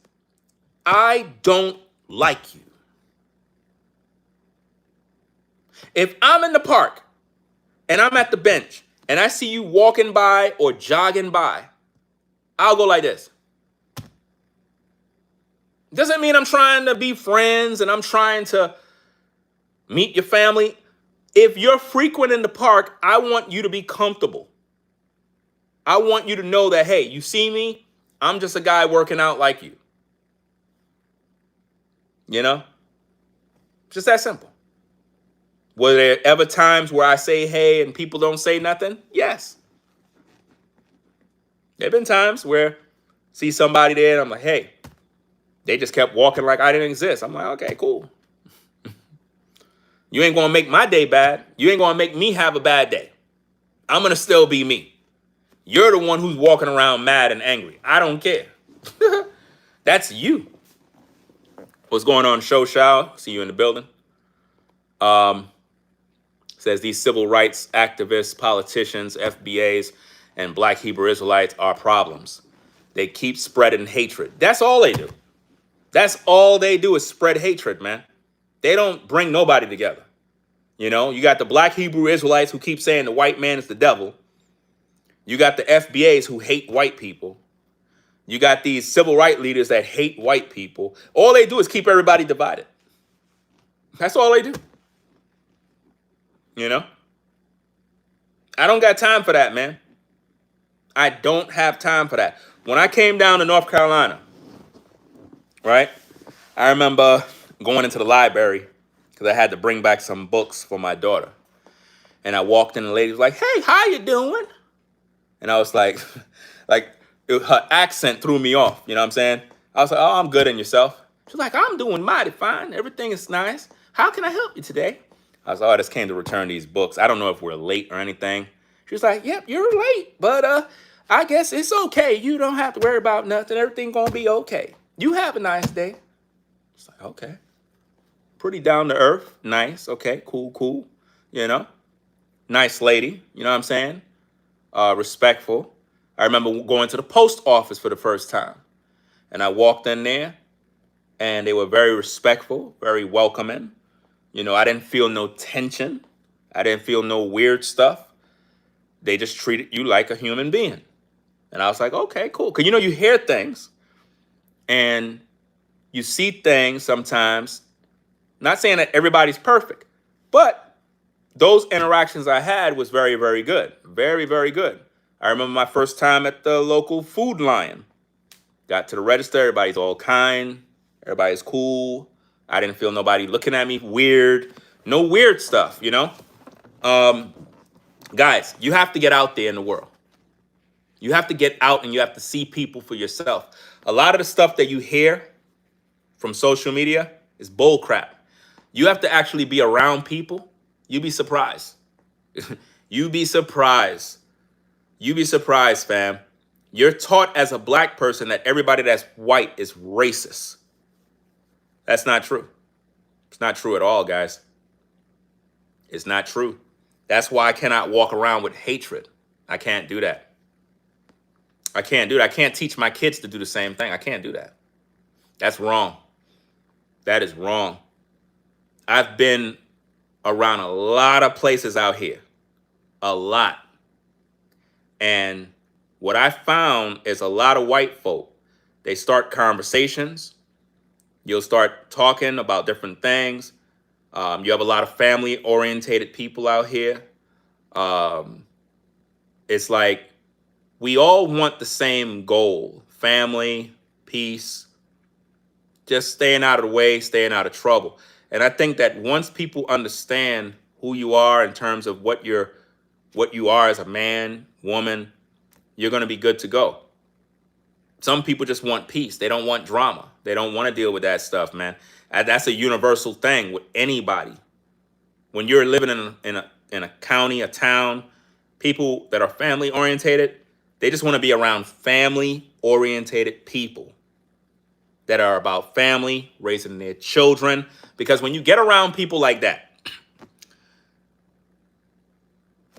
A: I don't like you. If I'm in the park and I'm at the bench and I see you walking by or jogging by, I'll go like this. Doesn't mean I'm trying to be friends and I'm trying to meet your family. If you're frequent in the park, I want you to be comfortable. I want you to know that, hey, you see me, I'm just a guy working out like you. You know? Just that simple. Were there ever times where I say hey and people don't say nothing? Yes. There have been times where I see somebody there and I'm like, hey, they just kept walking like I didn't exist. I'm like, okay, cool. You ain't going to make my day bad. You ain't going to make me have a bad day. I'm going to still be me. You're the one who's walking around mad and angry. I don't care. That's you. What's going on, Show Shao? See you in the building. Says these civil rights activists, politicians, FBAs, and Black Hebrew Israelites are problems. They keep spreading hatred. That's all they do. That's all they do is spread hatred, man. They don't bring nobody together. You know, you got the Black Hebrew Israelites who keep saying the white man is the devil. You got the FBAs who hate white people. You got these civil rights leaders that hate white people. All they do is keep everybody divided. That's all they do. You know? I don't got time for that, man. I don't have time for that. When I came down to North Carolina, right? I remember going into the library because I had to bring back some books for my daughter. And I walked in, and the lady was like, hey, how you doing? And I was like, her accent threw me off. You know what I'm saying? I was like, oh, I'm good, and yourself? She's like, I'm doing mighty fine. Everything is nice. How can I help you today? I was like, oh, I just came to return these books. I don't know if we're late or anything. She was like, yep, you're late, but I guess it's okay. You don't have to worry about nothing. Everything gonna be okay. You have a nice day. It's like, okay. Pretty down to earth. Nice. Okay, cool. You know? Nice lady. You know what I'm saying? Respectful. I remember going to the post office for the first time. And I walked in there, and they were very respectful, very welcoming. You know, I didn't feel no tension. I didn't feel no weird stuff. They just treated you like a human being. And I was like, okay, cool. Because, you know, you hear things and you see things sometimes. Not saying that everybody's perfect, but those interactions I had was very, very good. Very, very good. I remember my first time at the local Food Lion. Got to the register. Everybody's all kind. Everybody's cool. I didn't feel nobody looking at me weird. No weird stuff, you know? Guys, you have to get out there in the world. You have to get out and you have to see people for yourself. A lot of the stuff that you hear from social media is bull crap. You have to actually be around people. You'd be surprised. You'd be surprised. You'd be surprised, fam. You're taught as a black person that everybody that's white is racist. That's not true. It's not true at all, guys. It's not true. That's why I cannot walk around with hatred. I can't do that. I can't do that. I can't teach my kids to do the same thing. I can't do that. That's wrong. That is wrong. I've been around a lot of places out here. A lot. And what I found is a lot of white folk They start conversations. You'll start talking about different things. You have a lot of family orientated people out here. It's like we all want the same goal: family, peace, just staying out of the way, staying out of trouble. And I think that once people understand who you are in terms of what you are as a man, woman, you're going to be good to go. Some people just want peace. They don't want drama. They don't want to deal with that stuff, man. And that's a universal thing with anybody. When you're living in a county, a town, people that are family orientated, they just want to be around family orientated people that are about family, raising their children. Because when you get around people like that,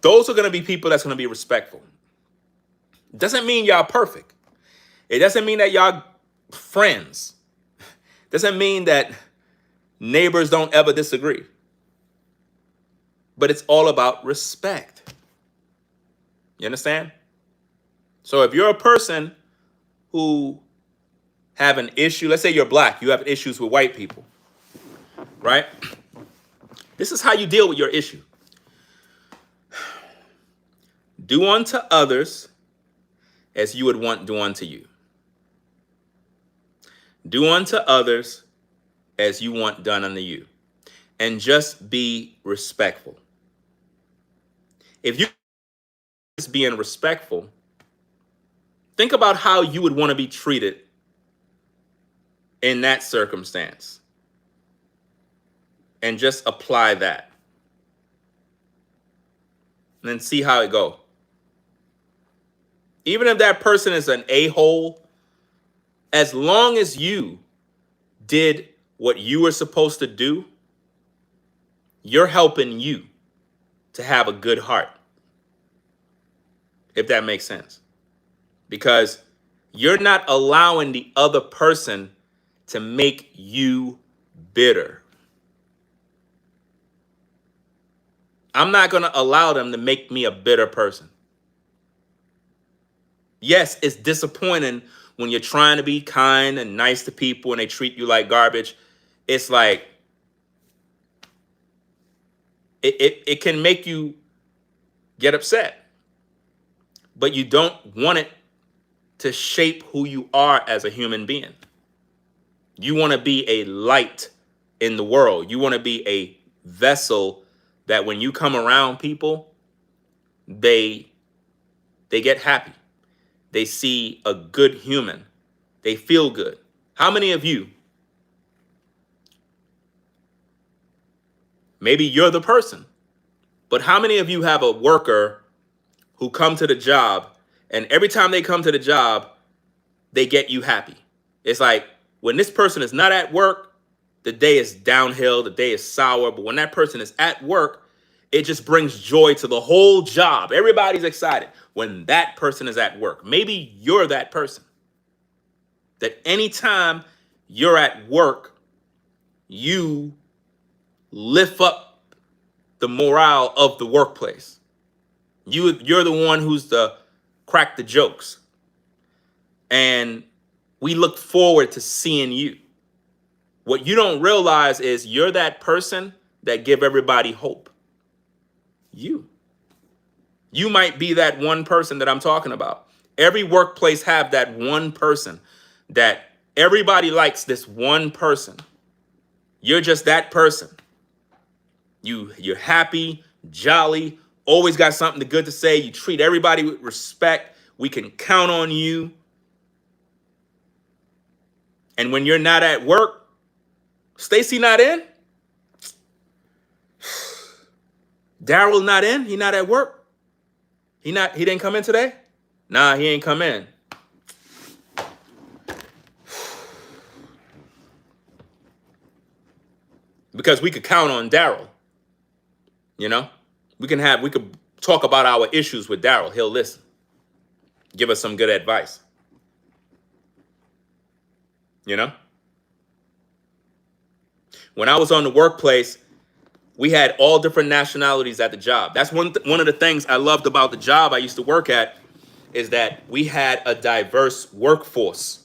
A: those are going to be people that's going to be respectful. Doesn't mean y'all perfect. It doesn't mean that y'all friends. Doesn't mean that neighbors don't ever disagree. But it's all about respect. You understand? So if you're a person who have an issue, let's say you're black, you have issues with white people, right? This is how you deal with your issue. Do unto others as you would want done unto you. Do unto others as you want done unto you. And just be respectful. If you just being respectful, think about how you would want to be treated in that circumstance. And just apply that. And then see how it goes. Even if that person is an a-hole, as long as you did what you were supposed to do, you're helping you to have a good heart. If that makes sense. Because you're not allowing the other person to make you bitter. I'm not going to allow them to make me a bitter person. Yes, it's disappointing when you're trying to be kind and nice to people and they treat you like garbage. It's like, it can make you get upset. But you don't want it to shape who you are as a human being. You want to be a light in the world. You want to be a vessel that when you come around people, they get happy. They see a good human. They feel good. How many of you, maybe you're the person, but how many of you have a worker who come to the job and every time they come to the job, they get you happy? It's like when this person is not at work, the day is downhill, the day is sour. But when that person is at work, it just brings joy to the whole job. Everybody's excited when that person is at work. Maybe you're that person. That anytime you're at work, you lift up the morale of the workplace. You're the one who's the crack the jokes. And we look forward to seeing you. What you don't realize is you're that person that give everybody hope. You might be that one person that I'm talking about. Every workplace have that one person that everybody likes, this one person. You're just that person. You're happy, jolly, always got something good to say. You treat everybody with respect. We can count on you. And when you're not at work, Stacy not in? Daryl not in? He not at work? He didn't come in today? Nah, he ain't come in. Because we could count on Daryl. You know? We could talk about our issues with Daryl. He'll listen. Give us some good advice. You know? When I was on the workplace, we had all different nationalities at the job. That's one of the things I loved about the job I used to work at, is that we had a diverse workforce.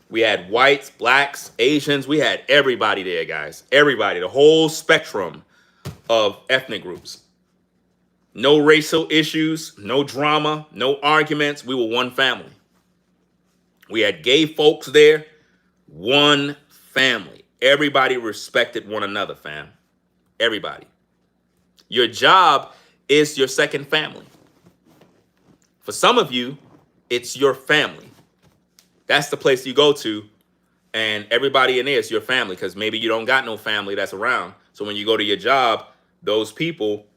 A: We had whites, blacks, Asians. We had everybody there, guys. Everybody, the whole spectrum of ethnic groups. No racial issues, no drama, no arguments. We were one family. We had gay folks there, one family. Everybody respected one another, fam. Everybody. Your job is your second family. For some of you, it's your family. That's the place you go to, and everybody in there is your family, because maybe you don't got no family that's around. So when you go to your job, those people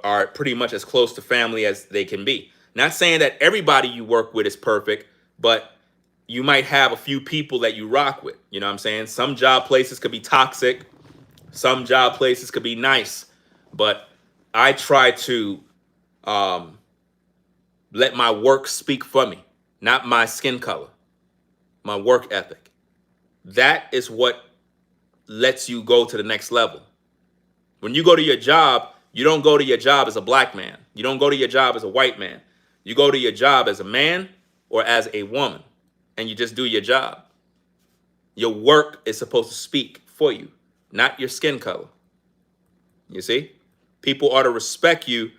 A: are pretty much as close to family as they can be. Not saying that everybody you work with is perfect, but you might have a few people that you rock with. You know what I'm saying? Some job places could be toxic. Some job places could be nice. But I try to let my work speak for me, not my skin color, my work ethic. That is what lets you go to the next level. When you go to your job, you don't go to your job as a black man. You don't go to your job as a white man. You go to your job as a man or as a woman, and you just do your job. Your work is supposed to speak for you, not your skin color. You see? People ought to respect you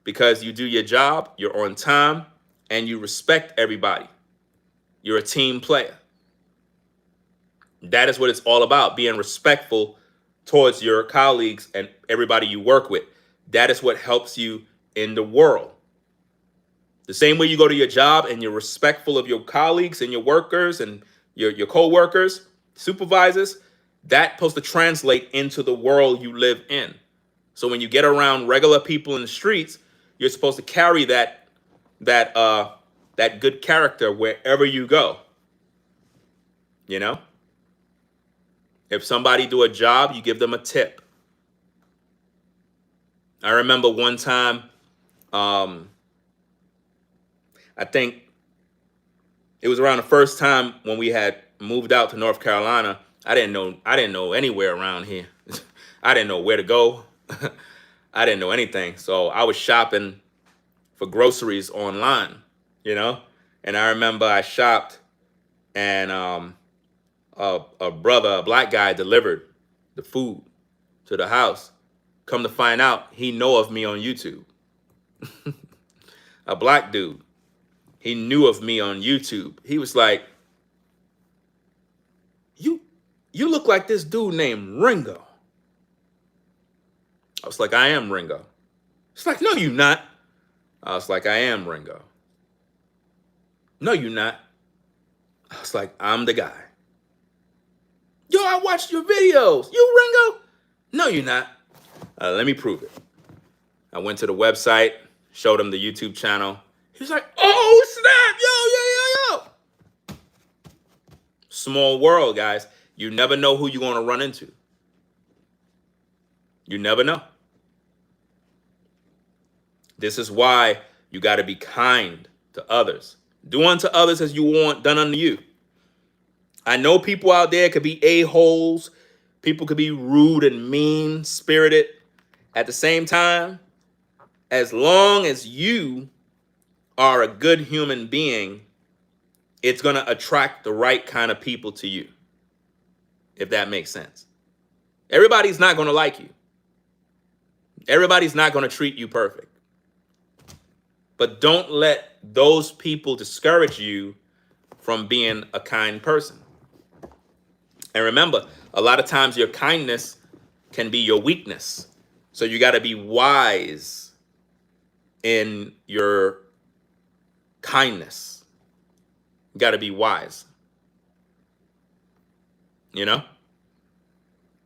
A: because you do your job, you're on time, and you respect everybody. You're a team player. That is what it's all about, being respectful towards your colleagues and everybody you work with. That is what helps you in the world. The same way you go to your job and you're respectful of your colleagues and your workers and your co-workers, supervisors, that's supposed to translate into the world you live in. So when you get around regular people in the streets, you're supposed to carry that good character wherever you go. You know? If somebody do a job, you give them a tip. I remember one time, I think it was around the first time when we had moved out to North Carolina. I didn't know anywhere around here. I didn't know where to go. I didn't know anything. So I was shopping for groceries online, you know? And I remember I shopped, and a brother, a black guy, delivered the food to the house. Come to find out, he know of me on YouTube. A black dude. He knew of me on YouTube. He was like, you look like this dude named Ringo. I was like, I am Ringo. It's like, no, you not. I was like, I am Ringo. No, you not. I was like, I'm the guy. Yo, I watched your videos. You Ringo? No, you're not. Let me prove it. I went to the website, showed him the YouTube channel. He was like, oh, snap. Yo. Small world, guys. You never know who you're going to run into. You never know. This is why you got to be kind to others. Do unto others as you want done unto you. I know people out there could be a-holes. People could be rude and mean-spirited. At the same time, as long as you are a good human being, it's going to attract the right kind of people to you, if that makes sense. Everybody's not going to like you. Everybody's not going to treat you perfect. But don't let those people discourage you from being a kind person. And remember, a lot of times your kindness can be your weakness. So you got to be wise in your kindness. You got to be wise. You know?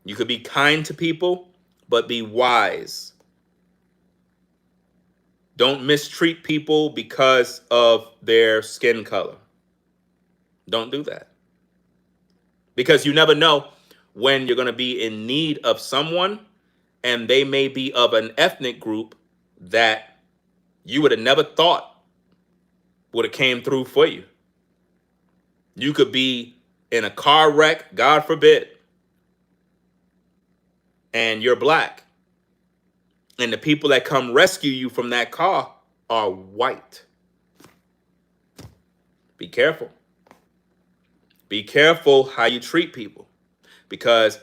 A: You could be kind to people, but be wise. Don't mistreat people because of their skin color. Don't do that. Because you never know when you're going to be in need of someone, and they may be of an ethnic group that you would have never thought would have came through for you. You could be in a car wreck, God forbid, and you're black. And the people that come rescue you from that car are white. Be careful. Be careful how you treat people, because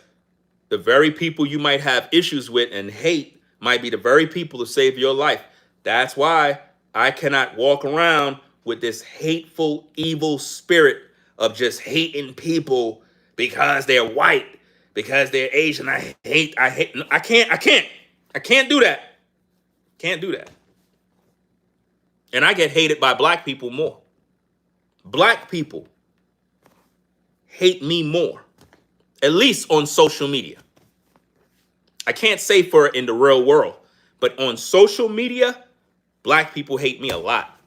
A: the very people you might have issues with and hate might be the very people to save your life. That's why I cannot walk around with this hateful, evil spirit of just hating people because they're white, because they're Asian. I hate. I can't do that. Can't do that. And I get hated by black people more. Black people hate me more, at least on social media. I can't say for in the real world, but on social media, black people hate me a lot.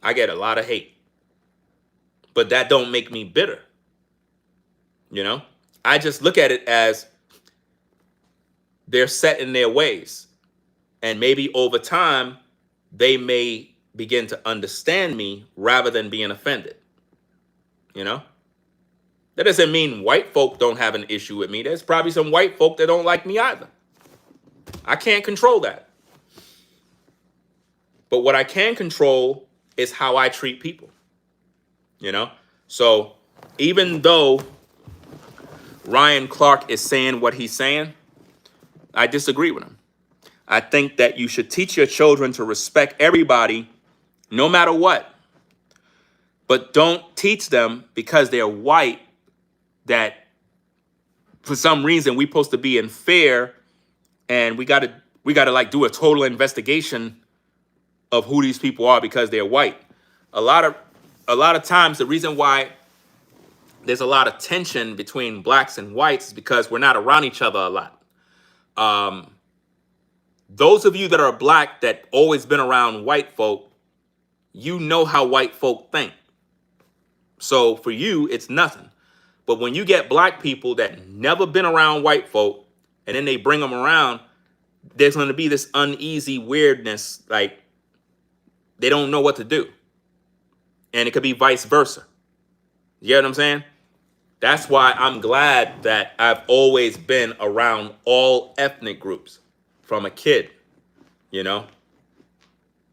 A: I get a lot of hate. But that don't make me bitter. You know? I just look at it as they're set in their ways. And maybe over time, they may begin to understand me rather than being offended. You know? That doesn't mean white folk don't have an issue with me. There's probably some white folk that don't like me either. I can't control that. But what I can control is how I treat people. You know? So even though Ryan Clark is saying what he's saying, I disagree with him. I think that you should teach your children to respect everybody, no matter what. But don't teach them because they're white that for some reason we're supposed to be unfair and we gotta like do a total investigation of who these people are because they're white. A lot of times the reason why there's a lot of tension between blacks and whites is because we're not around each other a lot. Those of you that are black that always been around white folk, you know how white folk think. So for you, it's nothing. But when you get black people that never been around white folk and then they bring them around, there's going to be this uneasy weirdness, like they don't know what to do. And it could be vice versa. You get what I'm saying? That's why I'm glad that I've always been around all ethnic groups from a kid, you know?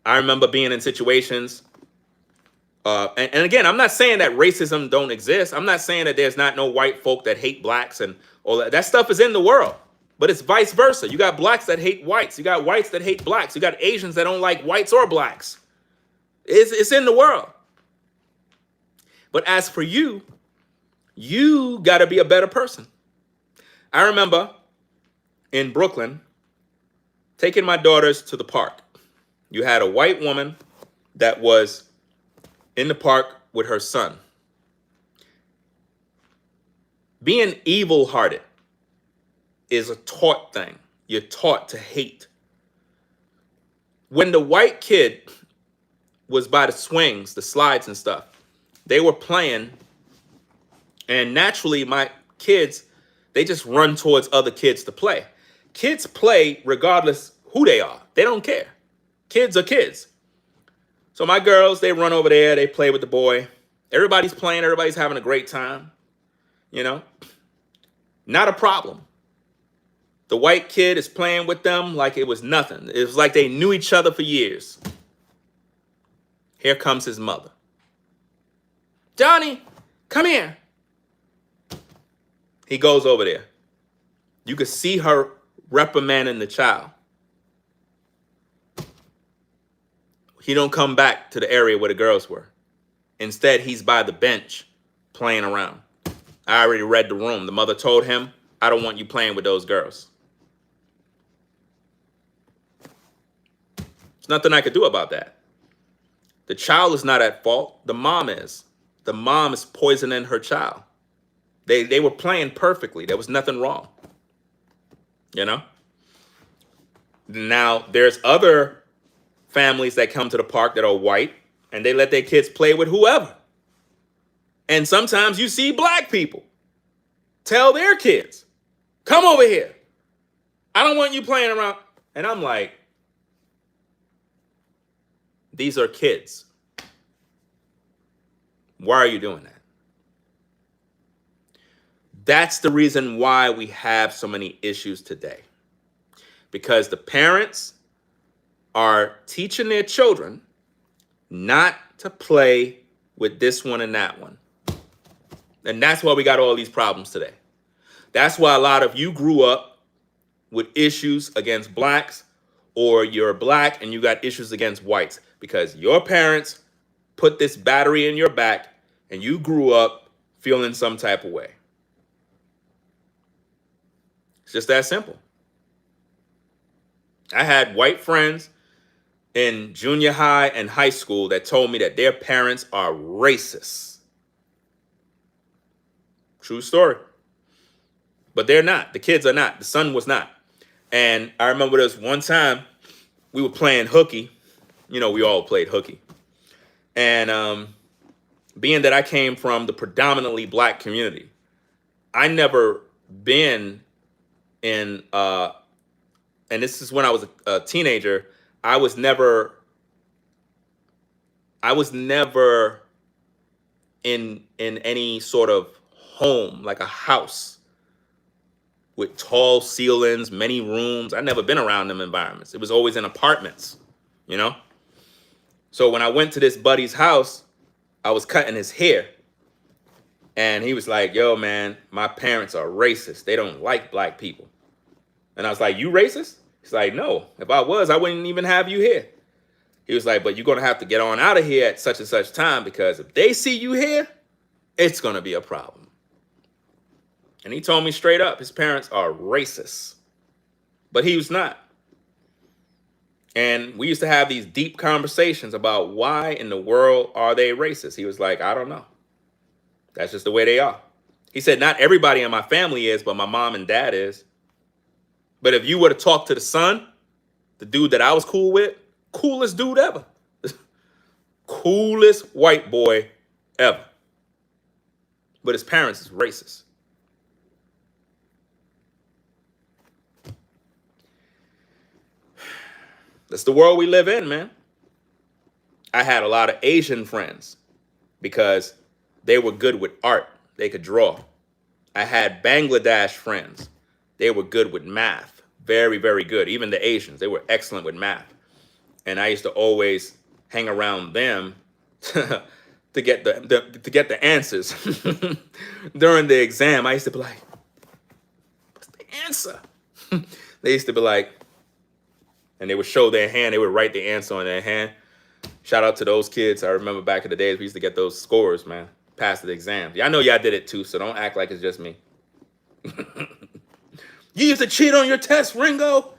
A: I remember being in situations, and again, I'm not saying that racism don't exist. I'm not saying that there's not no white folk that hate blacks and all that. That stuff is in the world, but it's vice versa. You got blacks that hate whites. You got whites that hate blacks. You got Asians that don't like whites or blacks. It's in the world. But as for you, you got to be a better person. I remember in Brooklyn taking my daughters to the park. You had a white woman that was in the park with her son. Being evil-hearted is a taught thing. You're taught to hate. When the white kid was by the swings, the slides and stuff, they were playing, and naturally my kids, they just run towards other kids to play. Kids play regardless who they are. They don't care. Kids are kids. So my girls, they run over there, they play with the boy. Everybody's playing, everybody's having a great time. You know? Not a problem. The white kid is playing with them like it was nothing. It was like they knew each other for years. Here comes his mother. Johnny, come here. He goes over there. You could see her reprimanding the child. He don't come back to the area where the girls were. Instead, he's by the bench playing around. I already read the room. The mother told him, I don't want you playing with those girls. There's nothing I could do about that. The child is not at fault. The mom is. The mom is poisoning her child. They were playing perfectly. There was nothing wrong. You know? Now, there's other families that come to the park that are white, and they let their kids play with whoever. And sometimes you see black people tell their kids, come over here. I don't want you playing around. And I'm like, these are kids. Why are you doing that? That's the reason why we have so many issues today. Because the parents are teaching their children not to play with this one and that one. And that's why we got all these problems today. That's why a lot of you grew up with issues against blacks, or you're black and you got issues against whites, because your parents put this battery in your back and you grew up feeling some type of way. It's just that simple. I had white friends in junior high and high school that told me that their parents are racist. True story. But they're not. The kids are not. The son was not. And I remember this one time we were playing hooky. You know, we all played hooky. And being that I came from the predominantly black community, I never been in, and this is when I was a teenager, I was never in any sort of home, like a house with tall ceilings, many rooms. I'd never been around them environments. It was always in apartments, you know? So when I went to this buddy's house, I was cutting his hair. And he was like, yo, man, my parents are racist. They don't like black people. And I was like, you racist? He's like, no, if I was, I wouldn't even have you here. He was like, but you're going to have to get on out of here at such and such time, because if they see you here, it's going to be a problem. And he told me straight up, his parents are racist. But he was not. And we used to have these deep conversations about why in the world are they racist. He was like, I don't know. That's just the way they are. He said, not everybody in my family is, but my mom and dad is. But if you were to talk to the son, the dude that I was cool with, coolest dude ever. Coolest white boy ever. But his parents is racist. That's the world we live in, man. I had a lot of Asian friends because they were good with art. They could draw. I had Bangladesh friends. They were good with math. Very, very good. Even the Asians, they were excellent with math. And I used to always hang around them to get the answers. During the exam, I used to be like, what's the answer? They used to be like, and they would show their hand. They would write the answer on their hand. Shout out to those kids. I remember back in the days, we used to get those scores, man. Pass the exam. Yeah, I know y'all did it too, so don't act like it's just me. You used to cheat on your tests, Ringo.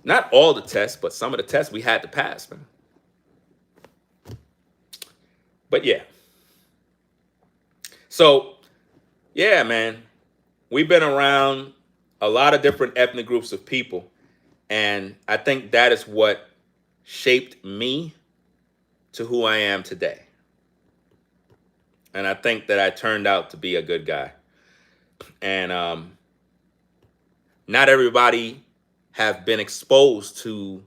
A: Not all the tests, but some of the tests we had to pass, man. But yeah. So, yeah, man. We've been around a lot of different ethnic groups of people. And I think that is what shaped me to who I am today. And I think that I turned out to be a good guy. And not everybody have been exposed to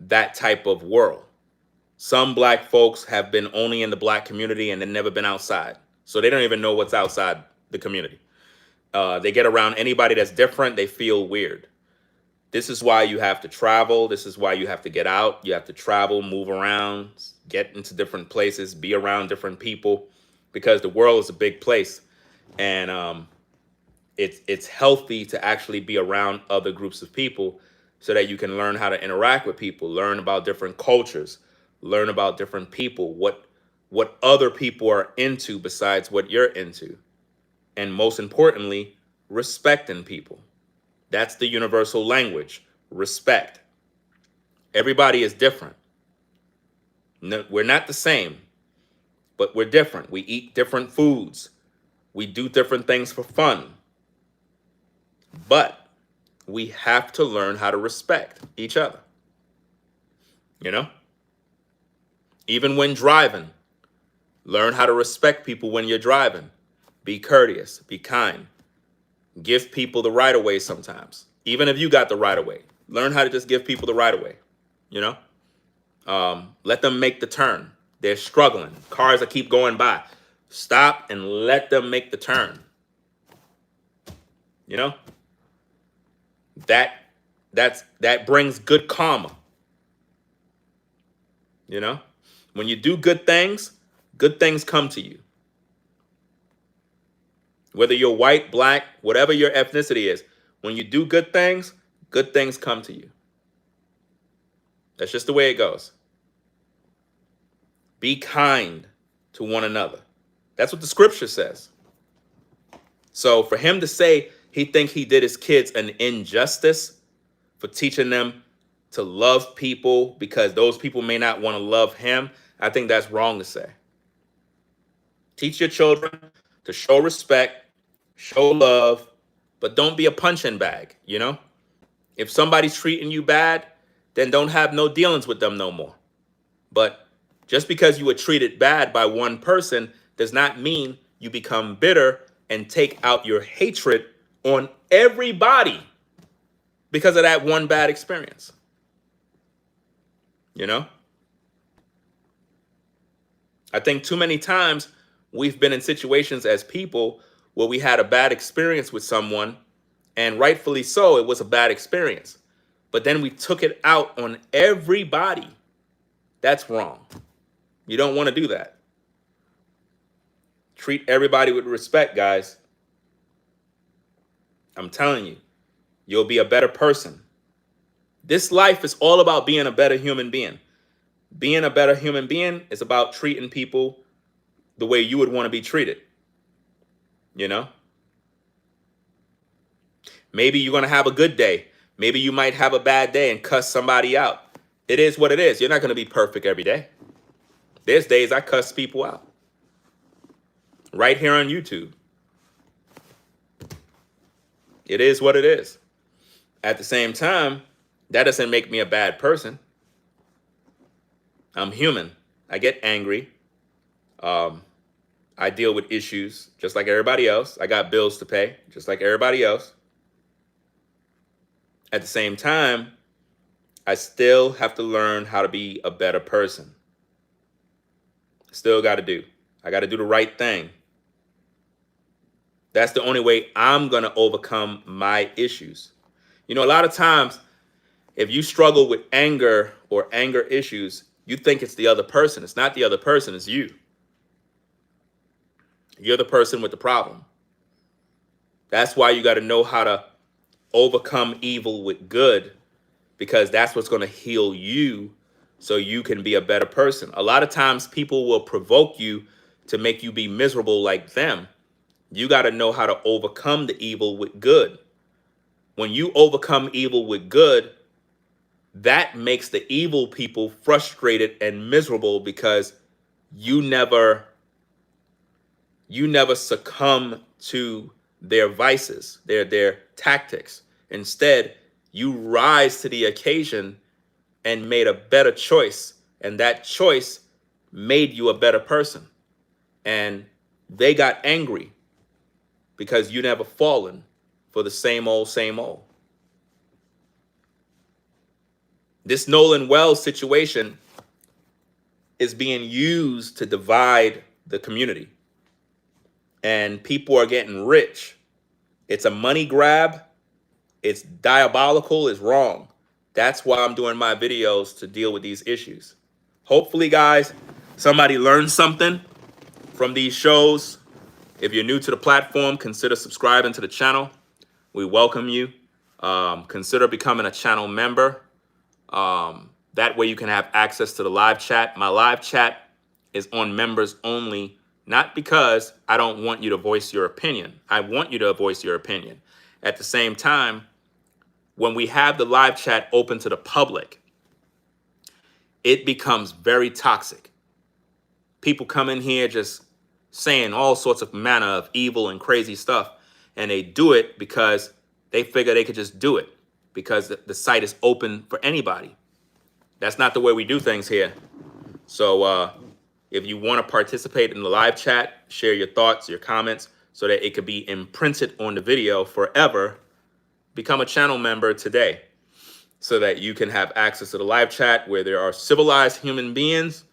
A: that type of world. Some black folks have been only in the black community and they've never been outside. So they don't even know what's outside the community. They get around anybody that's different, they feel weird. This is why you have to travel. This is why you have to get out. You have to travel, move around, get into different places, be around different people, because the world is a big place. And it's healthy to actually be around other groups of people so that you can learn how to interact with people, learn about different cultures, learn about different people, what other people are into besides what you're into. And most importantly, respecting people. That's the universal language, respect. Everybody is different. No, we're not the same, but we're different. We eat different foods. We do different things for fun. But we have to learn how to respect each other. You know? Even when driving, learn how to respect people when you're driving. Be courteous, be kind. Give people the right of way sometimes. Even if you got the right of way, learn how to just give people the right of way. You know? Let them make the turn. They're struggling. Cars that keep going by. Stop and let them make the turn. You know? That brings good karma. You know? When you do good things come to you. Whether you're white, black, whatever your ethnicity is, when you do good things come to you. That's just the way it goes. Be kind to one another. That's what the scripture says. So for him to say he think he did his kids an injustice for teaching them to love people because those people may not want to love him, I think that's wrong to say. Teach your children to show respect, show love, but don't be a punching bag, you know? If somebody's treating you bad, then don't have no dealings with them no more. But just because you were treated bad by one person does not mean you become bitter and take out your hatred on everybody because of that one bad experience. You know? I think too many times we've been in situations as people where we had a bad experience with someone, and rightfully so, it was a bad experience. But then we took it out on everybody. That's wrong. You don't want to do that. Treat everybody with respect, guys. I'm telling you, you'll be a better person. This life is all about being a better human being. Being a better human being is about treating people the way you would want to be treated. You know? Maybe you're going to have a good day. Maybe you might have a bad day and cuss somebody out. It is what it is. You're not going to be perfect every day. There's days I cuss people out. Right here on YouTube. It is what it is. At the same time, that doesn't make me a bad person. I'm human. I get angry. I deal with issues just like everybody else. I got bills to pay just like everybody else. At the same time, I still have to learn how to be a better person. Still got to do. I got to do the right thing. That's the only way I'm going to overcome my issues. You know, a lot of times, if you struggle with anger or anger issues, you think it's the other person. It's not the other person, it's you. You're the person with the problem. That's why you got to know how to overcome evil with good, because that's what's going to heal you so you can be a better person. A lot of times people will provoke you to make you be miserable like them. You got to know how to overcome the evil with good. When you overcome evil with good, that makes the evil people frustrated and miserable because you never succumb to their vices, their tactics. Instead, you rise to the occasion and made a better choice. And that choice made you a better person. And they got angry because you never fallen for the same old, same old. This Nolan Wells situation is being used to divide the community. And people are getting rich. It's a money grab. It's diabolical. It's wrong. That's why I'm doing my videos, to deal with these issues. Hopefully, guys, somebody learned something from these shows. If you're new to the platform, consider subscribing to the channel. We welcome you. Consider becoming a channel member. That way you can have access to the live chat. My live chat is on members only, not because I don't want you to voice your opinion. I want you to voice your opinion. At the same time, when we have the live chat open to the public, it becomes very toxic. People come in here just saying all sorts of manner of evil and crazy stuff, and they do it because they figure they could just do it because the site is open for anybody. That's not the way we do things here. So if you want to participate in the live chat, share your thoughts, your comments, so that it could be imprinted on the video forever, become a channel member today so that you can have access to the live chat where there are civilized human beings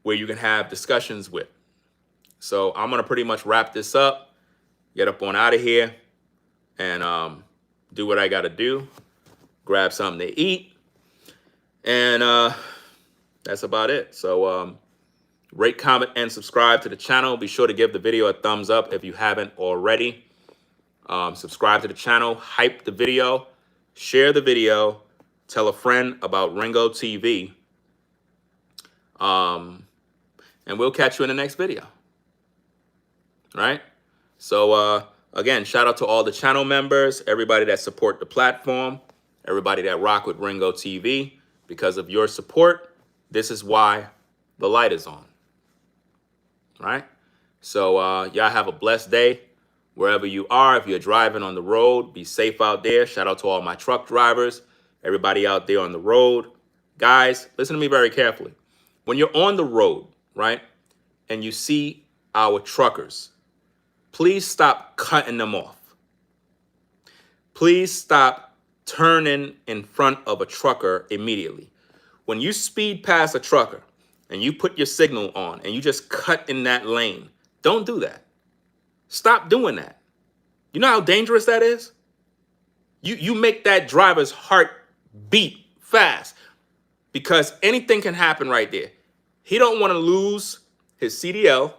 A: where you can have discussions with. So I'm going to pretty much wrap this up, get up on out of here, and do what I got to do, grab something to eat, and that's about it. So Rate, comment, and subscribe to the channel. Be sure to give the video a thumbs up if you haven't already. Subscribe to the channel, hype the video, share the video, tell a friend about Ringo TV. And we'll catch you in the next video. Right? So, again, shout out to all the channel members, everybody that support the platform, everybody that rock with Ringo TV. Because of your support, this is why the light is on. Right? So, y'all have a blessed day wherever you are. If you're driving on the road, be safe out there. Shout out to all my truck drivers, everybody out there on the road. Guys, listen to me very carefully. When you're on the road, right, and you see our truckers, please stop cutting them off. Please stop turning in front of a trucker immediately. When you speed past a trucker and you put your signal on and you just cut in that lane, don't do that. Stop doing that. You know how dangerous that is? You make that driver's heart beat fast because anything can happen right there. He don't want to lose his CDL.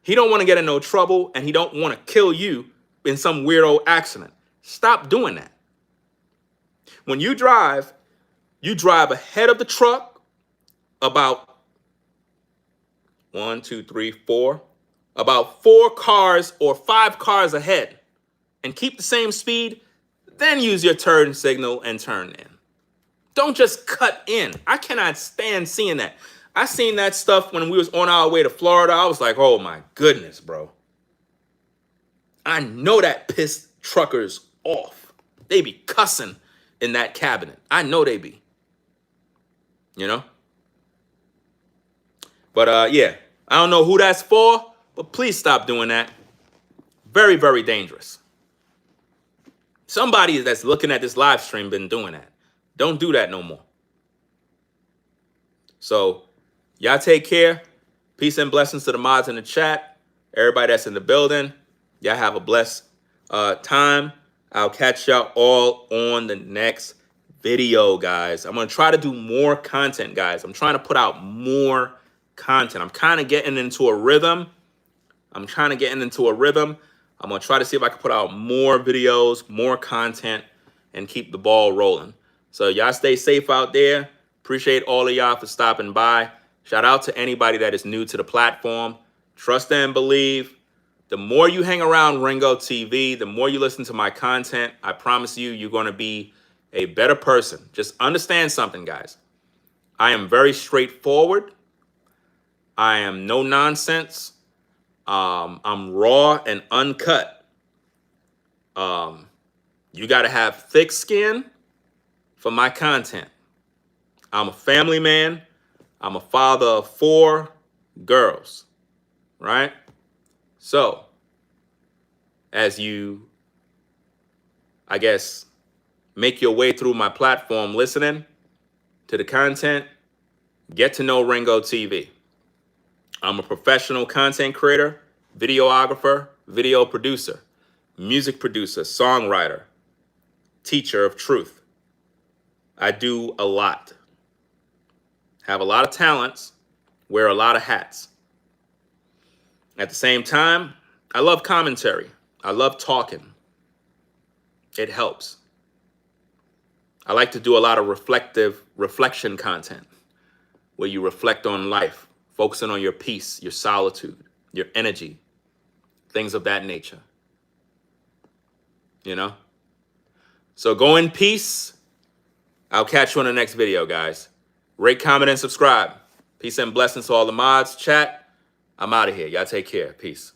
A: He don't want to get in no trouble, and he don't want to kill you in some weirdo accident. Stop doing that. When you drive ahead of the truck about 1, 2, 3, 4, about 4 cars or 5 cars ahead, and keep the same speed, then use your turn signal and turn in. Don't just cut in. I cannot stand seeing that. I seen that stuff when we was on our way to Florida. I was like, oh my goodness, bro. I know that pissed truckers off. They be cussing in that cabinet. I know they be. You know? But yeah, I don't know who that's for, but please stop doing that. Very, very dangerous. Somebody that's looking at this live stream been doing that. Don't do that no more. So, y'all take care. Peace and blessings to the mods in the chat. Everybody that's in the building. Y'all have a blessed time. I'll catch y'all all on the next video, guys. I'm going to try to do more content, guys. I'm trying to put out more content. I'm kind of getting into a rhythm. I'm going to try to see if I can put out more videos, more content, and keep the ball rolling. So y'all stay safe out there. Appreciate all of y'all for stopping by. Shout out to anybody that is new to the platform. Trust and believe. The more you hang around Ringo TV, the more you listen to my content, I promise you, you're going to be a better person. Just understand something, guys. I am very straightforward. I am no nonsense. I'm raw and uncut. You got to have thick skin for my content. I'm a family man. I'm a father of 4 girls, right? So, as you, I guess, make your way through my platform listening to the content, get to know Ringo TV. I'm a professional content creator, videographer, video producer, music producer, songwriter, teacher of truth. I do a lot. Have a lot of talents, wear a lot of hats. At the same time, I love commentary. I love talking. It helps. I like to do a lot of reflection content where you reflect on life, focusing on your peace, your solitude, your energy, things of that nature. You know? So go in peace. I'll catch you on the next video, guys. Rate, comment, and subscribe. Peace and blessings to all the mods. Chat, I'm out of here. Y'all take care. Peace.